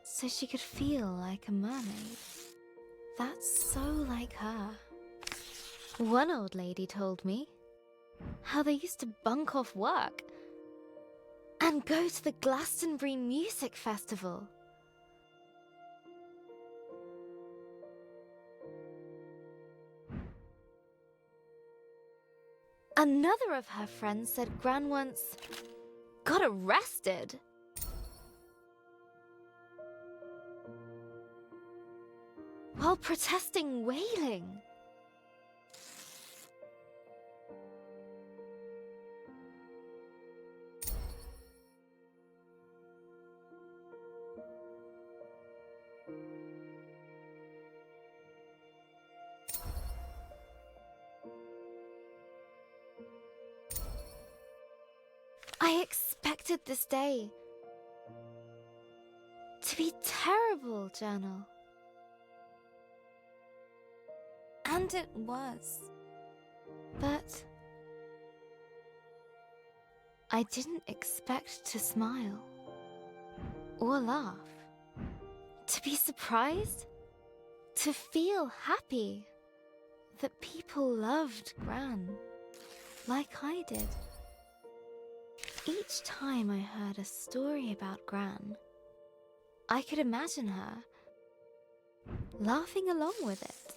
so she could feel like a mermaid. That's so like her. One old lady told me how they used to bunk off work and go to the Glastonbury Music Festival. Another of her friends said Gran once got arrested. While protesting whaling. I expected this day to be terrible, Journal. And it was. But I didn't expect to smile or laugh, to be surprised, to feel happy that people loved Gran like I did. Each time I heard a story about Gran, I could imagine her laughing along with it.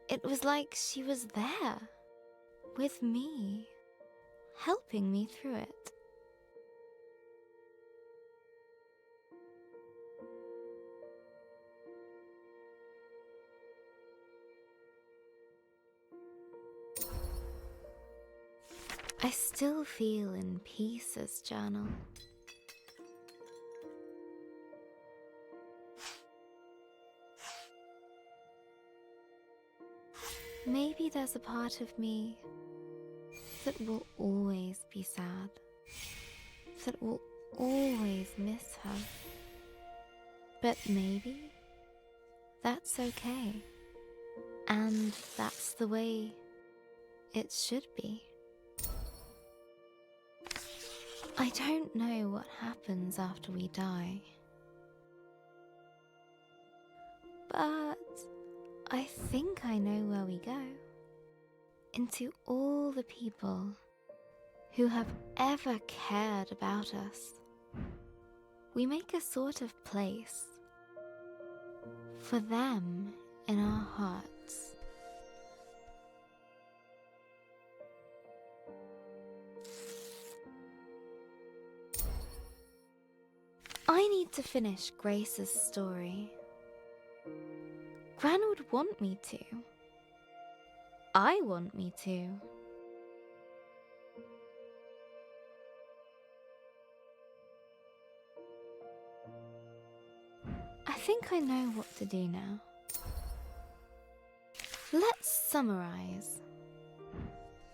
It was like she was there, with me, helping me through it. I still feel in pieces, journal. Maybe there's a part of me that will always be sad, that will always miss her. But maybe that's okay, and that's the way it should be. I don't know what happens after we die, but I think I know where we go. Into all the people who have ever cared about us. We make a sort of place for them in our hearts. I need to finish Grace's story. Gran would want me to. I want me to. I think I know what to do now. Let's summarize.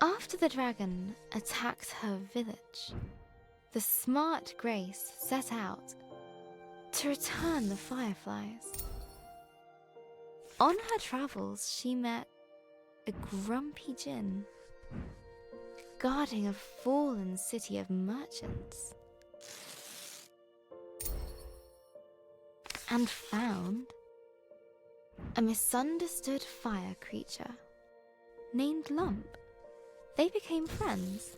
After the dragon attacked her village, the smart Grace set out to return the fireflies. On her travels, she met a grumpy djinn guarding a fallen city of merchants, and found a misunderstood fire creature named Lump. They became friends.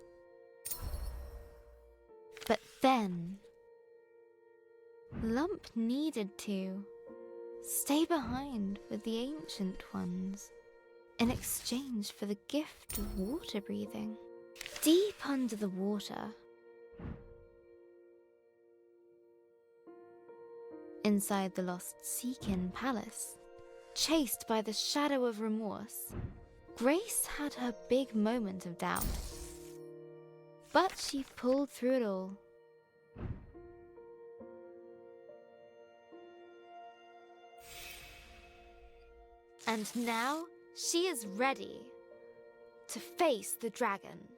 But then Lump needed to stay behind with the Ancient Ones in exchange for the gift of water breathing. Deep under the water, inside the lost Seekin Palace, chased by the shadow of remorse, Grace had her big moment of doubt. But she pulled through it all. And now she is ready to face the dragon.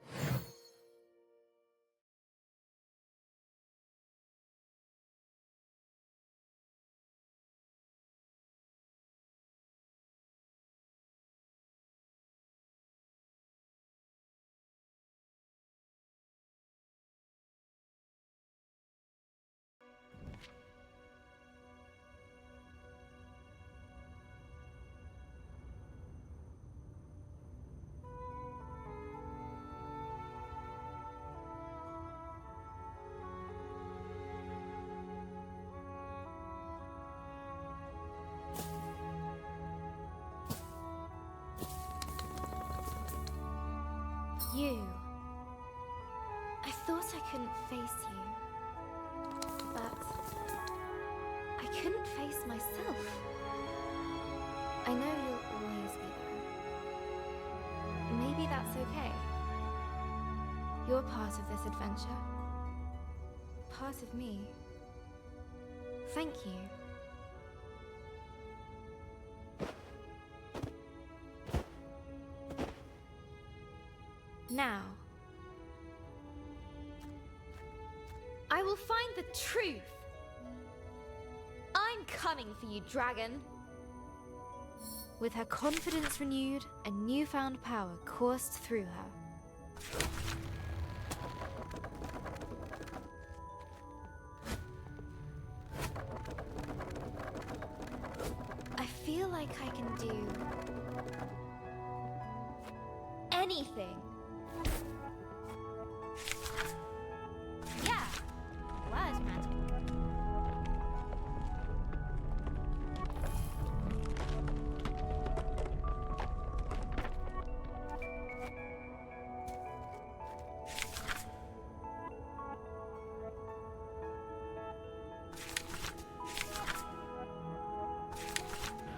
You. I thought I couldn't face you, but I couldn't face myself. I know you'll always be there. Maybe that's okay. You're part of this adventure. Part of me. Thank you. Now, I will find the truth. I'm coming for you, dragon. With her confidence renewed, a newfound power coursed through her. I feel like I can do anything.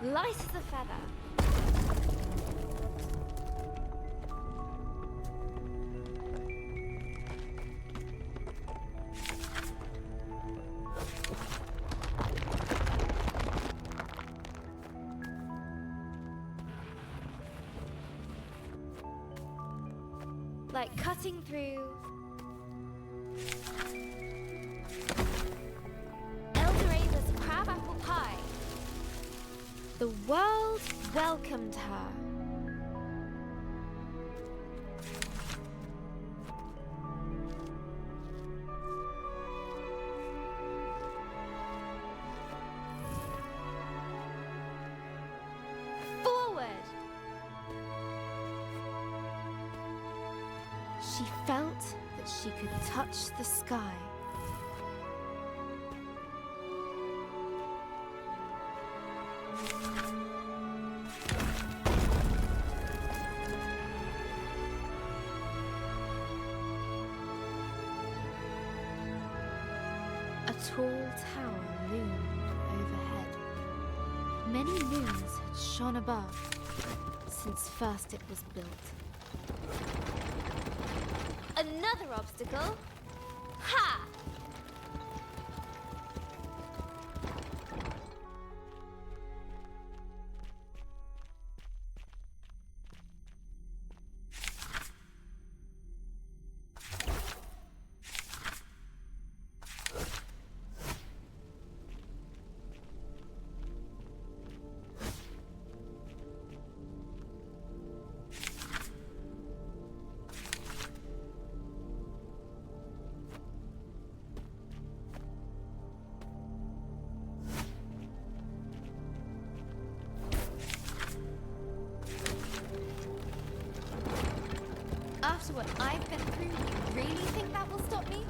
light as a feather. Like cutting through Eldora's crabapple pie. The world welcomed her. Forward! She felt that she could touch the sky. A tall tower loomed overhead. Many moons had shone above since first it was built. Another obstacle? Ha! After what I've been through, you really think that will stop me?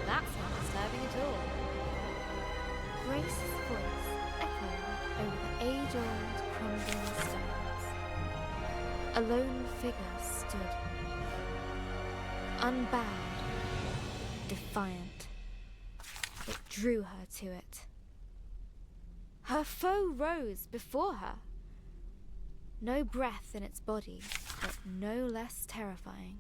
That's not disturbing at all. Grace's voice echoed over the age-old crumbling stones. A lone figure stood, unbowed, defiant. It drew her to it. Her foe rose before her. No breath in its body, but no less terrifying.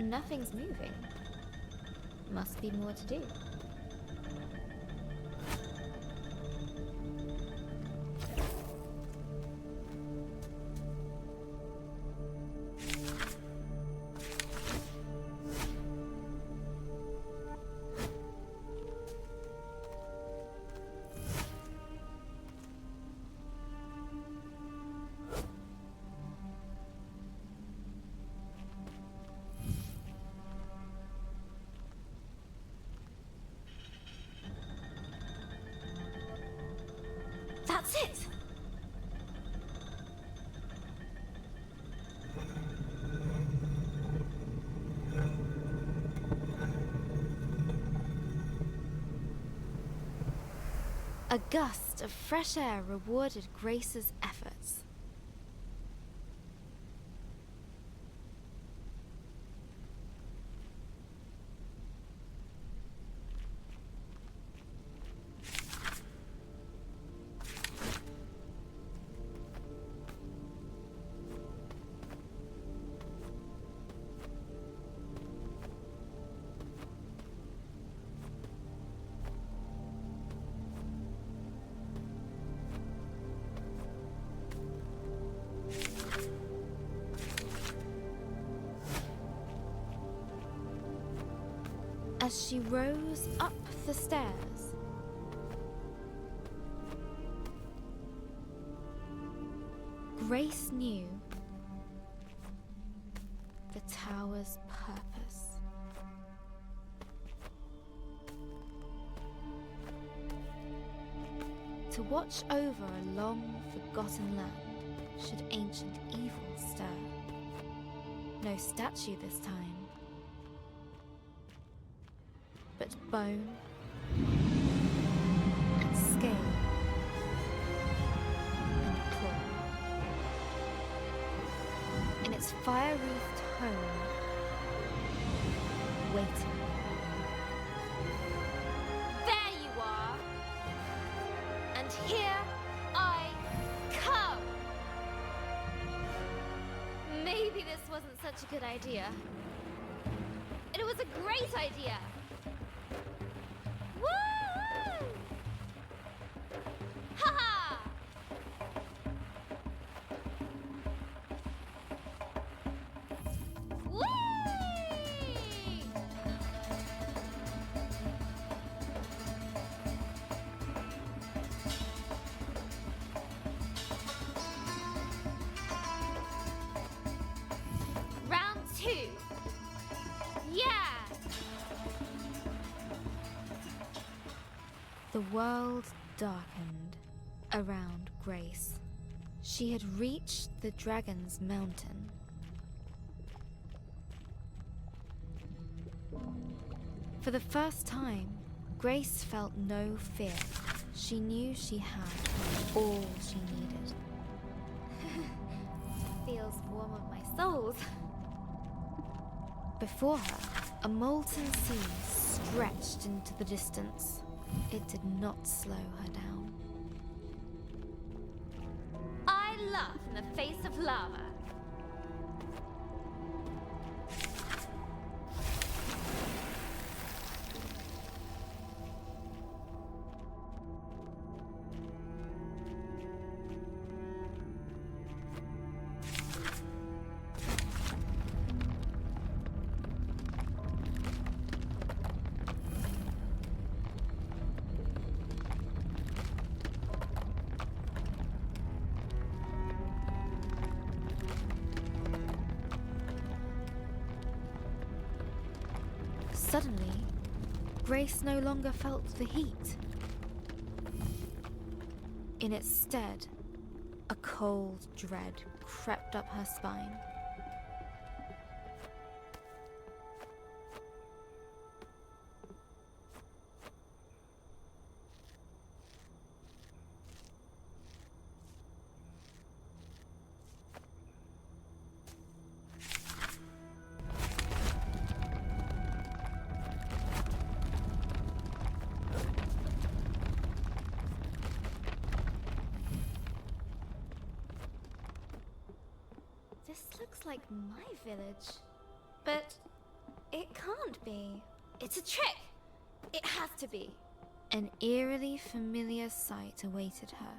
Nothing's moving. Must be more to do. That's it! A gust of fresh air rewarded Grace's efforts. As she rose up the stairs, Grace knew the tower's purpose. To watch over a long forgotten land should ancient evil stir. No statue this time, but bone and scale and claw. In its fire-roofed home, waiting. There you are! And here I come! Maybe this wasn't such a good idea. It was a great idea! Woo! Ha-ha! Whee! Round 2. Yeah! The world darkened around Grace. She had reached the Dragon's Mountain. For the first time, Grace felt no fear. She knew she had all she needed. Feels warm on my soles. Before her, a molten sea stretched into the distance. It did not slow her down. I laugh in the face of lava. Suddenly, Grace no longer felt the heat. In its stead, a cold dread crept up her spine. This looks like my village. But It can't be. It's a trick! It has to be. An eerily familiar sight awaited her.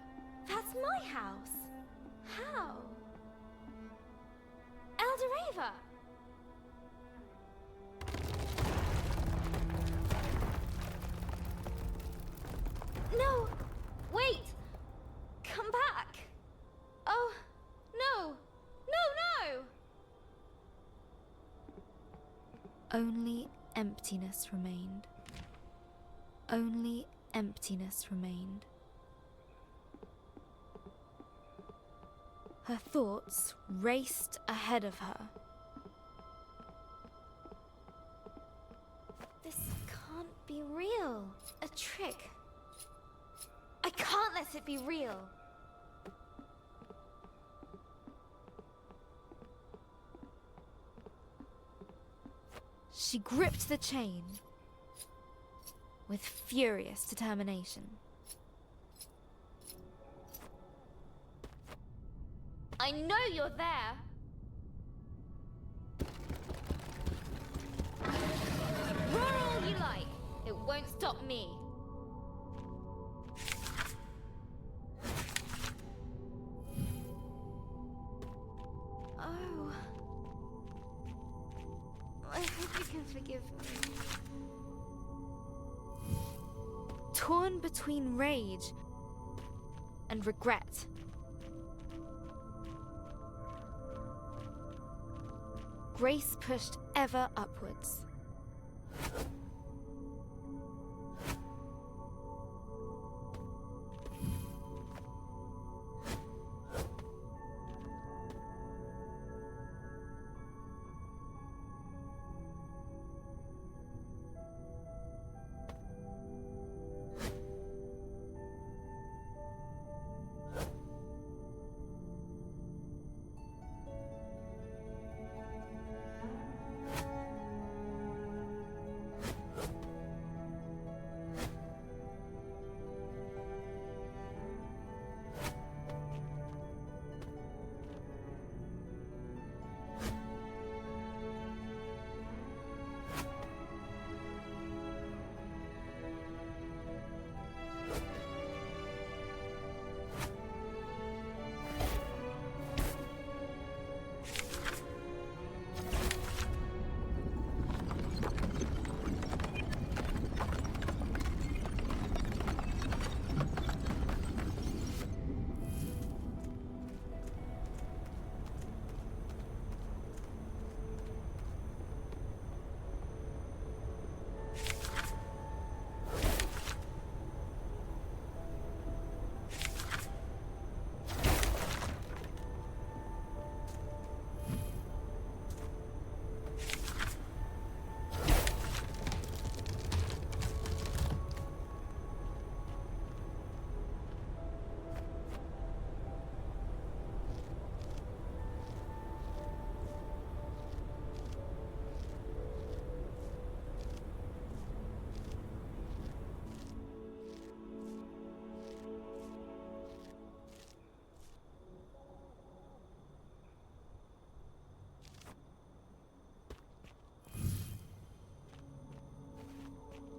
That's my house! How? Eldoreva! No! Wait! Come back! Oh, no! No, no! Only emptiness remained. Only emptiness remained. Her thoughts raced ahead of her. This can't be real. A trick. I can't let it be real. She gripped the chain with furious determination. I know you're there! Roar all you like! It won't stop me! Oh... I hope you can forgive me. Torn between rage and regret. Grace pushed ever upwards.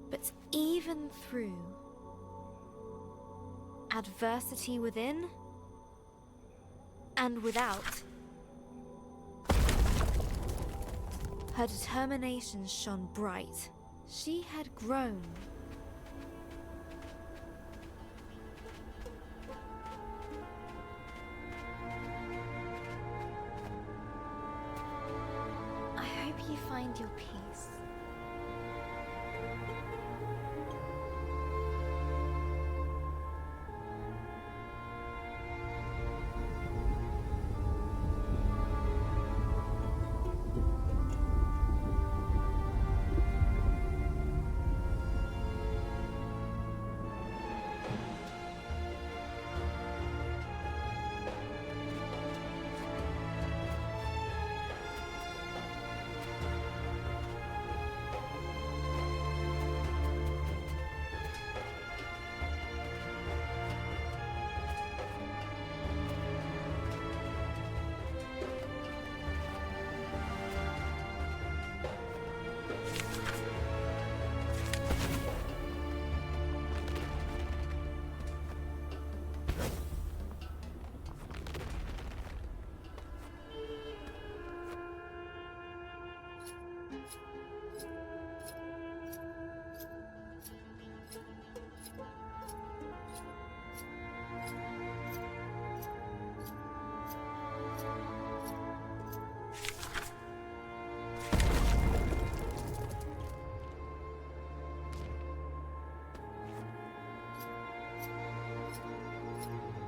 But even through adversity within and without, her determination shone bright. She had grown. I hope you find your peace.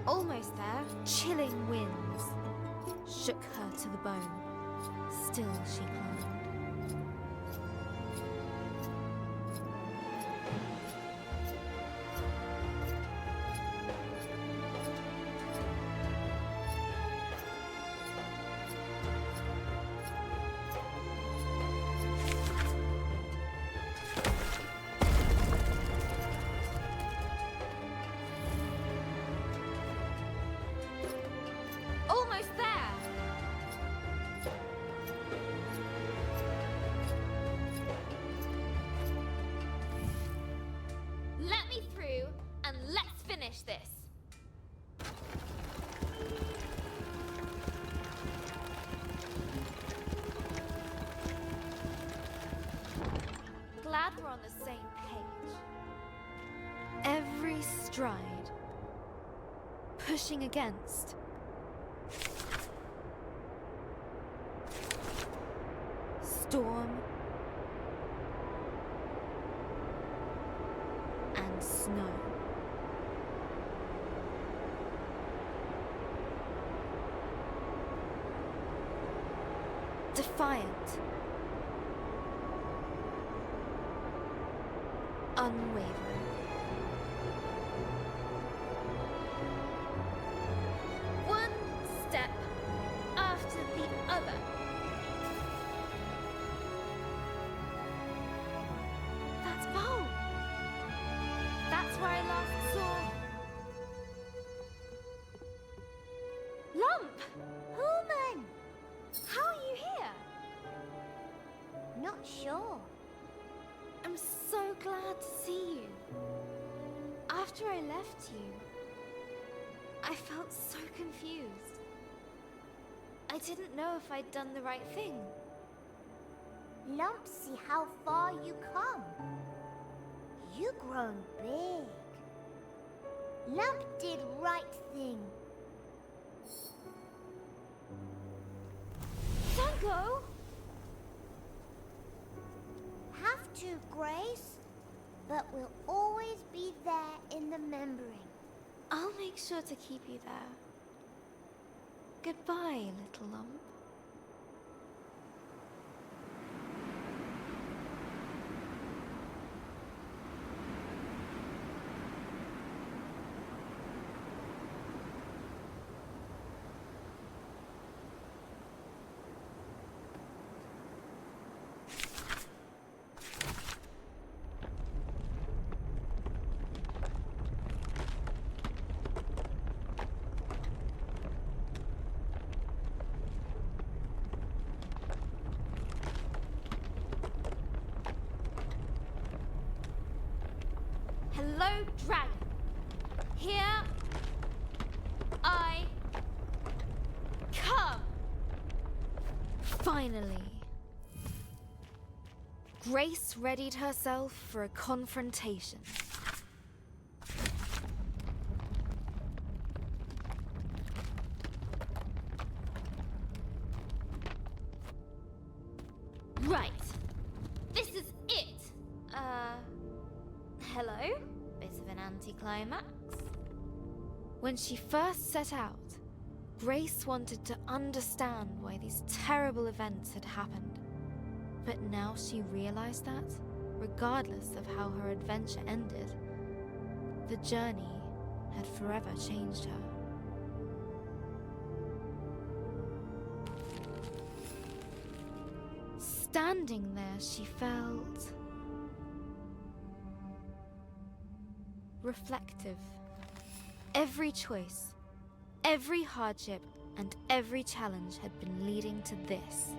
Almost there, chilling winds shook her to the bone. Still she climbed. Almost there! Let me through and let's finish this. Glad we're on the same page. Every stride pushing against. Storm and snow. Defiant. Unwavering. One step after the other. That's Bo. That's where I last saw Lump. Human! How are you here? Not sure. I'm so glad to see you. After I left you, I felt so confused. I didn't know if I'd done the right thing. Lump, see how far you come. You grown big. Lump did right thing. Don't go! Have to, Grace. But we'll always be there in the remembering. I'll make sure to keep you there. Goodbye, little lump. Hello, dragon. Here I come. Finally. Grace readied herself for a confrontation. Right. This is it. Hello? Bit of an anticlimax. When she first set out, Grace wanted to understand why these terrible events had happened. But now she realized that, regardless of how her adventure ended, the journey had forever changed her. Standing there, she felt reflective. Every choice, every hardship, and every challenge had been leading to this.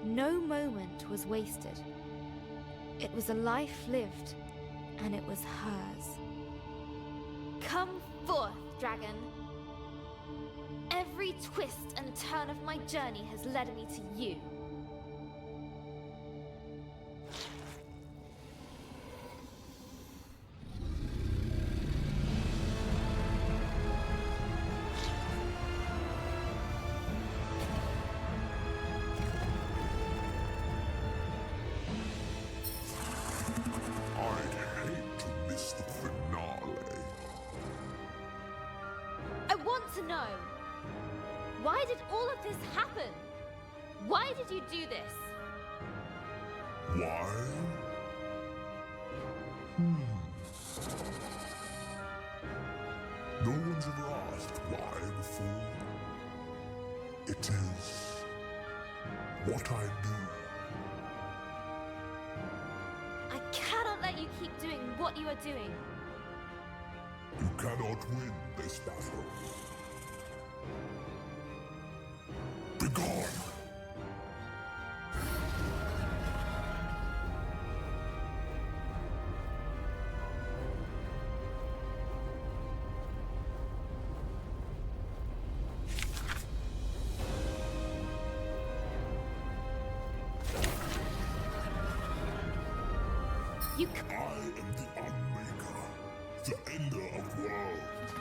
No moment was wasted. It was a life lived, and it was hers. Come forth, dragon. Every twist and turn of my journey has led me to you. know. Why did all of this happen? Why did you do this? Why? No one's ever asked why before. It is what I do. I cannot let you keep doing what you are doing. You cannot win this battle. Begone! I am the Unmaker, the Ender of Worlds.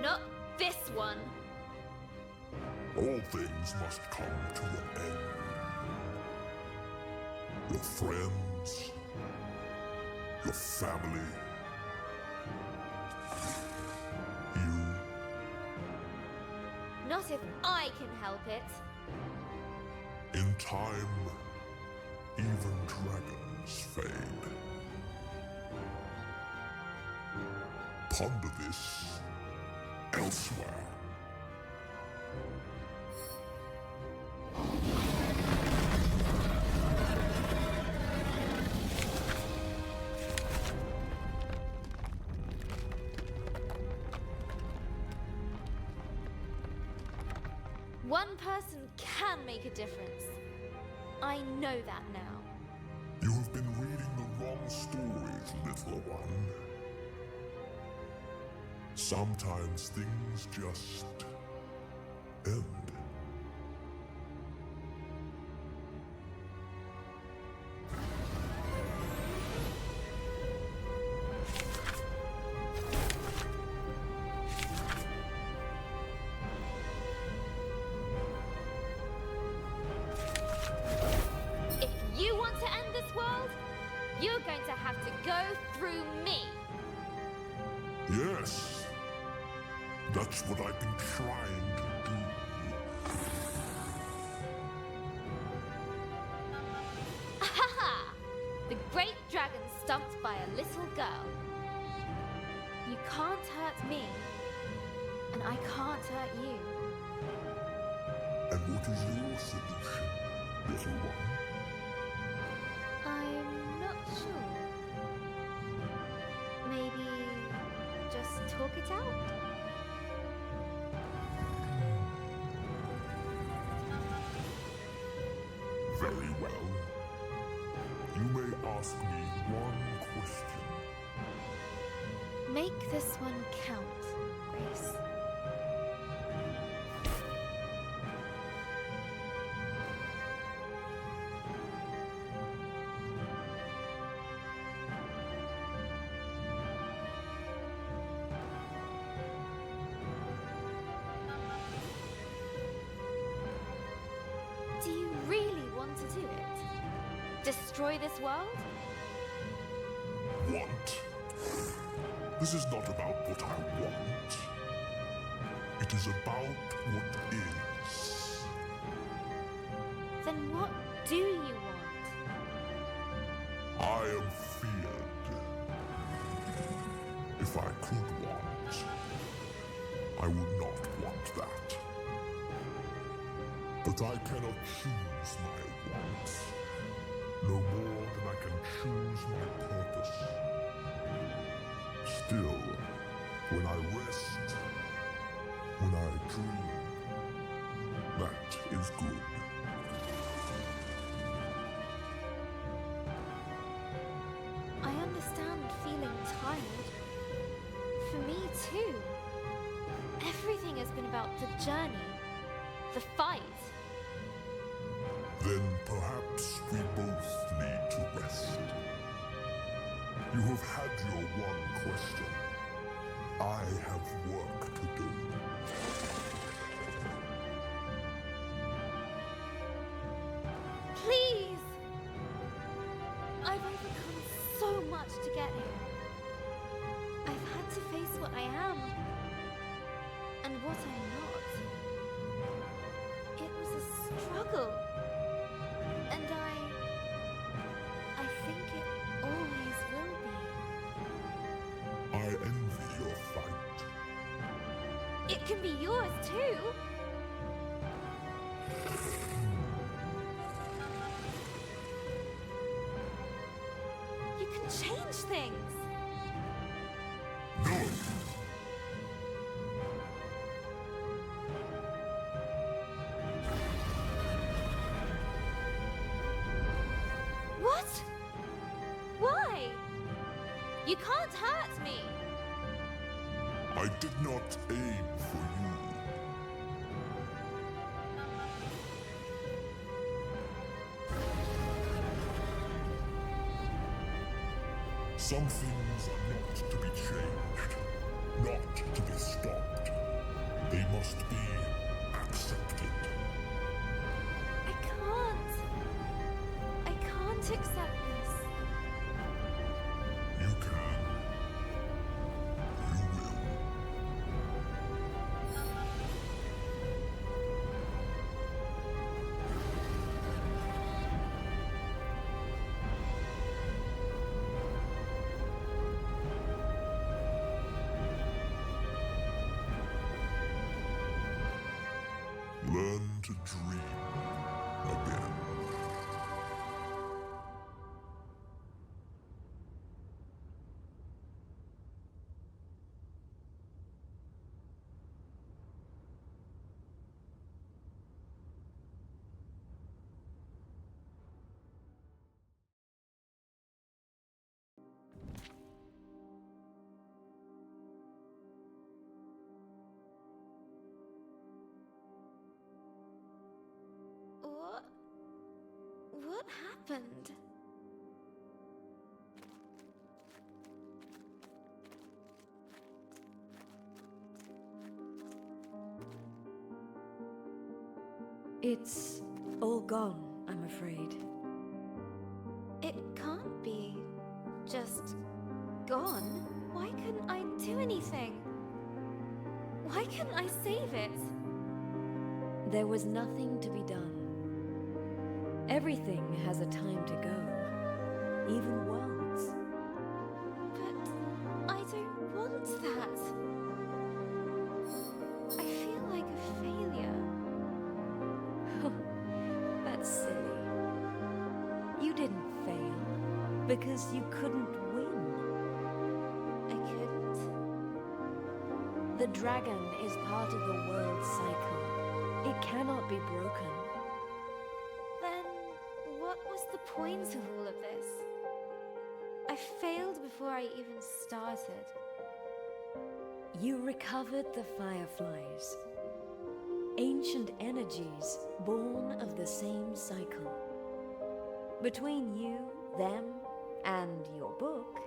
Not this one. All things must come to an end. Your friends, your family, you. Not if I can help it. In time, even dragons fade. Ponder this elsewhere. One person can make a difference. I know that now. You have been reading the wrong stories, little one. Sometimes things just end. If you want to end this world, you're going to have to go through me. Yes, that's what I've been trying to do. Ha! The great dragon stumped by a little girl. You can't hurt me, and I can't hurt you. And what is your solution, little one? I'm not sure. Maybe just talk it out? Very well. You may ask me one question. Make this one count, Grace. Do you really want to do it? Destroy this world? Want? This is not about what I want. It is about what is. Then what do you want? I am feared. If I could want, I would not want that. But I cannot choose my wants, no more than I can choose my purpose. Still, when I rest, when I dream, that is good. I understand feeling tired. For me too. Everything has been about the journey, the fight. Then perhaps we both need to rest. You have had your one question. I have work to do. Please! I've overcome so much to get here. I've had had to face what I am and what I'm not. It was a struggle. And I think it always will be. I envy your fight. It can be yours too. You can change things. No! What? Why? You can't hurt me. I did not aim for you. Some things are not to be changed, not to be stopped. They must be accepted. I can't accept this. You can. You will. Learn to dream again. What happened? It's all gone, I'm afraid. It can't be just gone. Why couldn't I do anything? Why couldn't I save it? There was nothing to be done. Everything has a time to go. Even worlds. But I don't want that. I feel like a failure. That's silly. You didn't fail because you couldn't win. I couldn't? The dragon is part of the world's cycle. It cannot be broken. Then what was the point of all of this? I failed before I even started. You recovered the fireflies. Ancient energies born of the same cycle. Between you, them, and your book,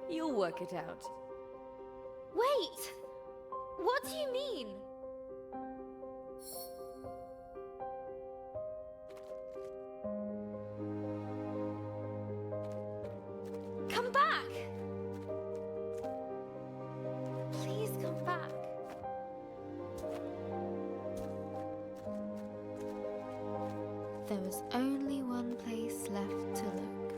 you'll work it out. Wait! What do you mean? Come back! Please come back. There was only one place left to look.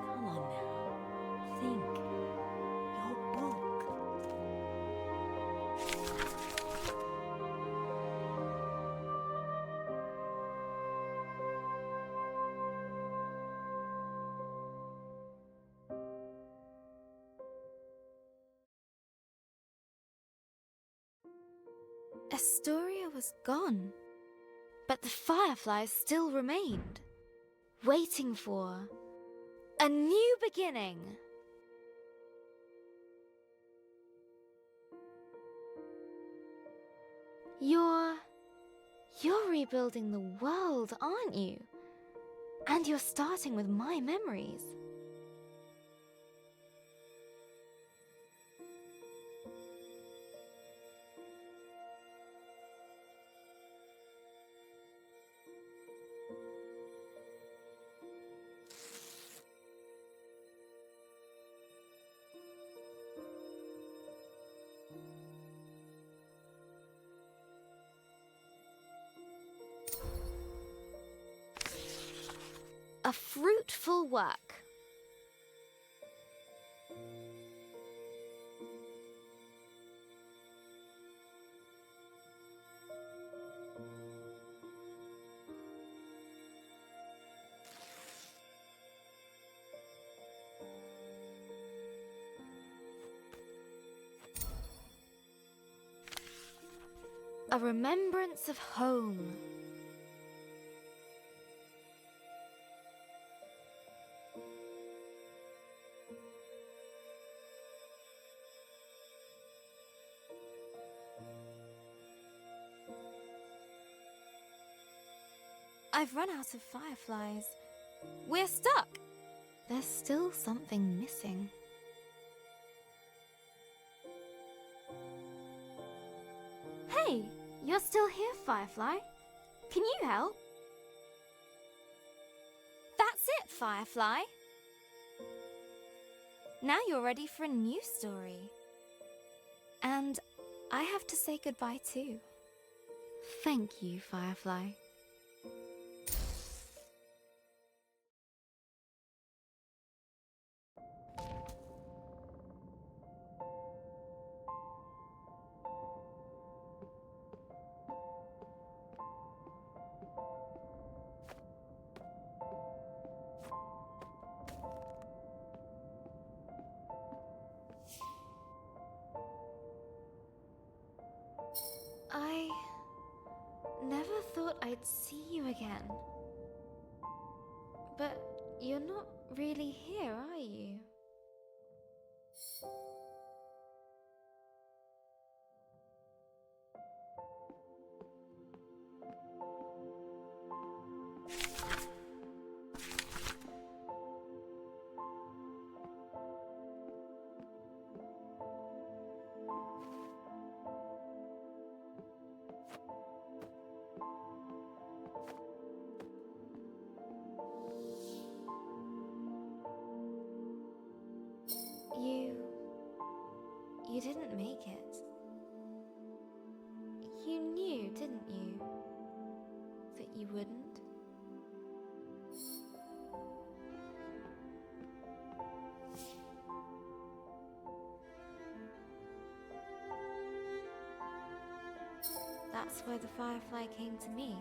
Come on now. Think. Your book. Astoria was gone, but the fireflies still remained, waiting for a new beginning. You're rebuilding the world, aren't you? And you're starting with my memories. A fruitful work. A remembrance of home. I've run out of fireflies. We're stuck. There's still something missing. Hey, you're still here, Firefly. Can you help? That's it, Firefly. Now you're ready for a new story. And I have to say goodbye too. Thank you, Firefly. I never thought I'd see you again. But you're not really here, are you? You didn't make it. You knew, didn't you, that you wouldn't? That's why the Firefly came to me.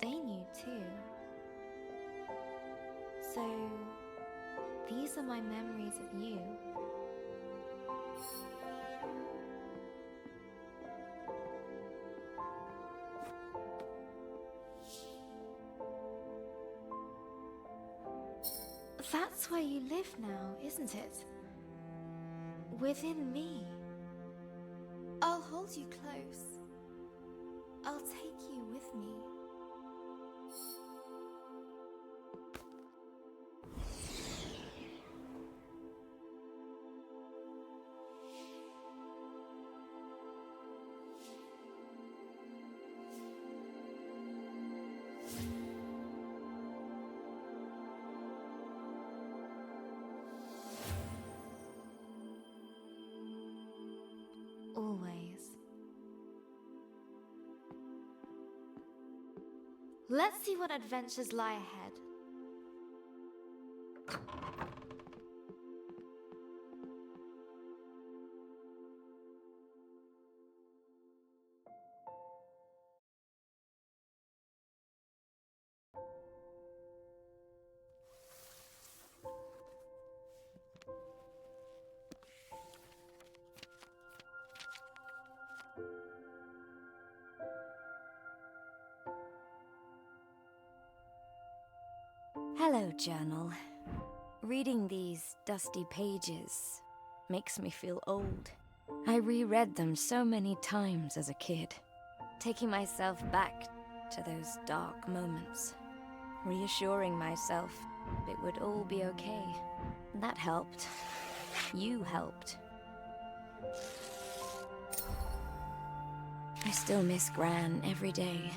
They knew too. So, these are my memories of you. That's where you live now, isn't it? Within me. I'll hold you close. I'll take you with me. Always. Let's see what adventures lie ahead. Hello, journal. Reading these dusty pages makes me feel old. I reread them so many times as a kid, taking myself back to those dark moments. reassuring myself it would all be okay. That helped. You helped. I still miss Gran every day.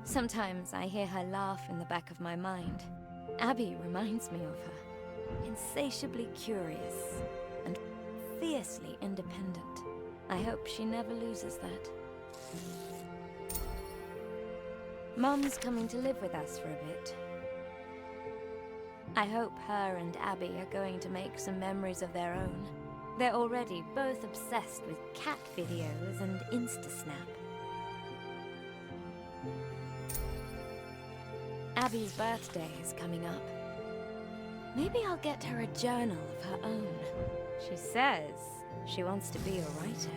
Sometimes I hear her laugh in the back of my mind. Abby reminds me of her. Insatiably curious and fiercely independent. I hope she never loses that. Mum's coming to live with us for a bit. I hope her and Abby are going to make some memories of their own. They're already both obsessed with cat videos and Instasnap. Abby's birthday is coming up. Maybe I'll get her a journal of her own. She says she wants to be a writer.